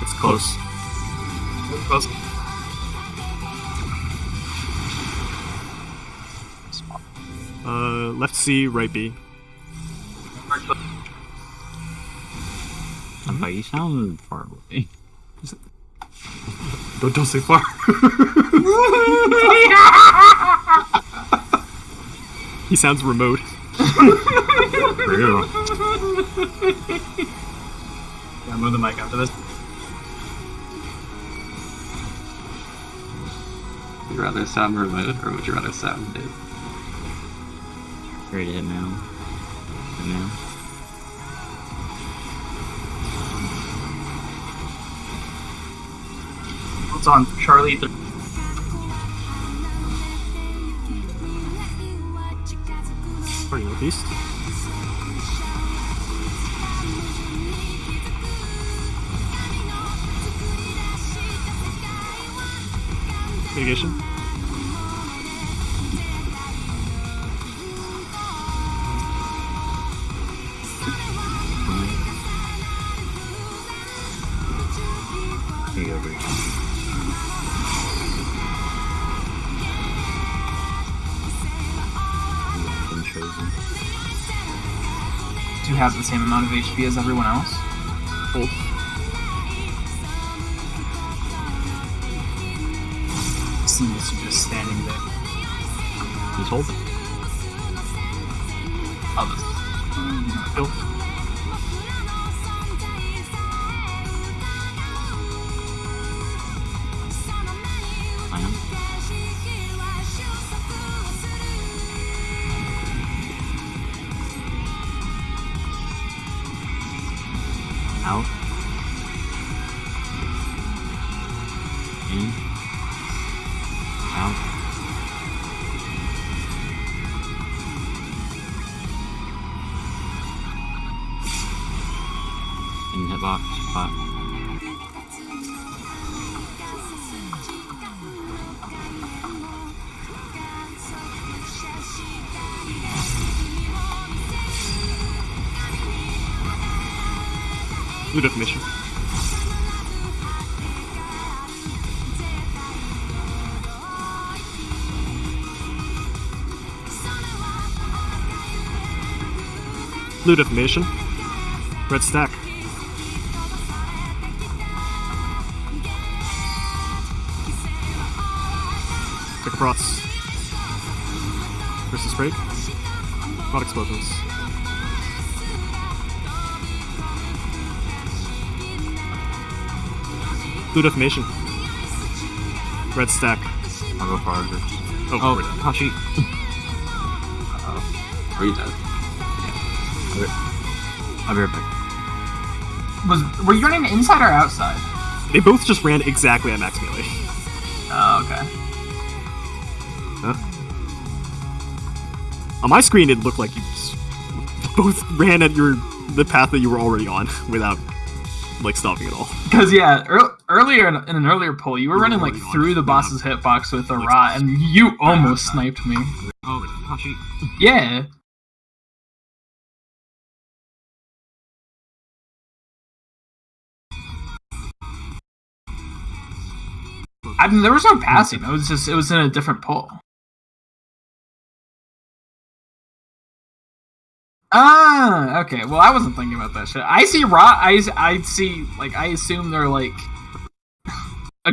S13: It's close.
S4: Close.
S13: Left C, right B.
S12: But you sound far away.
S5: Don't say far.
S13: He sounds remote.
S12: Real.
S4: Yeah, move the mic after this.
S3: Would you rather sound remote or would you rather sound dead?
S12: Ready to hit now. Hit now.
S4: It's on Charlie.
S13: Pretty northeast. Mitigation.
S12: Here you go, Bree. Been chosen.
S4: Do you have the same amount of HP as everyone else?
S13: Hold.
S4: Seems you just standing there.
S12: He's holding.
S4: I'll just.
S13: Kill.
S12: I am. Out. In. Out. In hitbox. Spot.
S13: Blue definition. Blue definition. Red stack. Pick a prots. Versus break. Prot explosions. Blue defamation. Red stack.
S12: I'll go farther.
S13: Oh, we're dead.
S5: Hachi.
S3: Are you dead?
S12: I'll be right back.
S4: Were you running inside or outside?
S13: They both just ran exactly at max melee.
S4: Oh, okay.
S13: On my screen, it looked like you just both ran at the path that you were already on without like stopping at all.
S4: Because yeah, earlier in an earlier poll, you were running like through the boss's hitbox with a rot, and you almost sniped me.
S5: Oh, Hachi.
S4: Yeah. I mean, there was no passing. It was in a different poll. Ah, okay. Well, I wasn't thinking about that shit. I see rot. I see like I assume they're like a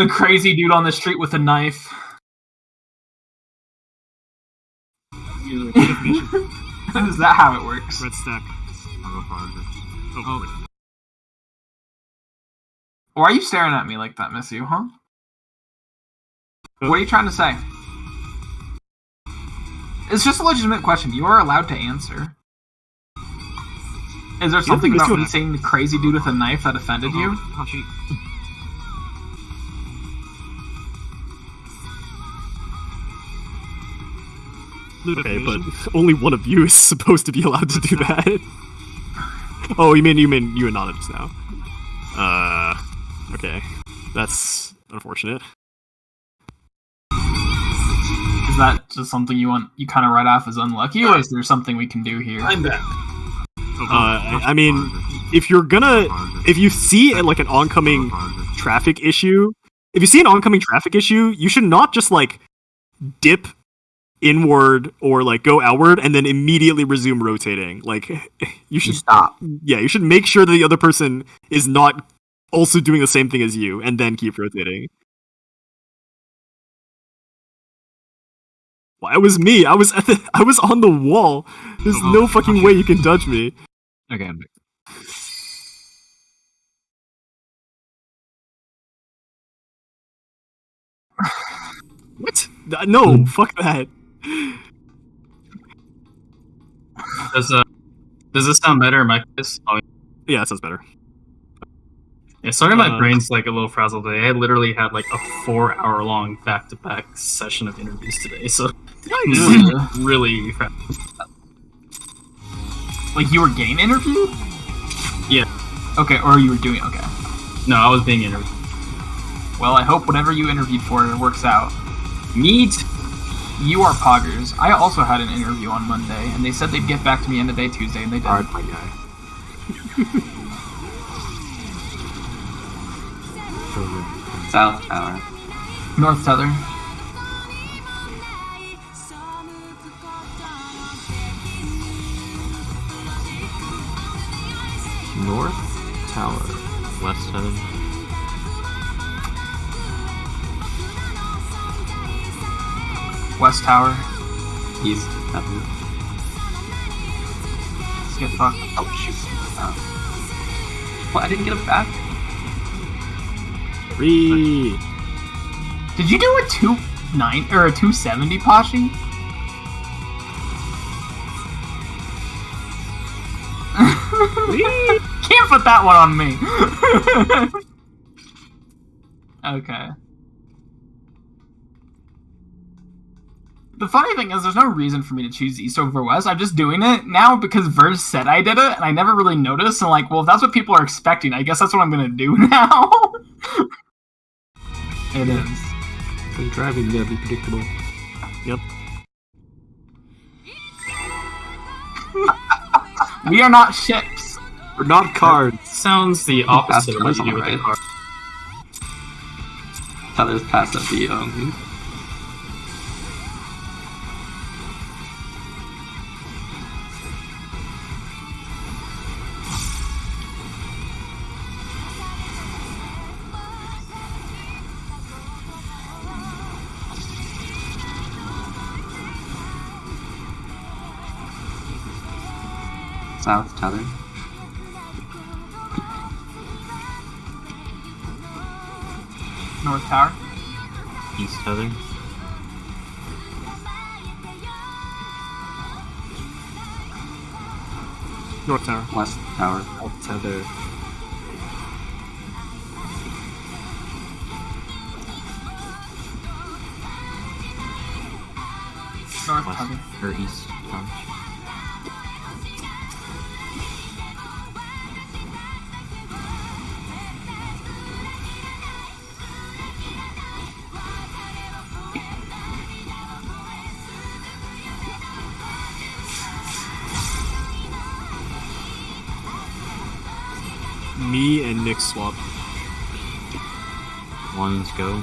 S4: crazy dude on the street with a knife. Is that how it works?
S13: Red stack.
S12: I'll go farther.
S13: Oh.
S4: Why are you staring at me like that, misyu, huh? What are you trying to say? It's just a legitimate question. You are allowed to answer. Is there something about me saying the crazy dude with a knife that offended you?
S5: Hachi.
S13: Okay, but only one of you is supposed to be allowed to do that. Oh, you mean you and Nana just now? Okay, that's unfortunate.
S4: Is that just something you kind of write off as unlucky, or is there something we can do here?
S5: I'm back.
S13: I mean, if you see like an oncoming traffic issue, you should not just like dip inward or like go outward and then immediately resume rotating. Like you should
S4: stop.
S13: Yeah, you should make sure that the other person is not also doing the same thing as you and then keep rotating. Well, it was me. I was on the wall. There's no fucking way you can dodge me.
S12: Okay, I'm back.
S13: What? No, fuck that.
S1: Does this sound better, Micah's? Oh,
S13: yeah, that sounds better.
S1: Yeah, sorry, my brain's like a little frazzled today. I literally had like a 4-hour-long back-to-back session of interviews today, so really frazzled.
S4: Like you were getting interviewed?
S1: Yeah.
S4: Okay, or you were doing okay.
S1: No, I was being interviewed.
S4: Well, I hope whatever you interviewed for works out.
S1: Neat.
S4: You are poggers. I also had an interview on Monday, and they said they'd get back to me end of day Tuesday, and they didn't.
S5: Alright, my guy.
S3: South Tower.
S4: North Tether.
S5: North Tower.
S12: West 7.
S4: West Tower.
S3: East 7.
S4: Let's get fucked.
S3: Oh shoot. Well, I didn't get it back.
S13: 3.
S4: Did you do a 290 or a 270, Pashi? Can't put that one on me. Okay. The funny thing is, there's no reason for me to choose East over West. I'm just doing it now because Verge said I did it, and I never really noticed. And like, well, if that's what people are expecting, I guess that's what I'm gonna do now. It is.
S5: When driving, you gotta be predictable.
S13: Yep.
S4: We are not ships.
S5: We're not cards.
S1: Sounds the opposite of what you do with a car.
S3: Tether's passive the South tether.
S4: North tower.
S12: East tether.
S13: North tower.
S3: West tower.
S5: South tether.
S4: North
S12: West
S4: tower.
S12: or east tower.
S13: Me and Nick swap.
S12: Ones go.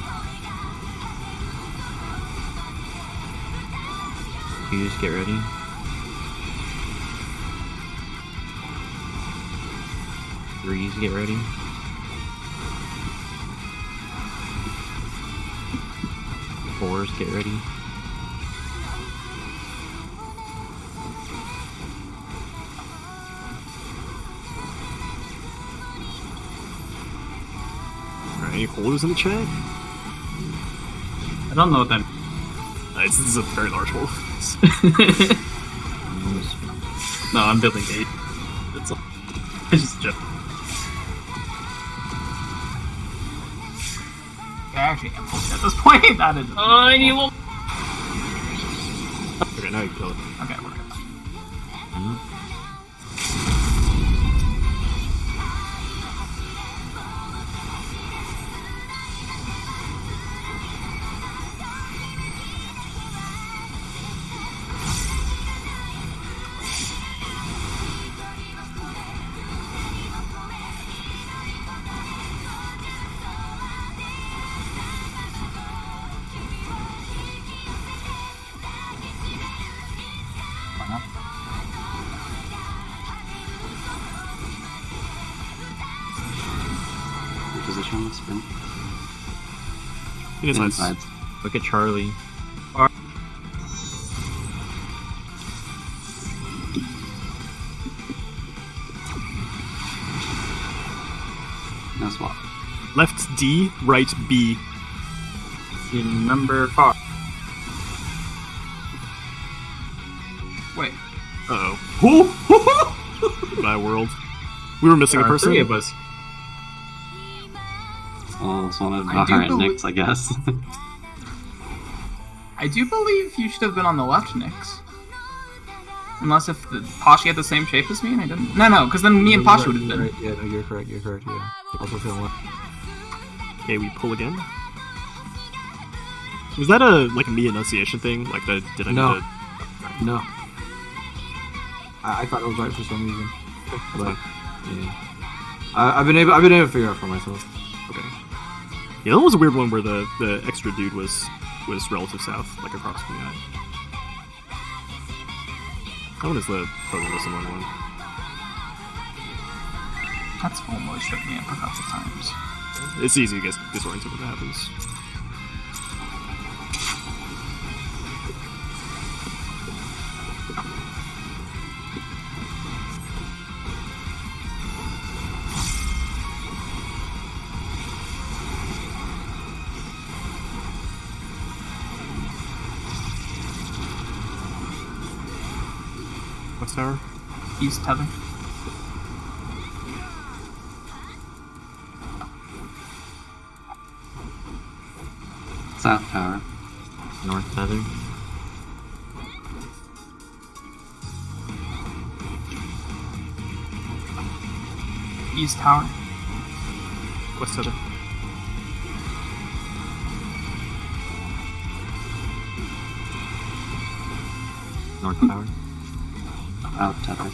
S12: Twos get ready. Threes get ready. Fours get ready.
S13: Alright, any holders in the chat?
S12: I don't know what that
S13: This is a very large hole.
S12: means.
S1: No, I'm building 8. It's all. It's just joke.
S4: I actually am full at this point. That is.
S1: I need one.
S13: Okay, now you can kill it.
S4: Okay, we're good.
S3: Position, spin.
S13: Inside.
S12: Look at Charlie.
S3: No swap.
S13: Left D, right B.
S12: In number 5.
S4: Wait.
S13: Uh-oh. My world. We were missing a person.
S1: 3 of us.
S3: Oh, it's one of
S4: I do
S3: alright,
S4: believe-
S3: Nick's, I guess.
S4: I do believe you should have been on the left, Nyx. Unless if the Pashi had the same shape as me and I didn't. No, because then me and Pashi would have been.
S5: Right, yeah, no, you're correct, yeah. Also feeling left.
S13: Okay, we pull again. Was that a me enunciation thing? Like the did I
S5: No.
S13: need to...
S5: No. I thought it was right for some reason. But, yeah. I've been able to figure out for myself.
S13: Okay. Yeah, that was a weird one where the extra dude was relative south, like across from that. That one is the totally similar one.
S4: That's almost tripped me up a couple times.
S13: It's easy to get disoriented when that happens. West tower?
S4: East tether.
S3: South tower.
S12: North tether.
S4: East tower.
S13: West tether.
S12: North tower.
S3: Out tether.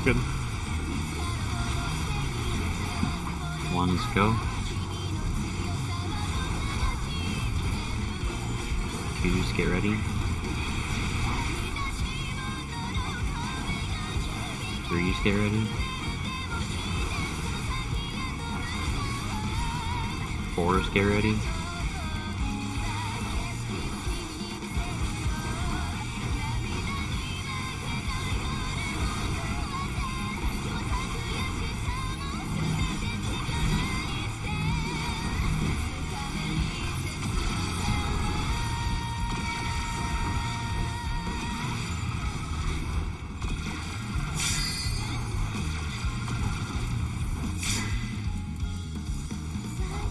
S13: Good.
S12: Ones go. Twos get ready. 3s, get ready. 4s, get ready.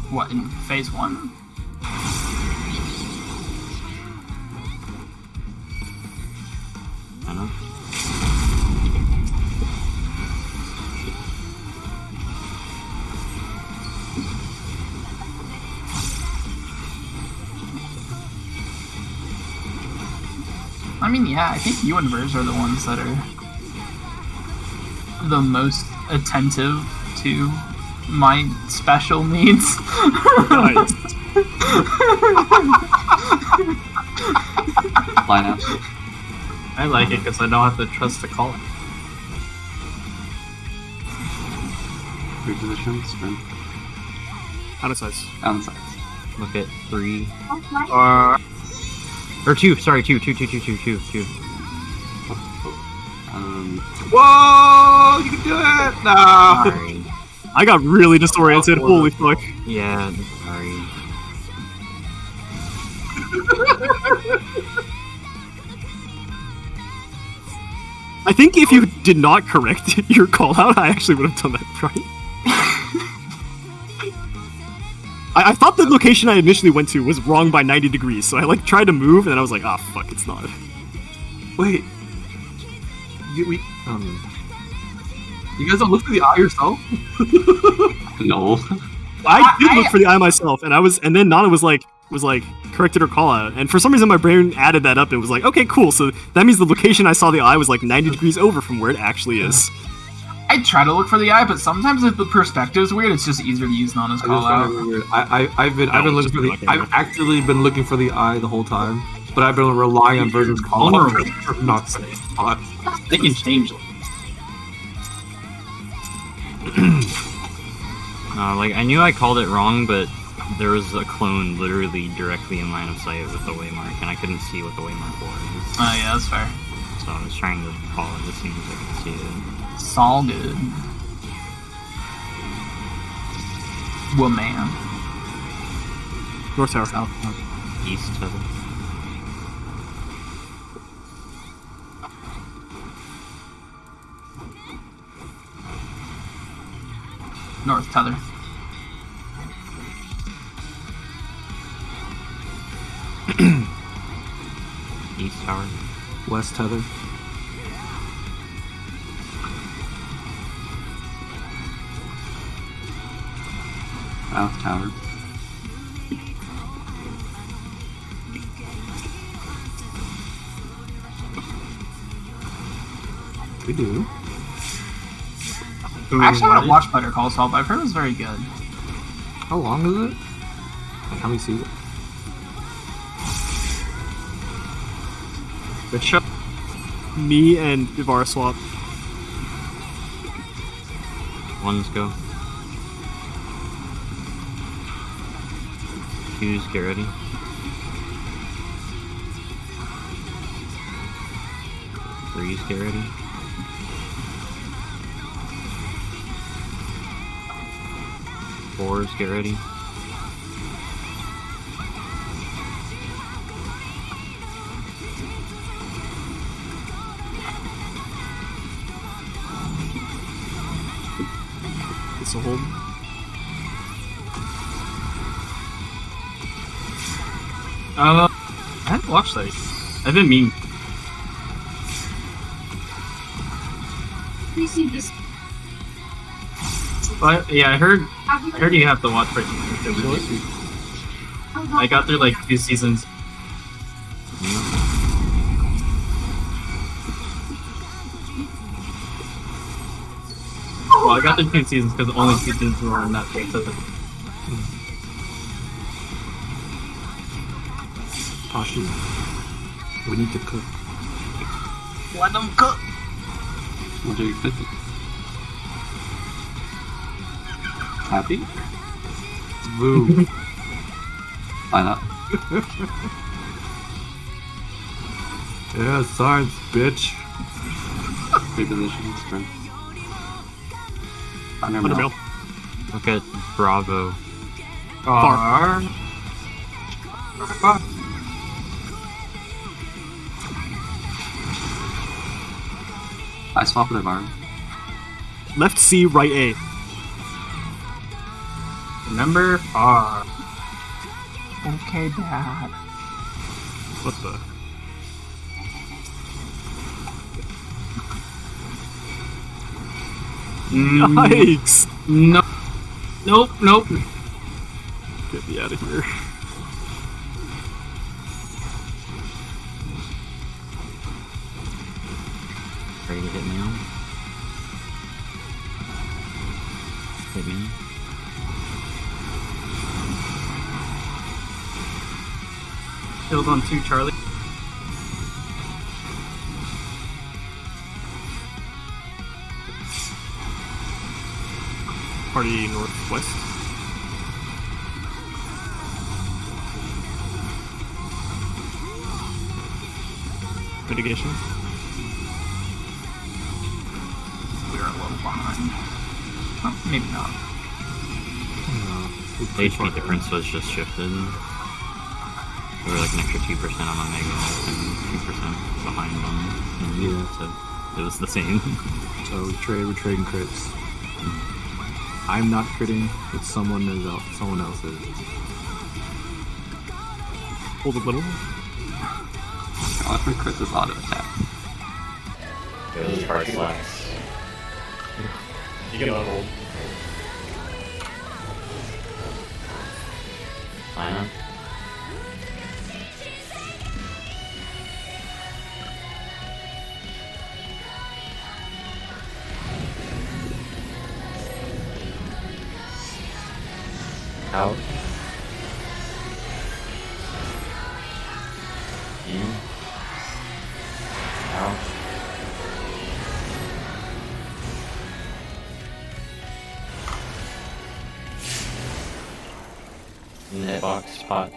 S4: What, in phase 1?
S12: I know.
S4: I mean, yeah, I think you and Verge are the ones that are the most attentive to my special needs.
S13: Nice.
S3: Lineup.
S1: I like it because I don't have to trust the call.
S3: 3 positions. Sprint.
S13: Out of size.
S3: Down sides.
S12: Look at 3.
S13: Or
S12: 2, sorry, 2.
S5: Whoa! You can do it! No!
S12: Sorry.
S13: I got really disoriented. Holy fuck.
S12: Yeah, sorry.
S13: I think if you did not correct your call out, I actually would have done that right. I thought the location I initially went to was wrong by 90 degrees, so I like tried to move, and then I was like, ah, fuck, it's not.
S5: Wait. You guys don't look for the eye yourself?
S3: No.
S13: I did look for the eye myself, and then Nana was like corrected her call out, and for some reason my brain added that up and was like, okay, cool, so that means the location I saw the eye was like 90 degrees over from where it actually is.
S4: I try to look for the eye, but sometimes if the perspective's weird, it's just easier to use Nana's call out.
S5: I've actually been looking for the eye the whole time, but I've been relying on Virgin's call out for not saying spot.
S1: They can change it.
S12: Like, I knew I called it wrong, but there was a clone literally directly in line of sight with the waymark, and I couldn't see what the waymark was.
S4: Oh yeah, that's fair.
S12: So I was trying to call it as soon as I could see it.
S4: It's all good. Well, man.
S13: North tower.
S4: South.
S12: East of it.
S4: North tether.
S12: East tower.
S5: West tether.
S3: South tower.
S5: We do.
S4: I actually want to watch Better Call Saul, but I've heard it was very good.
S5: How long is it? Like how many seasons?
S13: Good shot. Me and Ibarra swap.
S12: Ones go. 2s, get ready. 3s, get ready. 4s, get ready.
S13: It's a hold.
S1: I haven't watched that. I've been mean.
S8: You see this?
S1: But yeah, I heard you have to watch Breaking News. I got through like 2 seasons. Well, I got through 2 seasons because only 2 seasons were on Netflix.
S5: Tashi, we need to cook.
S4: Let them cook.
S3: We'll do 50. Happy?
S5: Boo.
S3: Why not?
S5: Yeah, science, bitch.
S3: Reposition, sprint. Under
S13: Under
S3: mill.
S13: mill.
S12: Look at Bravo.
S5: Far.
S3: I swap with Ivar.
S13: Left C, right A.
S4: Remember far. Okay, Dad.
S13: What the? Yikes!
S5: No. Nope.
S13: Get me out of here.
S12: Ready to hit me? Hit me.
S4: Killed on 2, Charlie.
S13: Party northwest. Mitigation.
S4: We are a little behind. Oh, maybe not.
S12: The HP difference was just shifted. We were like an extra 2% on Omega and 2% behind on Misyu, so it was the same.
S5: So we're trading crits. I'm not critting, but someone else is.
S13: Hold a little.
S3: Oh, if crits is auto attack.
S7: Those charge less.
S2: You can hold.
S7: Line up. Out. In. Out. In the hitbox spot.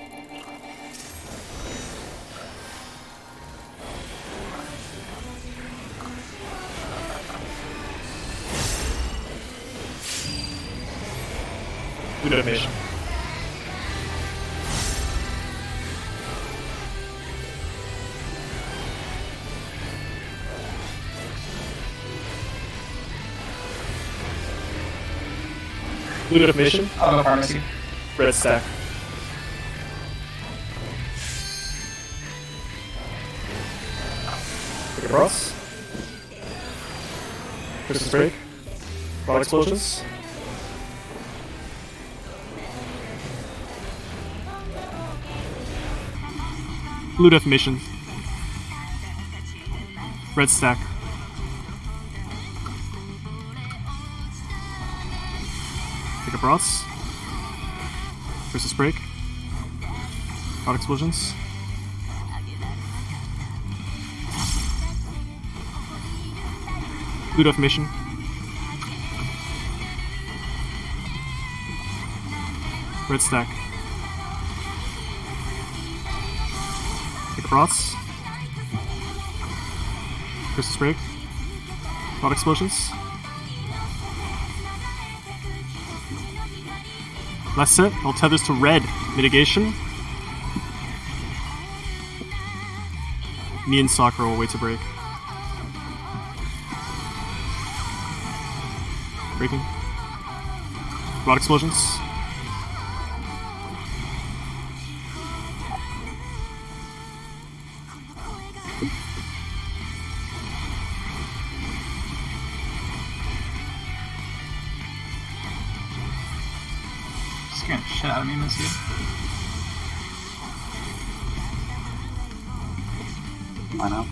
S2: Good animation. Blue definition.
S4: I'll go pharmacy.
S2: Red stack. Pick across. Christmas break. Rod explosions.
S13: Blue definition. Red stack. Pick up rods. Versus break. Rod explosions. Blue definition. Red stack. Pick up rods. Versus break. Rod explosions. Last set, all tethers to red. Mitigation. Me and Sakura will wait to break. Breaking. Rod explosions.
S4: Scaring the shit out of me, Misyu.
S3: Why not?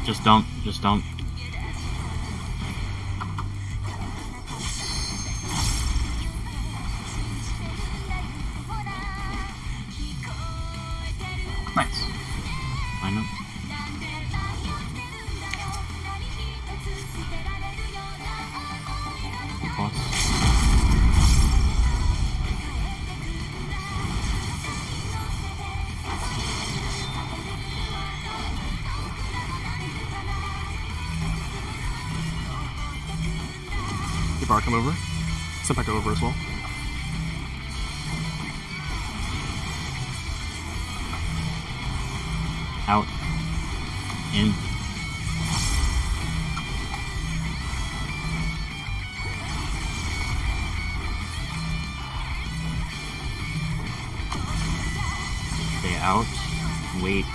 S12: Just dump.
S4: Nice.
S12: Line up. Plus.
S13: Bar come over. Senpai go over as well.
S12: Out. In. Stay out. Wait.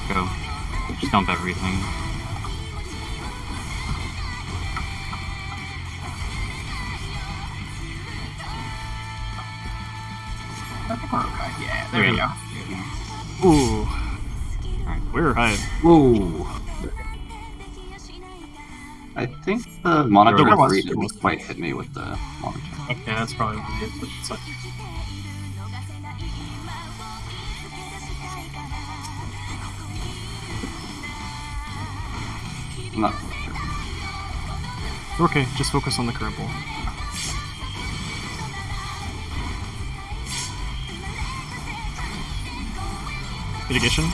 S12: Go. Just dump everything.
S4: I think we're okay. Yeah, there we go.
S13: Ooh. Alright, we're high.
S3: Whoa. I think the monitor
S13: The
S3: was didn't quite hit me with the monitor.
S1: Okay, that's probably what it is. It's like,
S3: I'm not sure.
S13: You're okay, just focus on the current ball. Mitigation.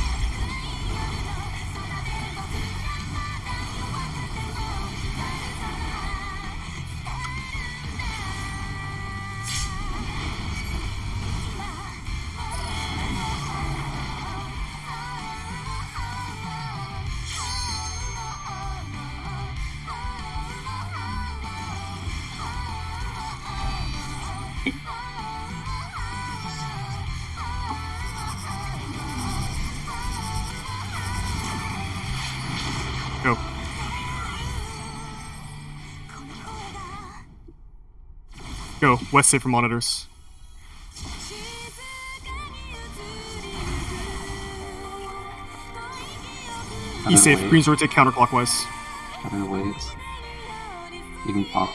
S13: Go. Go. West safe for monitors. East safe. Greens rotate counterclockwise.
S3: Better wait. Even pop.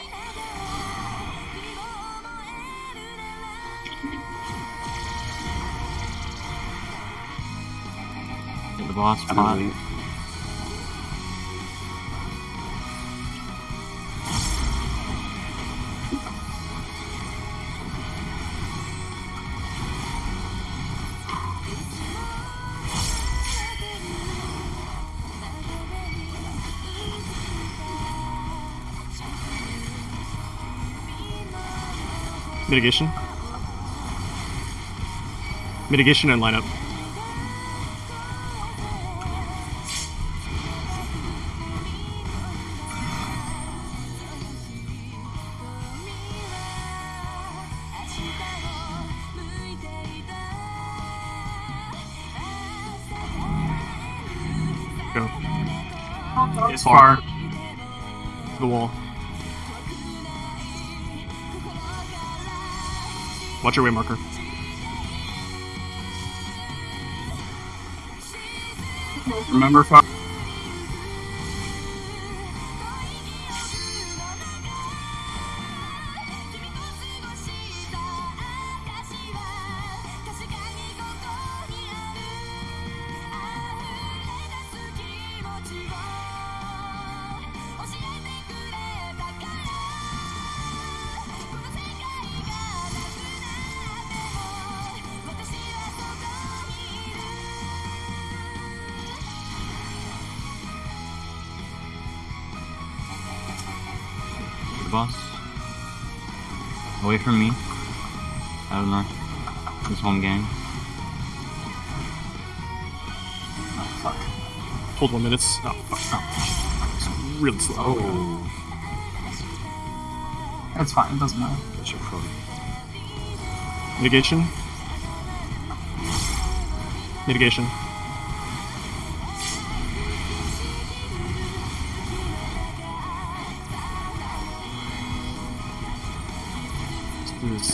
S12: Hit the boss
S3: Better
S12: spot.
S3: wait.
S13: Mitigation. Mitigation and lineup. Go.
S4: It's far.
S13: To the wall. Watch your way marker.
S4: Remember far.
S12: The boss. Away from me. Out of north. This home gang.
S13: Hold 1 minute. Oh, fuck. Oh. It's really slow.
S3: Oh.
S4: It's fine. It doesn't matter.
S5: That's your problem.
S13: Mitigation. Mitigation.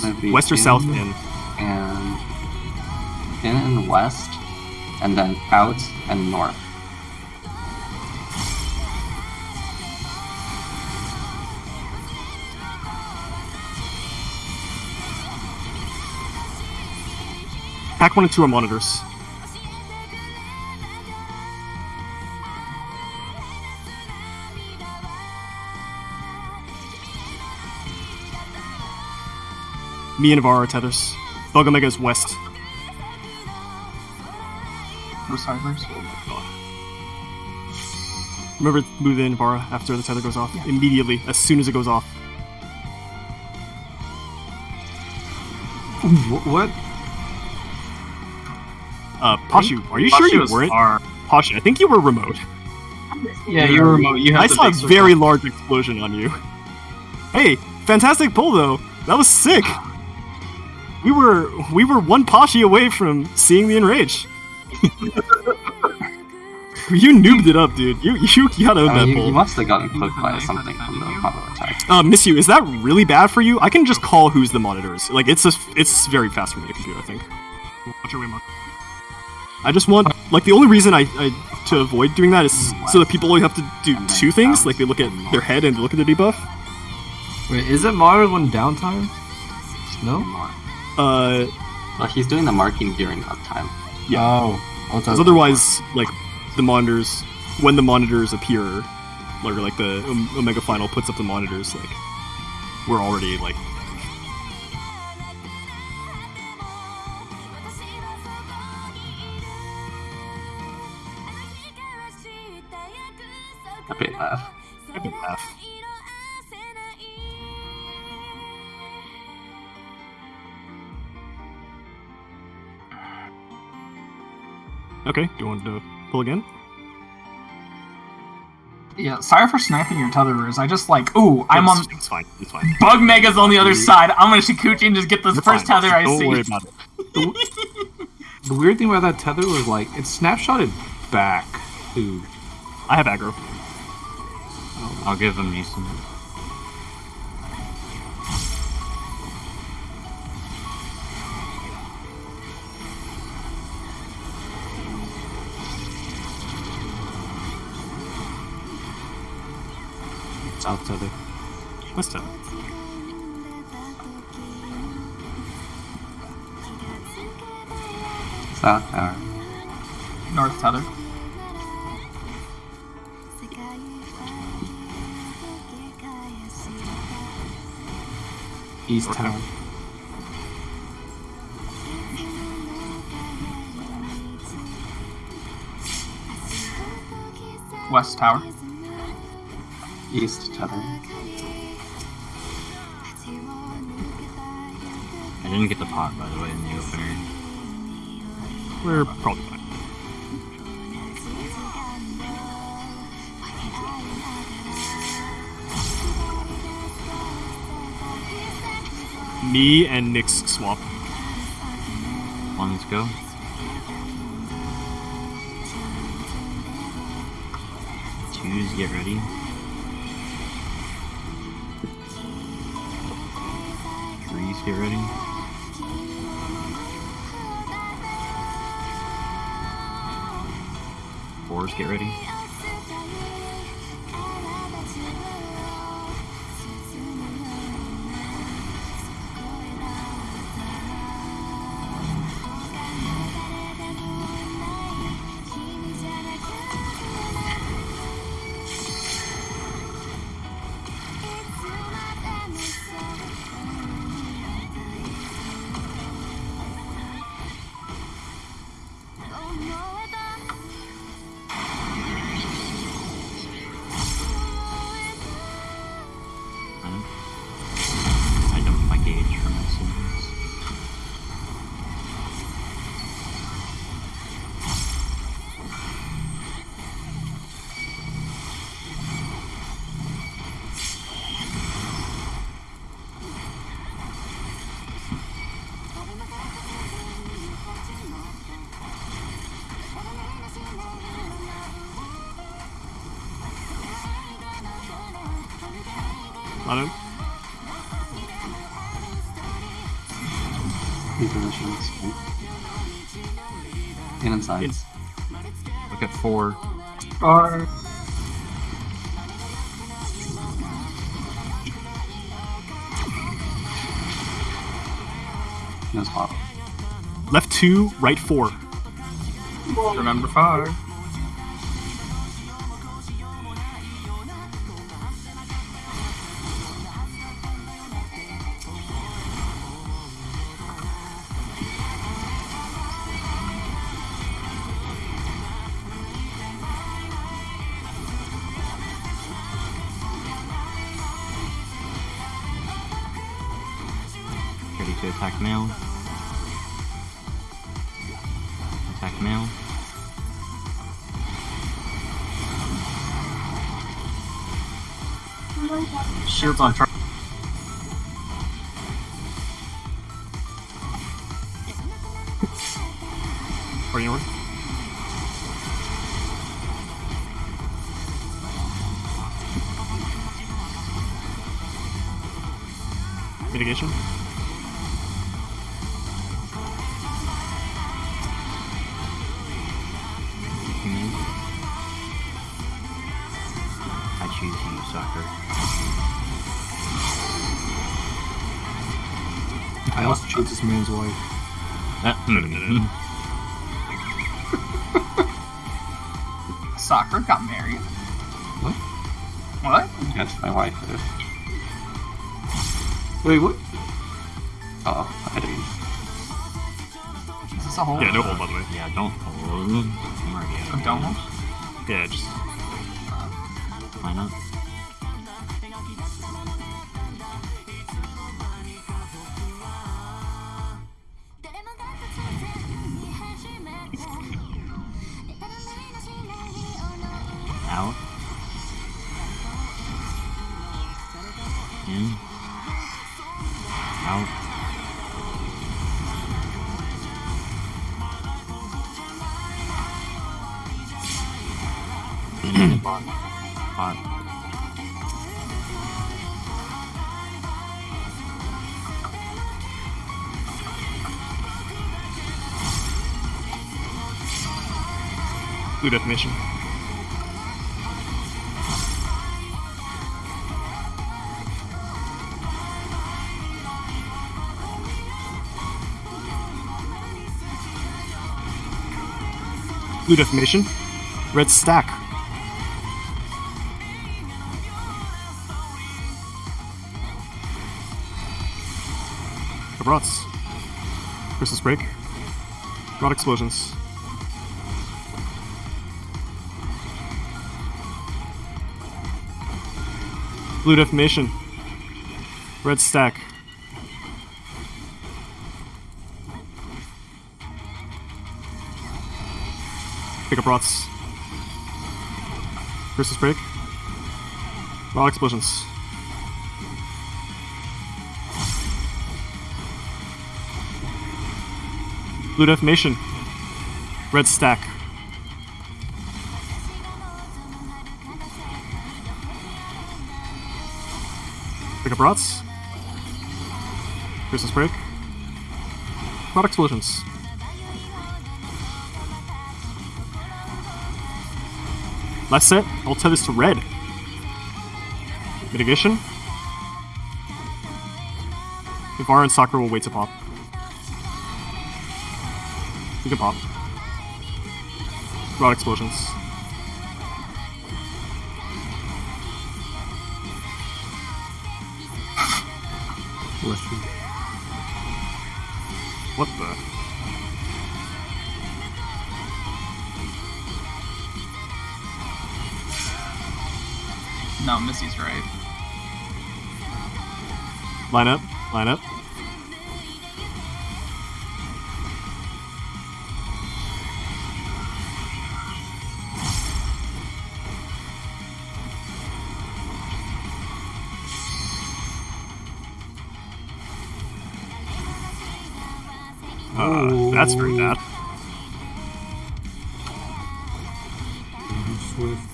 S3: Gonna be
S13: West or
S3: in
S13: south in?
S3: And in and west, and then out and north.
S13: Pack 1 and 2 are monitors. Me and Ibarra are tethers. Bug Omega is west.
S4: No cybers.
S13: Oh my god. Remember to move in, Ibarra, after the tether goes off. Yeah. Immediately, as soon as it goes off.
S5: What?
S13: Pashu, are you sure you weren't? Pashu, I think you were remote.
S1: Yeah, you were remote. You have
S13: I saw a very large explosion on you. Hey, fantastic pull though. That was sick. We were one Pashi away from seeing the enrage. You noobed it up, dude. You got out that pull.
S3: You must have gotten cloaked by something from the combo attack.
S13: Misyu, is that really bad for you? I can just call who's the monitors. Like it's very fast for me to compute, I think. Watch your way, Mark. I just want, like, the only reason I to avoid doing that is so that people only have to do two things. Like they look at their head and look at the debuff.
S5: Wait, is it monitor when downtime? No.
S3: Well, he's doing the marking during uptime.
S13: Yeah.
S5: Oh.
S13: Because otherwise, like, the monitors, when the monitors appear, or like the Omega Final puts up the monitors, like, we're already, like...
S3: Epic laugh.
S13: Epic laugh. Okay, do you want to pull again?
S4: Yeah, sorry for sniping your tetherers. I just like, ooh, I'm on.
S13: It's fine. It's fine.
S4: Bug Mega's on the other side. I'm gonna Shikuchi and just get the first tether I see.
S13: Don't worry about it.
S5: The weird thing about that tether was like it snapshotted back. Dude,
S13: I have aggro.
S12: I'll give him Neeson.
S5: South tether.
S13: West tether.
S3: South tower.
S4: North tether.
S5: East tower.
S4: West tower.
S3: East tether.
S12: I didn't get the pot, by the way, in the opener.
S13: We're probably fine. Me and Nick's swap.
S12: Let's go. Twos, get ready. Threes, get ready. Fours, get ready. I dumped my gauge from my sins.
S13: On him.
S3: In and sides.
S12: Look at 4.
S4: Or
S3: No spot.
S13: Left 2, right 4.
S4: remember 5.
S12: Ready to attack male. Attack male.
S4: Shields on target.
S13: Are you on? Mitigation.
S12: I choose you, soccer.
S5: I also choose this man's wife.
S4: Soccer got married.
S5: What?
S4: What?
S3: That's my wife.
S5: Wait, what?
S3: Oh, I didn't.
S4: Is this a hole?
S13: Yeah, no hold, by the way.
S12: Yeah, don't hold. I'm already out.
S4: Oh, don't hold?
S13: Yeah, just.
S12: Why not? Out. In. Out. In. Bot. Bot.
S13: Blue definition. Blue definition. Red stack. Rots. Crystal break. Rod explosions. Blue defamation. Red stack. Pick up rots. Crystal break. Rod explosions. Blue defamation. Red stack. Pick up rots. Crystal break. Rod explosions. Last set, I'll tell this to red. Mitigation. Ivar and Sakura will wait to pop. You can pop. Rod explosions. What the?
S4: No, Missy's right.
S13: Line up, line up. That's very bad.
S5: Swift.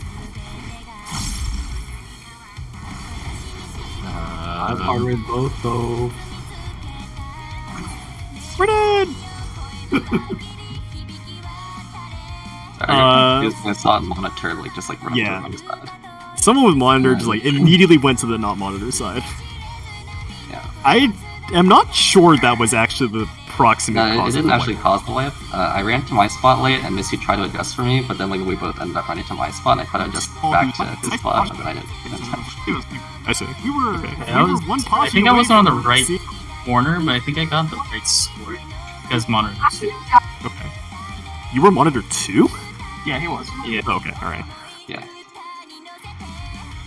S5: I've already both though.
S13: We're dead!
S3: I saw it monitor like just like run up
S13: yeah.
S3: to the side.
S13: Someone with monitor just like immediately went to the not monitor side.
S3: Yeah.
S13: I am not sure that was actually the proximate
S3: No,
S13: cause
S3: it
S13: of
S3: didn't
S13: the
S3: actually
S13: wipe.
S3: cause the wipe. I ran to my spot late, and Misty tried to adjust for me, but then like we both ended up running to my spot, and I tried to adjust back to his spot, and then I didn't.
S13: I see.
S1: Okay, I think I wasn't on the right corner, but I think I got the right score because monitor 2.
S13: Okay. You were monitor 2?
S4: Yeah, he was.
S1: Yeah.
S13: Oh, okay, alright.
S3: Yeah.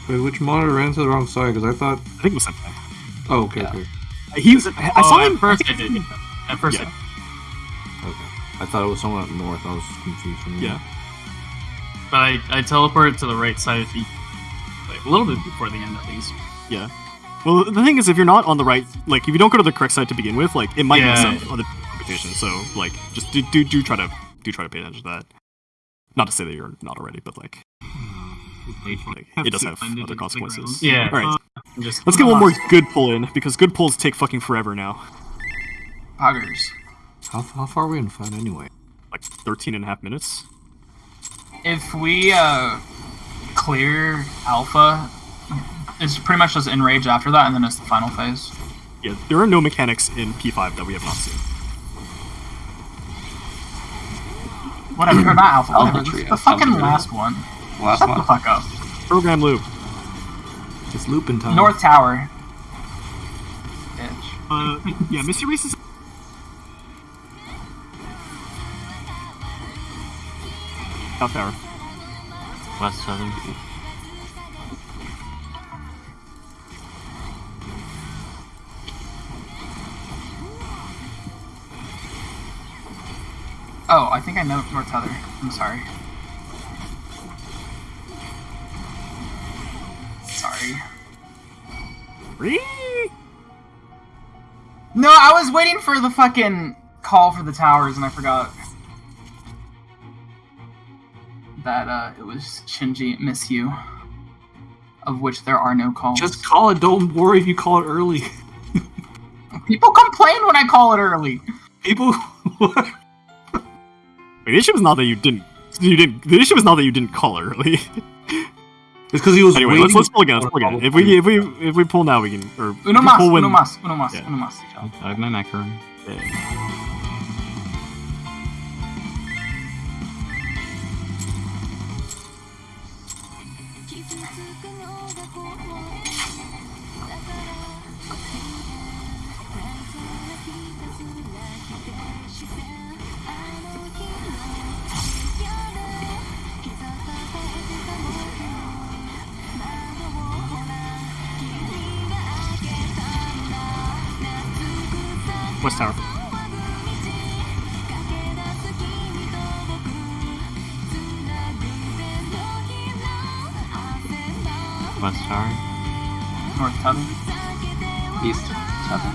S5: Wait, which monitor ran to the wrong side? Because I thought...
S13: I think it was Senpai.
S5: Oh, okay, okay.
S13: He was... I saw him...
S1: At first I did. At first
S13: Yeah.
S5: Okay. I thought it was somewhere up north. I was confused from you.
S13: Yeah.
S1: But I teleported to the right side of the... Like, a little bit before the end, at least.
S13: Yeah. Well, the thing is, if you're not on the right... Like, if you don't go to the correct side to begin with, like, it might mess up other competition. So, like, just do try to pay attention to that. Not to say that you're not already, but, like... it does have other consequences.
S1: Yeah.
S13: Alright. Let's get one more good pull in, because good pulls take fucking forever now.
S4: Poggers.
S5: How far are we in the fight anyway?
S13: Like 13 and a half minutes.
S4: If we clear Alpha, it's pretty much just Enrage after that, and then it's the final phase.
S13: Yeah, there are no mechanics in P5 that we have not seen.
S4: Whatever, not Alpha,
S3: Alpha
S4: whatever.
S3: Trio,
S4: The fucking
S3: Alpha Trio.
S4: last one.
S3: Last
S4: Shut
S3: one.
S4: the fuck up.
S13: Program loop.
S5: It's looping time.
S4: North Tower. Bitch.
S13: Yeah, Mr. Reese is... South Tower.
S12: West Southern.
S4: Oh, I think I know North Tether. I'm sorry. Sorry. No, I was waiting for the fucking call for the towers and I forgot that it was Shinji misyu, of which there are no calls.
S5: Just call it. Don't worry if you call it early.
S4: People complain when I call it early.
S5: People.
S13: The issue was not that you didn't. The issue was not that you didn't call early.
S5: It's because he was.
S13: Anyway,
S5: waiting
S13: let's pull again. Let's pull again. If we pull now, we can. Or
S4: Uno
S13: we
S4: mas,
S13: pull when,
S4: uno mas, uno mas,
S13: yeah.
S4: uno mas.
S12: I have my macaron.
S13: West Tower.
S12: West Tower.
S4: North Tether.
S3: East Tether.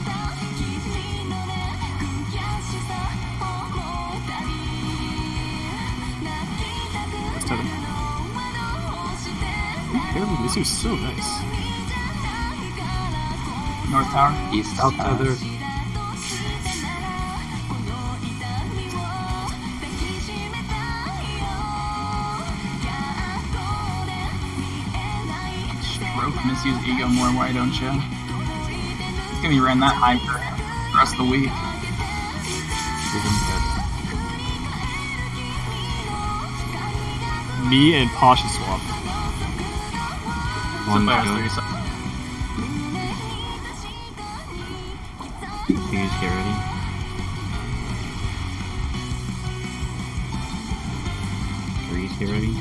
S13: West Tower. Apparently, this is so nice.
S4: North Tower.
S3: East
S5: South
S3: Tether.
S5: Tether.
S4: Stroke misyu's ego more, why don't you? He's gonna be running that high for the rest of the week.
S13: Me and Pasha swap.
S12: One
S1: Somebody
S12: kill.
S1: has 30 seconds.
S12: Please get ready. Threes, get ready.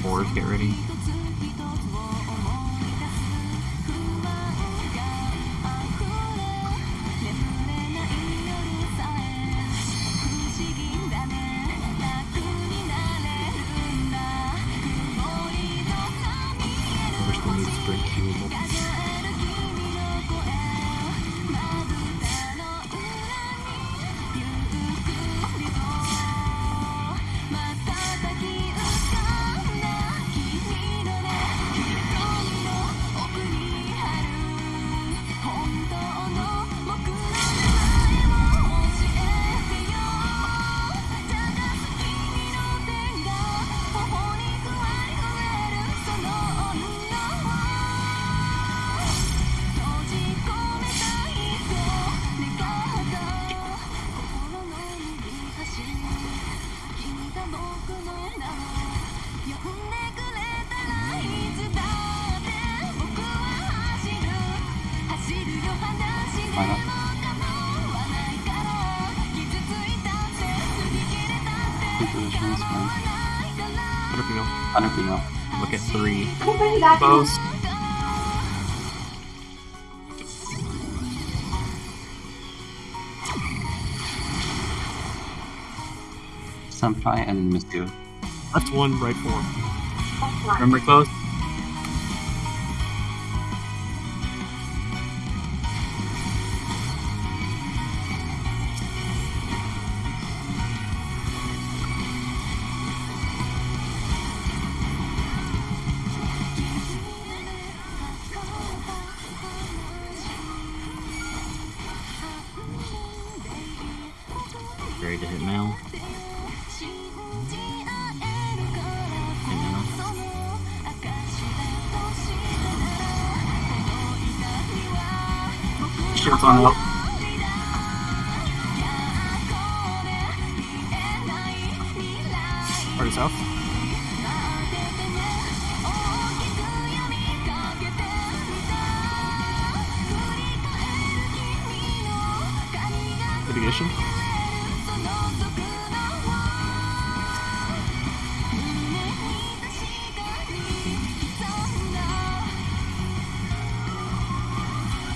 S12: Fours, get ready.
S5: I wish the moves break doable.
S3: I don't know.
S12: Look at 3.
S1: Both.
S3: Senpai and misyu.
S13: Left 1, right 4.
S1: Remember close?
S12: Ready to hit mail. Hit mail.
S1: Shield's on up.
S13: Party south. Mitigation.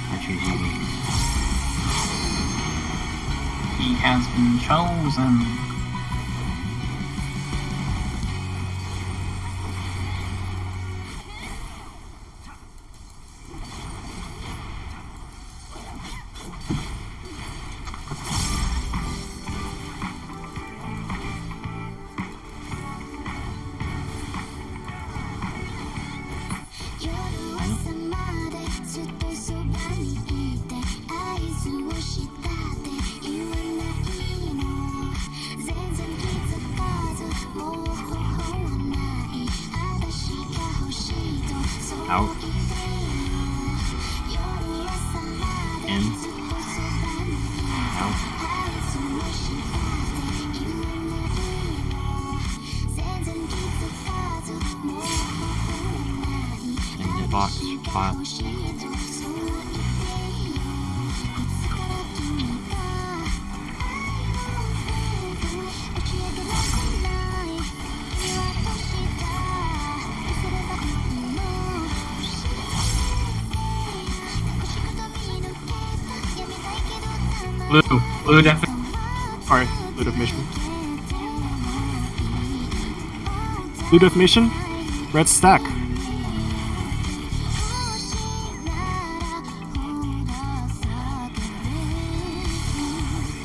S12: I choose you.
S4: He has been chosen.
S12: Out. In. Out. In the box. File.
S1: Blue definitely.
S13: Alright, blue defamation. Blue defamation, red stack.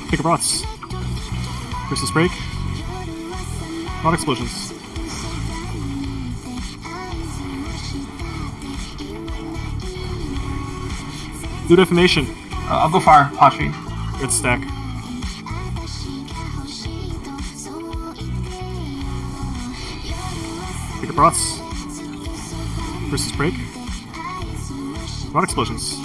S13: Pick up rots. Versus break. Rot explosions. Blue defamation.
S4: I'll go far, Pottery.
S13: Red stack. Pick up rots. Versus break. Rot explosions.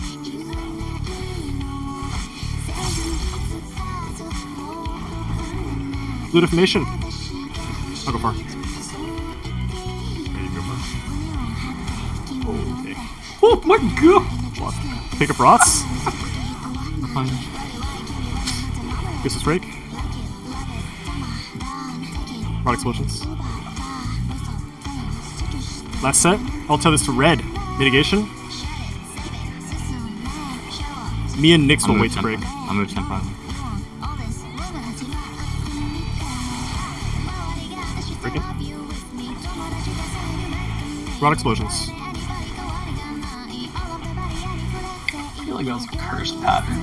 S13: Blue defamation. I'll go far. There you go far. Okay.
S1: Oh my god!
S13: Pick up rots. Versus break. Rot explosions. Last set. I'll tell this to red. Mitigation. Me and Nyx will wait to break.
S12: I'll move Senpai.
S13: Break it. Rot explosions.
S4: I feel like that's a cursed pattern.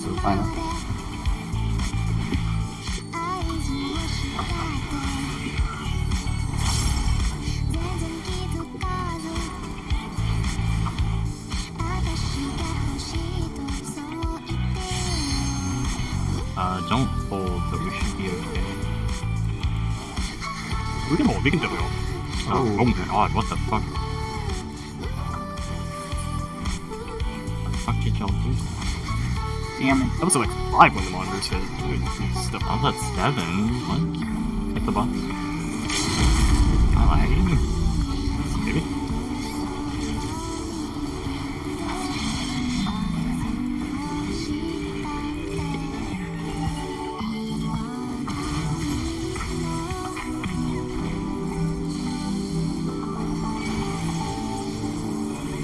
S3: So final.
S12: Don't hold, but we should be okay.
S13: We can hold. We can definitely hold.
S12: Oh my god, what the fuck? What the fuck did y'all do?
S4: Damn it.
S13: That was like 5 when the monitors hit. Step
S12: I was at 7. What? Hit the box. lagging?
S13: Maybe.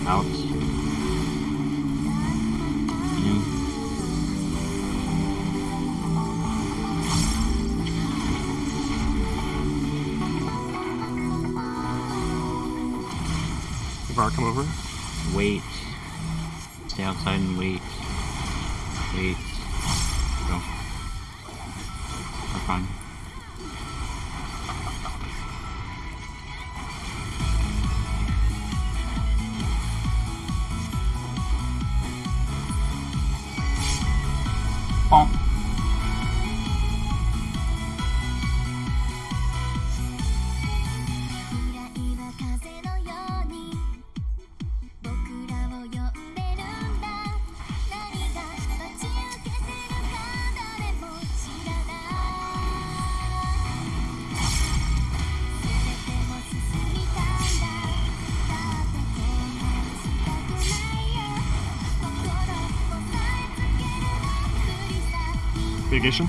S12: Out. In.
S13: Var, come over.
S12: Wait. Stay outside and wait. Wait. Go. We're fine.
S4: Bonk.
S13: Mitigation.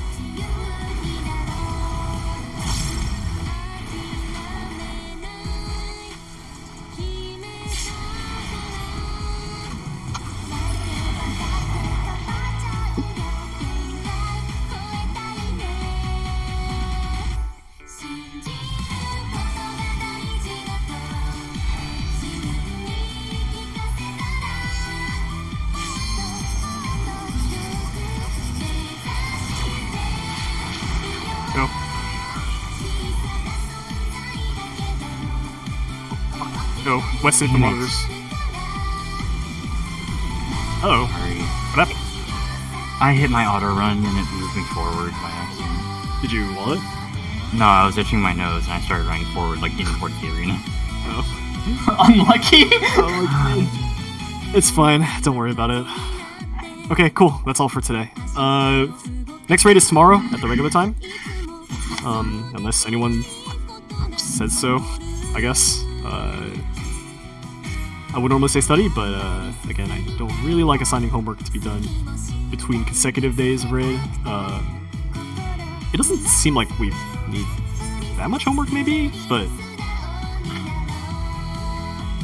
S13: Go. Go. West side the monitors. Oh.
S12: Sorry.
S13: What happened?
S12: I hit my auto run and it moved me forward by accident.
S13: Did you wallet?
S12: No, I was itching my nose and I started running forward, like getting towards the arena.
S13: Oh.
S4: Unlucky.
S13: It's fine. Don't worry about it. Okay, cool. That's all for today. Next raid is tomorrow at the regular time. Unless anyone says so, I guess. I would normally say study, but again, I don't really like assigning homework to be done between consecutive days of raid. It doesn't seem like we need that much homework, maybe, but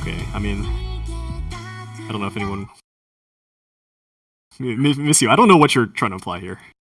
S13: okay. I mean, I don't know if anyone misyu. I don't know what you're trying to imply here.